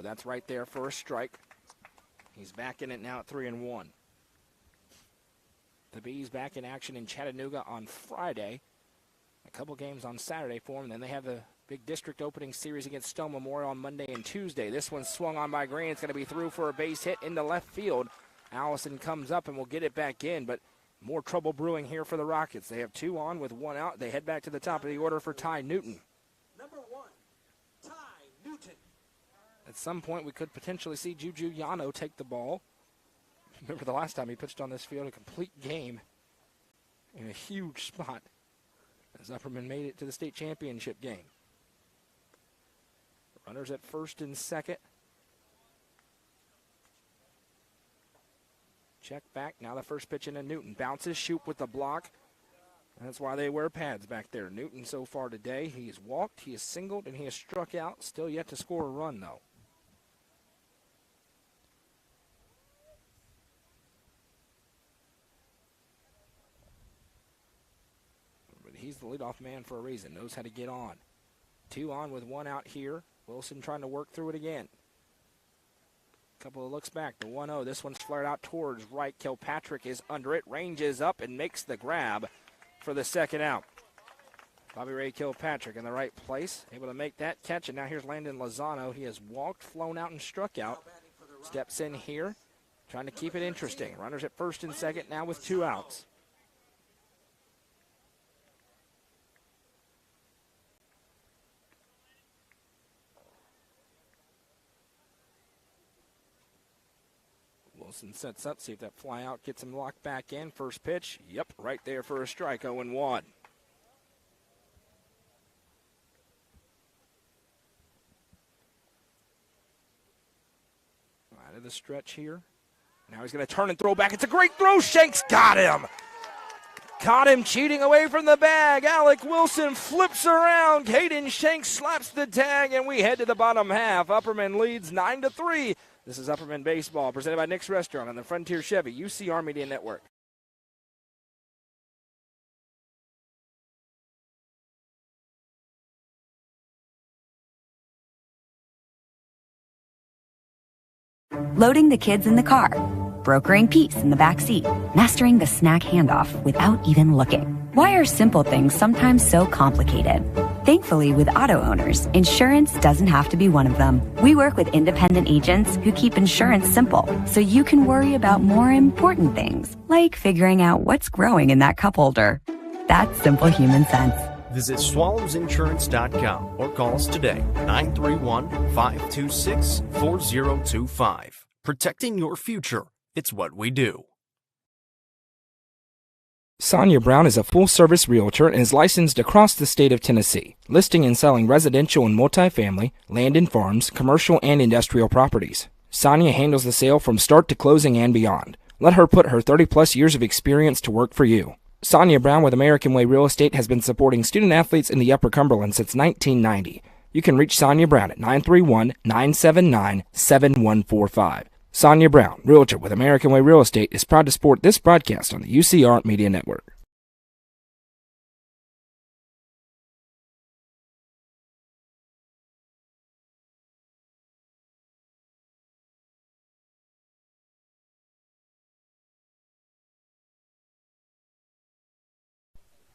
That's right there for a strike. He's back in it now at 3-1. The Bees back in action in Chattanooga on Friday. A couple games on Saturday for them. Then they have the big district opening series against Stone Memorial on Monday and Tuesday. This one swung on by Green. It's going to be through for a base hit into left field. Allison comes up and will get it back in, but more trouble brewing here for the Rockets. They have 2 on with 1 out. They head back to the top of the order for Ty Newton. Number 1, Ty Newton. At some point, we could potentially see Juju Yano take the ball. Remember the last time he pitched on this field, a complete game in a huge spot as Upperman made it to the state championship game. Runners at first and second. Check back. Now the first pitch into Newton. Bounces, shoot with the block. That's why they wear pads back there. Newton so far today, he has walked, he has singled, and he has struck out. Still yet to score a run, though. But he's the leadoff man for a reason. Knows how to get on. 2 on with 1 out here. Wilson trying to work through it again. Couple of looks back. The 1-0. This one's flared out towards right. Kilpatrick is under it. Ranges up and makes the grab for the second out. Bobby Ray Kilpatrick in the right place. Able to make that catch. And now here's Landon Lozano. He has walked, flown out, and struck out. Steps in here. Trying to keep it interesting. Runners at first and second now with 2 outs. Wilson sets up, see if that fly out gets him locked back in. First pitch, yep, right there for a strike, 0-1. Out of the stretch here. Now he's going to turn and throw back. It's a great throw. Shanks got him. Caught him cheating away from the bag. Alec Wilson flips around. Caden Shanks slaps the tag, and we head to the bottom half. Upperman leads 9-3. This is Upperman Baseball, presented by Nick's Restaurant on the Frontier Chevy UCR Media Network. Loading the kids in the car, brokering peace in the back seat, mastering the snack handoff without even looking. Why are simple things sometimes so complicated? Thankfully, with auto owners, insurance doesn't have to be one of them. We work with independent agents who keep insurance simple, so you can worry about more important things, like figuring out what's growing in that cup holder. That's simple human sense. Visit swallowsinsurance.com or call us today, 931-526-4025. Protecting your future. It's what we do. Sonia Brown is a full-service realtor and is licensed across the state of Tennessee, listing and selling residential and multifamily, land and farms, commercial and industrial properties. Sonia handles the sale from start to closing and beyond. Let her put her 30-plus years of experience to work for you. Sonia Brown with American Way Real Estate has been supporting student-athletes in the Upper Cumberland since 1990. You can reach Sonia Brown at 931-979-7145. Sonia Brown, realtor with American Way Real Estate, is proud to support this broadcast on the UCR Media Network.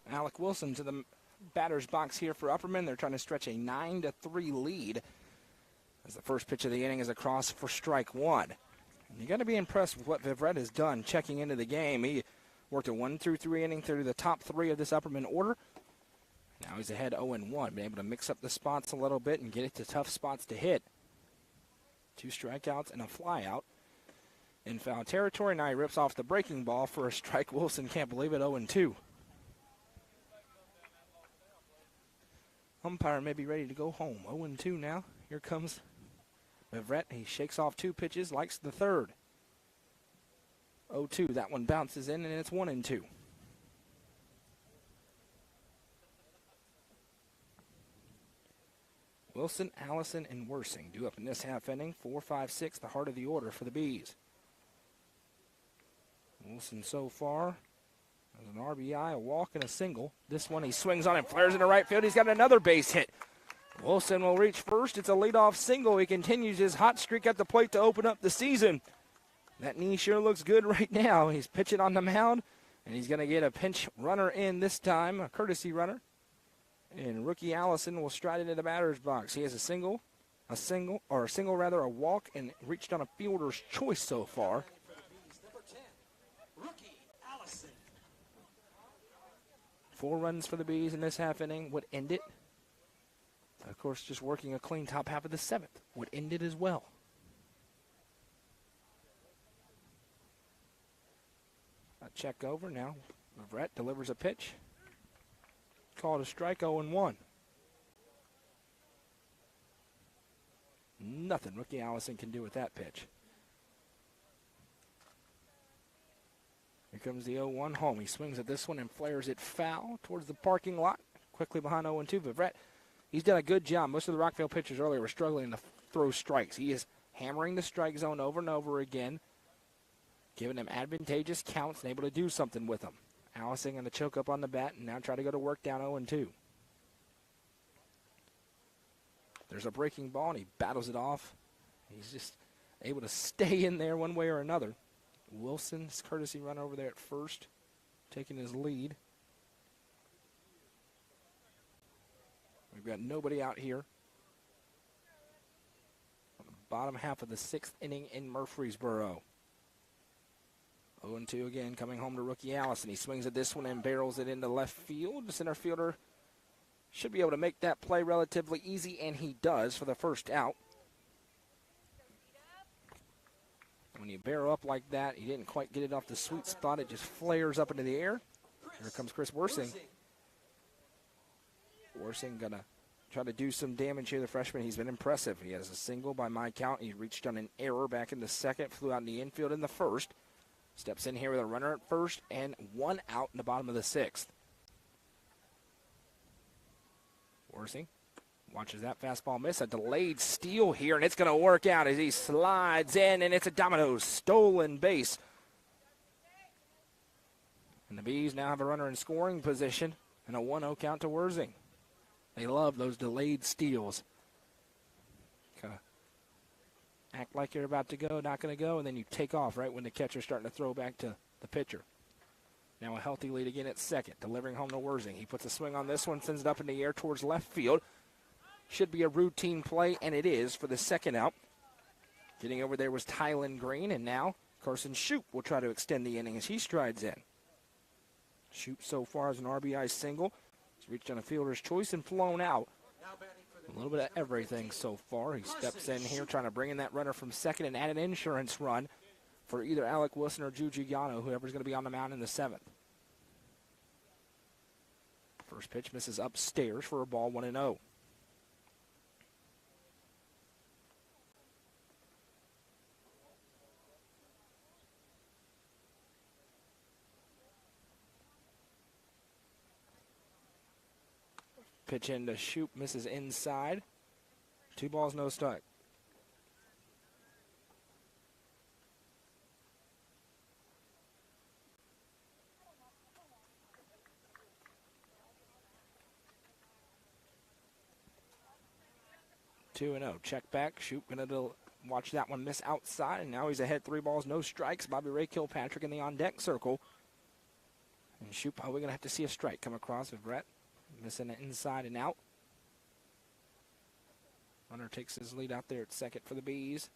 Alec Wilson to the batter's box here for Upperman. They're trying to stretch a 9-3 lead as the first pitch of the inning is across for strike 1. You got to be impressed with what Vivret has done checking into the game. He worked a 1-3 inning through the top 3 of this Upperman order. Now he's ahead 0-1, been able to mix up the spots a little bit and get it to tough spots to hit. 2 strikeouts and a flyout in foul territory. Now he rips off the breaking ball for a strike. Wilson can't believe it, 0-2. Umpire may be ready to go home. 0-2 now. Here comes Vivret. He shakes off 2 pitches, likes the third. 0-2. That one bounces in, and it's 1-2. Wilson, Allison, and Worsing due up in this half inning. 4, 5, 6, the heart of the order for the Bees. Wilson so far has an RBI, a walk, and a single. This one he swings on and flares into right field. He's got another base hit. Wilson will reach first. It's a leadoff single. He continues his hot streak at the plate to open up the season. That knee sure looks good right now. He's pitching on the mound, And he's going to get a pinch runner in this time, a courtesy runner. And rookie Allison will stride into the batter's box. He has a walk, and reached on a fielder's choice so far. Number 10, rookie Allison. 4 runs for the Bees in this half inning would end it. Of course, just working a clean top half of the 7th would end it as well. A check over now. Everett delivers a pitch. Called a strike, 0-1. Nothing rookie Allison can do with that pitch. Here comes the 0-1 home. He swings at this one and flares it foul towards the parking lot. Quickly behind 0-2. Everett, he's done a good job. Most of the Rockvale pitchers earlier were struggling to throw strikes. He is hammering the strike zone over and over again, giving them advantageous counts and able to do something with them. Allison going to choke up on the bat and now try to go to work down 0-2. There's a breaking ball, and he battles it off. He's just able to stay in there one way or another. Wilson's courtesy run over there at first, taking his lead. We've got nobody out here. On the bottom half of the 6th inning in Murfreesboro. 0-2 again, coming home to rookie Allison. He swings at this one and barrels it into left field. The center fielder should be able to make that play relatively easy, and he does for the first out. When you barrel up like that, you didn't quite get it off the sweet spot. It just flares up into the air. Here comes Chris Worsing. Worsing going to try to do some damage here, the freshman. He's been impressive. He has a single by my count. He reached on an error back in the 2nd, flew out in the infield in the 1st. Steps in here with a runner at 1st and 1 out in the bottom of the 6th. Worsing watches that fastball miss. A delayed steal here, and it's going to work out as he slides in, and it's a domino stolen base. And the Bees now have a runner in scoring position and a 1-0 count to Worsing. They love those delayed steals. Kind of act like you're about to go, not going to go, and then you take off right when the catcher's starting to throw back to the pitcher. Now a healthy lead again at 2nd, delivering home to Worsing. He puts a swing on this one, sends it up in the air towards left field. Should be a routine play, and it is for the 2nd out. Getting over there was Tylen Green, and now Carson Shoup will try to extend the inning as he strides in. Shoup so far is an RBI single. He's reached on a fielder's choice and flown out. A little bit of everything so far. He steps in here trying to bring in that runner from 2nd and add an insurance run for either Alec Wilson or Juju Yano, whoever's going to be on the mound in the 7th. First pitch misses upstairs for a ball, 1-0. Pitch into Shoup, misses inside. 2 balls, no strike. Two and 0. Check back. Shoup going to watch that one miss outside, and now he's ahead 3 balls, no strikes. Bobby Ray Kilpatrick in the on-deck circle. And Shoup probably going to have to see a strike come across with Brett. Missing it inside and out. Runner takes his lead out there at 2nd for the Bees.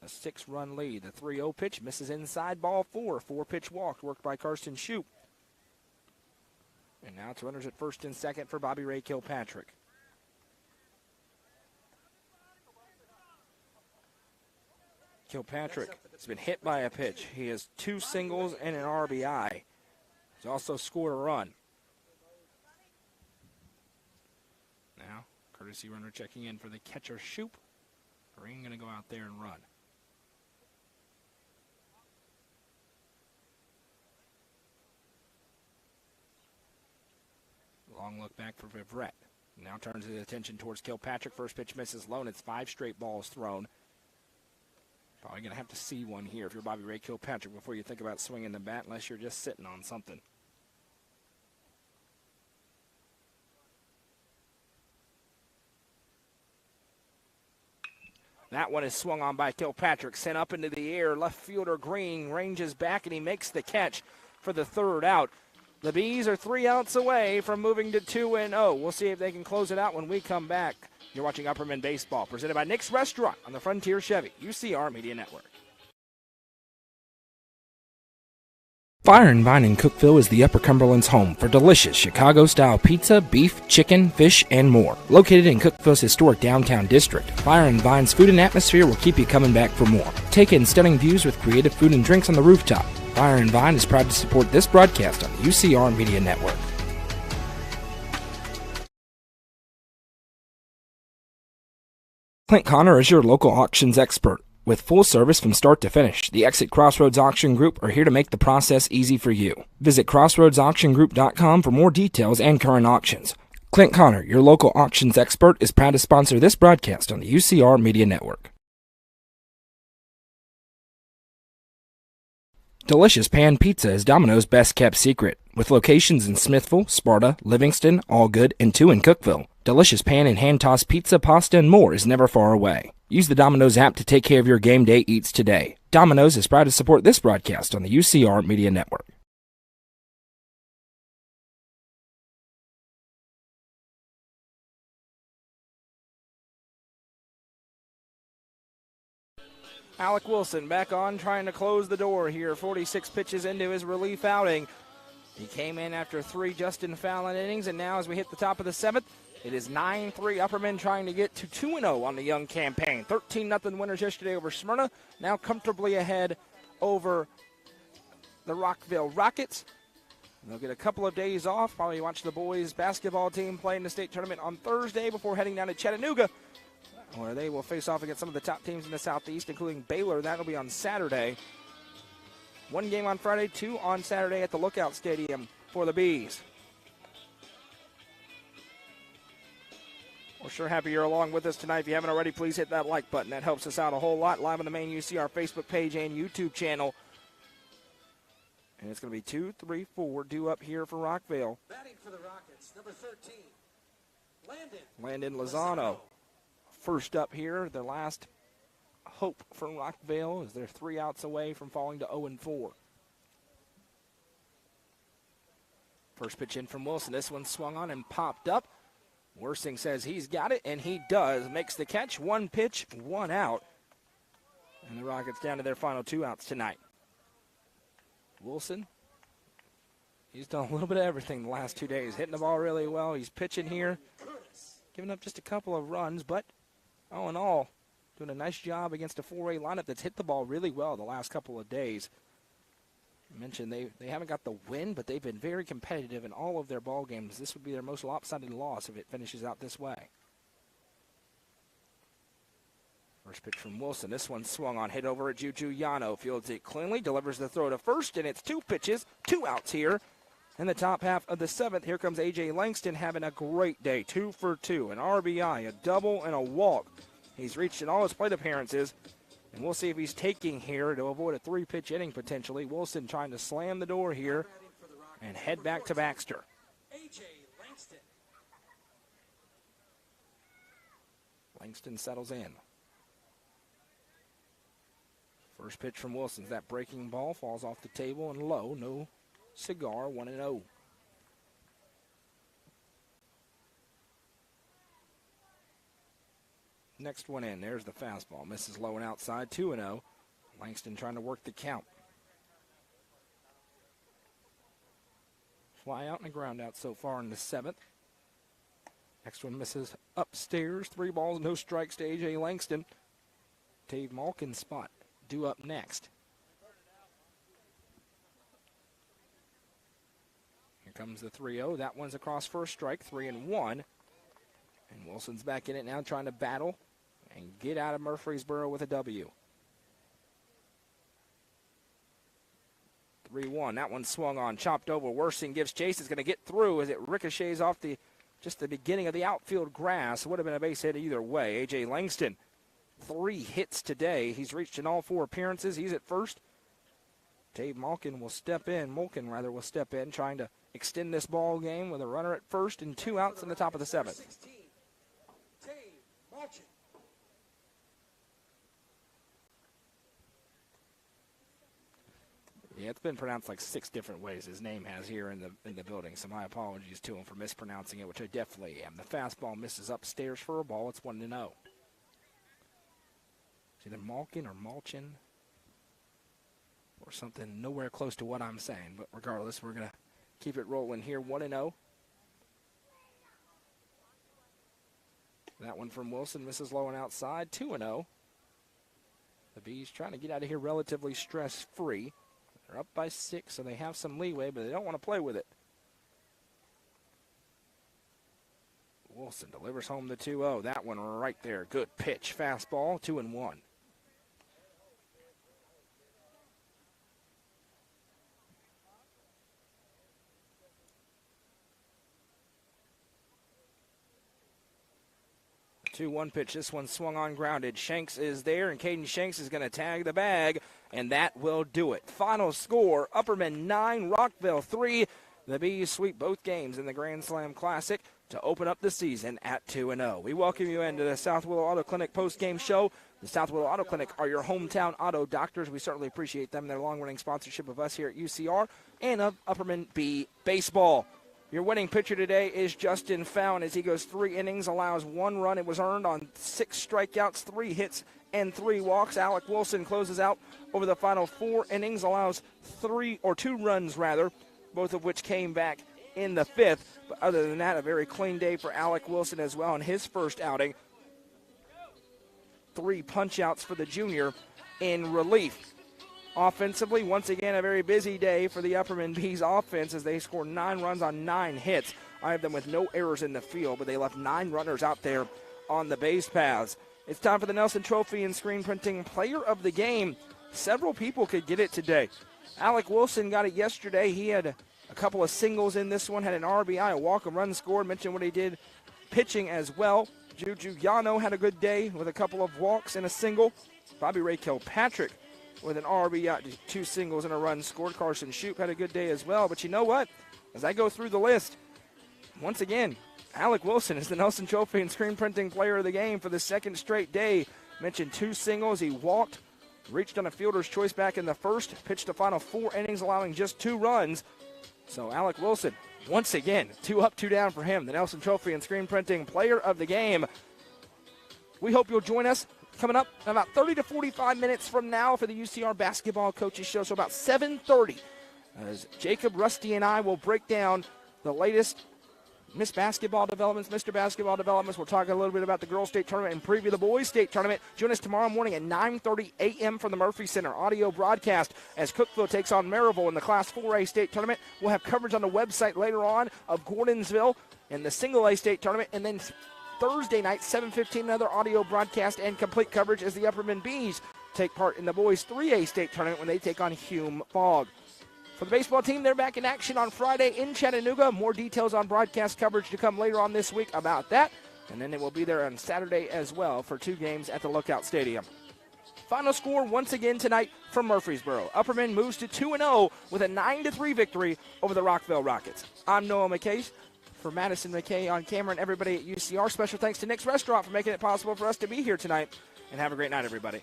A 6-run lead. The 3-0 pitch misses inside, ball 4. 4-pitch walk worked by Karsten Shoup. And now it's runners at 1st and 2nd for Bobby Ray Kilpatrick. Kilpatrick has been hit by a pitch. He has 2 singles and an RBI. He's also scored a run. Now, courtesy runner checking in for the catcher, Shoup. Green going to go out there and run. Long look back for Vivrette. Now turns his attention towards Kilpatrick. First pitch misses low, and it's 5 straight balls thrown. Probably going to have to see one here if you're Bobby Ray Kilpatrick before you think about swinging the bat, unless you're just sitting on something. That one is swung on by Kilpatrick, sent up into the air. Left fielder Green ranges back, and he makes the catch for the third out. The Bees are 3 outs away from moving to 2-0. We'll see if they can close it out when we come back. You're watching Upperman Baseball, presented by Nick's Restaurant on the Frontier Chevy, UCR Media Network. Fire and Vine in Cookeville is the Upper Cumberland's home for delicious Chicago-style pizza, beef, chicken, fish, and more. Located in Cookeville's historic downtown district, Fire and Vine's food and atmosphere will keep you coming back for more. Take in stunning views with creative food and drinks on the rooftop. Fire and Vine is proud to support this broadcast on the UCR Media Network. Clint Connor is your local auctions expert. With full service from start to finish, the Exit Crossroads Auction Group are here to make the process easy for you. Visit crossroadsauctiongroup.com for more details and current auctions. Clint Connor, your local auctions expert, is proud to sponsor this broadcast on the UCR Media Network. Delicious Pan Pizza is Domino's best-kept secret. With locations in Smithville, Sparta, Livingston, Allgood, and 2 in Cookeville, Delicious Pan and hand-tossed pizza, pasta, and more is never far away. Use the Domino's app to take care of your game day eats today. Domino's is proud to support this broadcast on the UCR Media Network. Alec Wilson back on, trying to close the door here. 46 pitches into his relief outing. He came in after 3 Justin Fallon innings, and now as we hit the top of the 7th, it is 9-3 Upperman trying to get to 2-0 on the young campaign. 13-0 winners yesterday over Smyrna, now comfortably ahead over the Rockvale Rockets. They'll get a couple of days off, probably watch the boys basketball team play in the state tournament on Thursday before heading down to Chattanooga, where they will face off against some of the top teams in the Southeast, including Baylor. That'll be on Saturday. 1 game on Friday, 2 on Saturday at the Lookout Stadium for the Bees. We're sure happy you're along with us tonight. If you haven't already, please hit that like button. That helps us out a whole lot. Live on the main UCR Facebook page and YouTube channel. And it's going to be 2, 3, 4 due up here for Rockvale. Batting for the Rockets, number 13, Landon Lozano. First up here, their last hope for Rockvale as they're 3 outs away from falling to 0-4. First pitch in from Wilson. This one swung on and popped up. Worsing says he's got it, and he does. Makes the catch. 1 pitch, 1 out. And the Rockets down to their final 2 outs tonight. Wilson, he's done a little bit of everything the last 2 days. Hitting the ball really well. He's pitching here. Giving up just a couple of runs, but all in all, doing a nice job against a 4A lineup that's hit the ball really well the last couple of days. I mentioned they haven't got the win, but they've been very competitive in all of their ball games. This would be their most lopsided loss if it finishes out this way. First pitch from Wilson. This one swung on, hit over at Juju Yano. Fields it cleanly, delivers the throw to first, and it's 2 pitches, 2 outs here. In the top half of the 7th, here comes A.J. Langston having a great day. 2 for 2, an RBI, a double, and a walk. He's reached in all his plate appearances, and we'll see if he's taking here to avoid a 3-pitch inning potentially. Wilson trying to slam the door here and head back to Baxter. A.J. Langston. Langston settles in. First pitch from Wilson's that breaking ball falls off the table and low. No cigar, 1-0. Next one in. There's the fastball. Misses low and outside, 2-0. Langston trying to work the count. Fly out and a ground out so far in the 7th. Next one misses upstairs. 3 balls, no strikes to A.J. Langston. Dave Malkin's spot due up next. Here comes the 3-0. That one's across for a strike, 3-1. And Wilson's back in it now, trying to battle and get out of Murfreesboro with a W. 3-1. That one swung on, chopped over. Worsing gives chase. It's going to get through as it ricochets off just the beginning of the outfield grass. Would have been a base hit either way. A.J. Langston, 3 hits today. He's reached in all 4 appearances. He's at first. Dave Malkin will step in. Malkin will step in, trying to extend this ball game with a runner at first and 2 outs in the top of the 7th. Yeah, it's been pronounced like 6 different ways his name has here in the building, so my apologies to him for mispronouncing it, which I definitely am. The fastball misses upstairs for a ball. It's 1-0. It's either Malkin or Malchin or something nowhere close to what I'm saying, but regardless, we're going to keep it rolling here, 1-0. That one from Wilson misses low and outside, 2-0. The Bees trying to get out of here relatively stress-free. They're up by 6, so they have some leeway, but they don't want to play with it. Wilson delivers home the 2-0. That one right there. Good pitch. Fastball, 2-1. The 2-1 pitch. This one swung on, grounded. Shanks is there, and Caden Shanks is going to tag the bag, and that will do it. Final score, Upperman 9, Rockvale 3. The Bees sweep both games in the Grand Slam Classic to open up the season at 2-0. We welcome you into the South Willow Auto Clinic post-game show. The South Willow Auto Clinic are your hometown auto doctors. We certainly appreciate them and their long-running sponsorship of us here at UCR and of Upperman B Baseball. Your winning pitcher today is Justin Found as he goes 3 innings, allows 1 run. It was earned on 6 strikeouts, 3 hits, and 3 walks. Alec Wilson closes out over the final 4 innings, allows 2 runs, both of which came back in the 5th. But other than that, a very clean day for Alec Wilson as well in his first outing. 3 punch-outs for the junior in relief. Offensively, once again, a very busy day for the Upperman Bees offense as they scored 9 runs on 9 hits. I have them with no errors in the field, but they left 9 runners out there on the base paths. It's time for the Nelson Trophy and Screen Printing Player of the Game. Several people could get it today. Alec Wilson got it yesterday. He had a couple of singles in this one, had an RBI, a walk, a run scored. Mentioned what he did pitching as well. Juju Yano had a good day with a couple of walks and a single. Bobby Ray Kilpatrick with an RBI, 2 singles and a run scored. Carson Shoup had a good day as well. But you know what? As I go through the list, once again, Alec Wilson is the Nelson Trophy and Screen Printing Player of the Game for the 2nd straight day. Mentioned 2 singles. He walked, reached on a fielder's choice back in the 1st, pitched the final 4 innings, allowing just 2 runs. So Alec Wilson, once again, 2 up, 2 down for him, the Nelson Trophy and Screen Printing Player of the Game. We hope you'll join us coming up in about 30 to 45 minutes from now for the UCR Basketball Coaches Show. So about 7:30, as Jacob, Rusty, and I will break down the latest Miss Basketball developments, Mr. Basketball developments. We'll talk a little bit about the girls' state tournament and preview the boys' state tournament. Join us tomorrow morning at 9:30 a.m. from the Murphy Center audio broadcast as Cookeville takes on Maryville in the Class 4A state tournament. We'll have coverage on the website later on of Gordonsville in the Single A state tournament, and then Thursday night, 7:15, another audio broadcast and complete coverage as the Upperman Bees take part in the boys' 3A state tournament when they take on Hume Fogg. For the baseball team, they're back in action on Friday in Chattanooga. More details on broadcast coverage to come later on this week about that. And then they will be there on Saturday as well for 2 games at the Lookout Stadium. Final score once again tonight from Murfreesboro. Upperman moves to 2-0 with a 9-3 victory over the Rockvale Rockets. I'm Noah McKay. For Madison McKay on camera and everybody at UCR, special thanks to Nick's Restaurant for making it possible for us to be here tonight. And have a great night, everybody.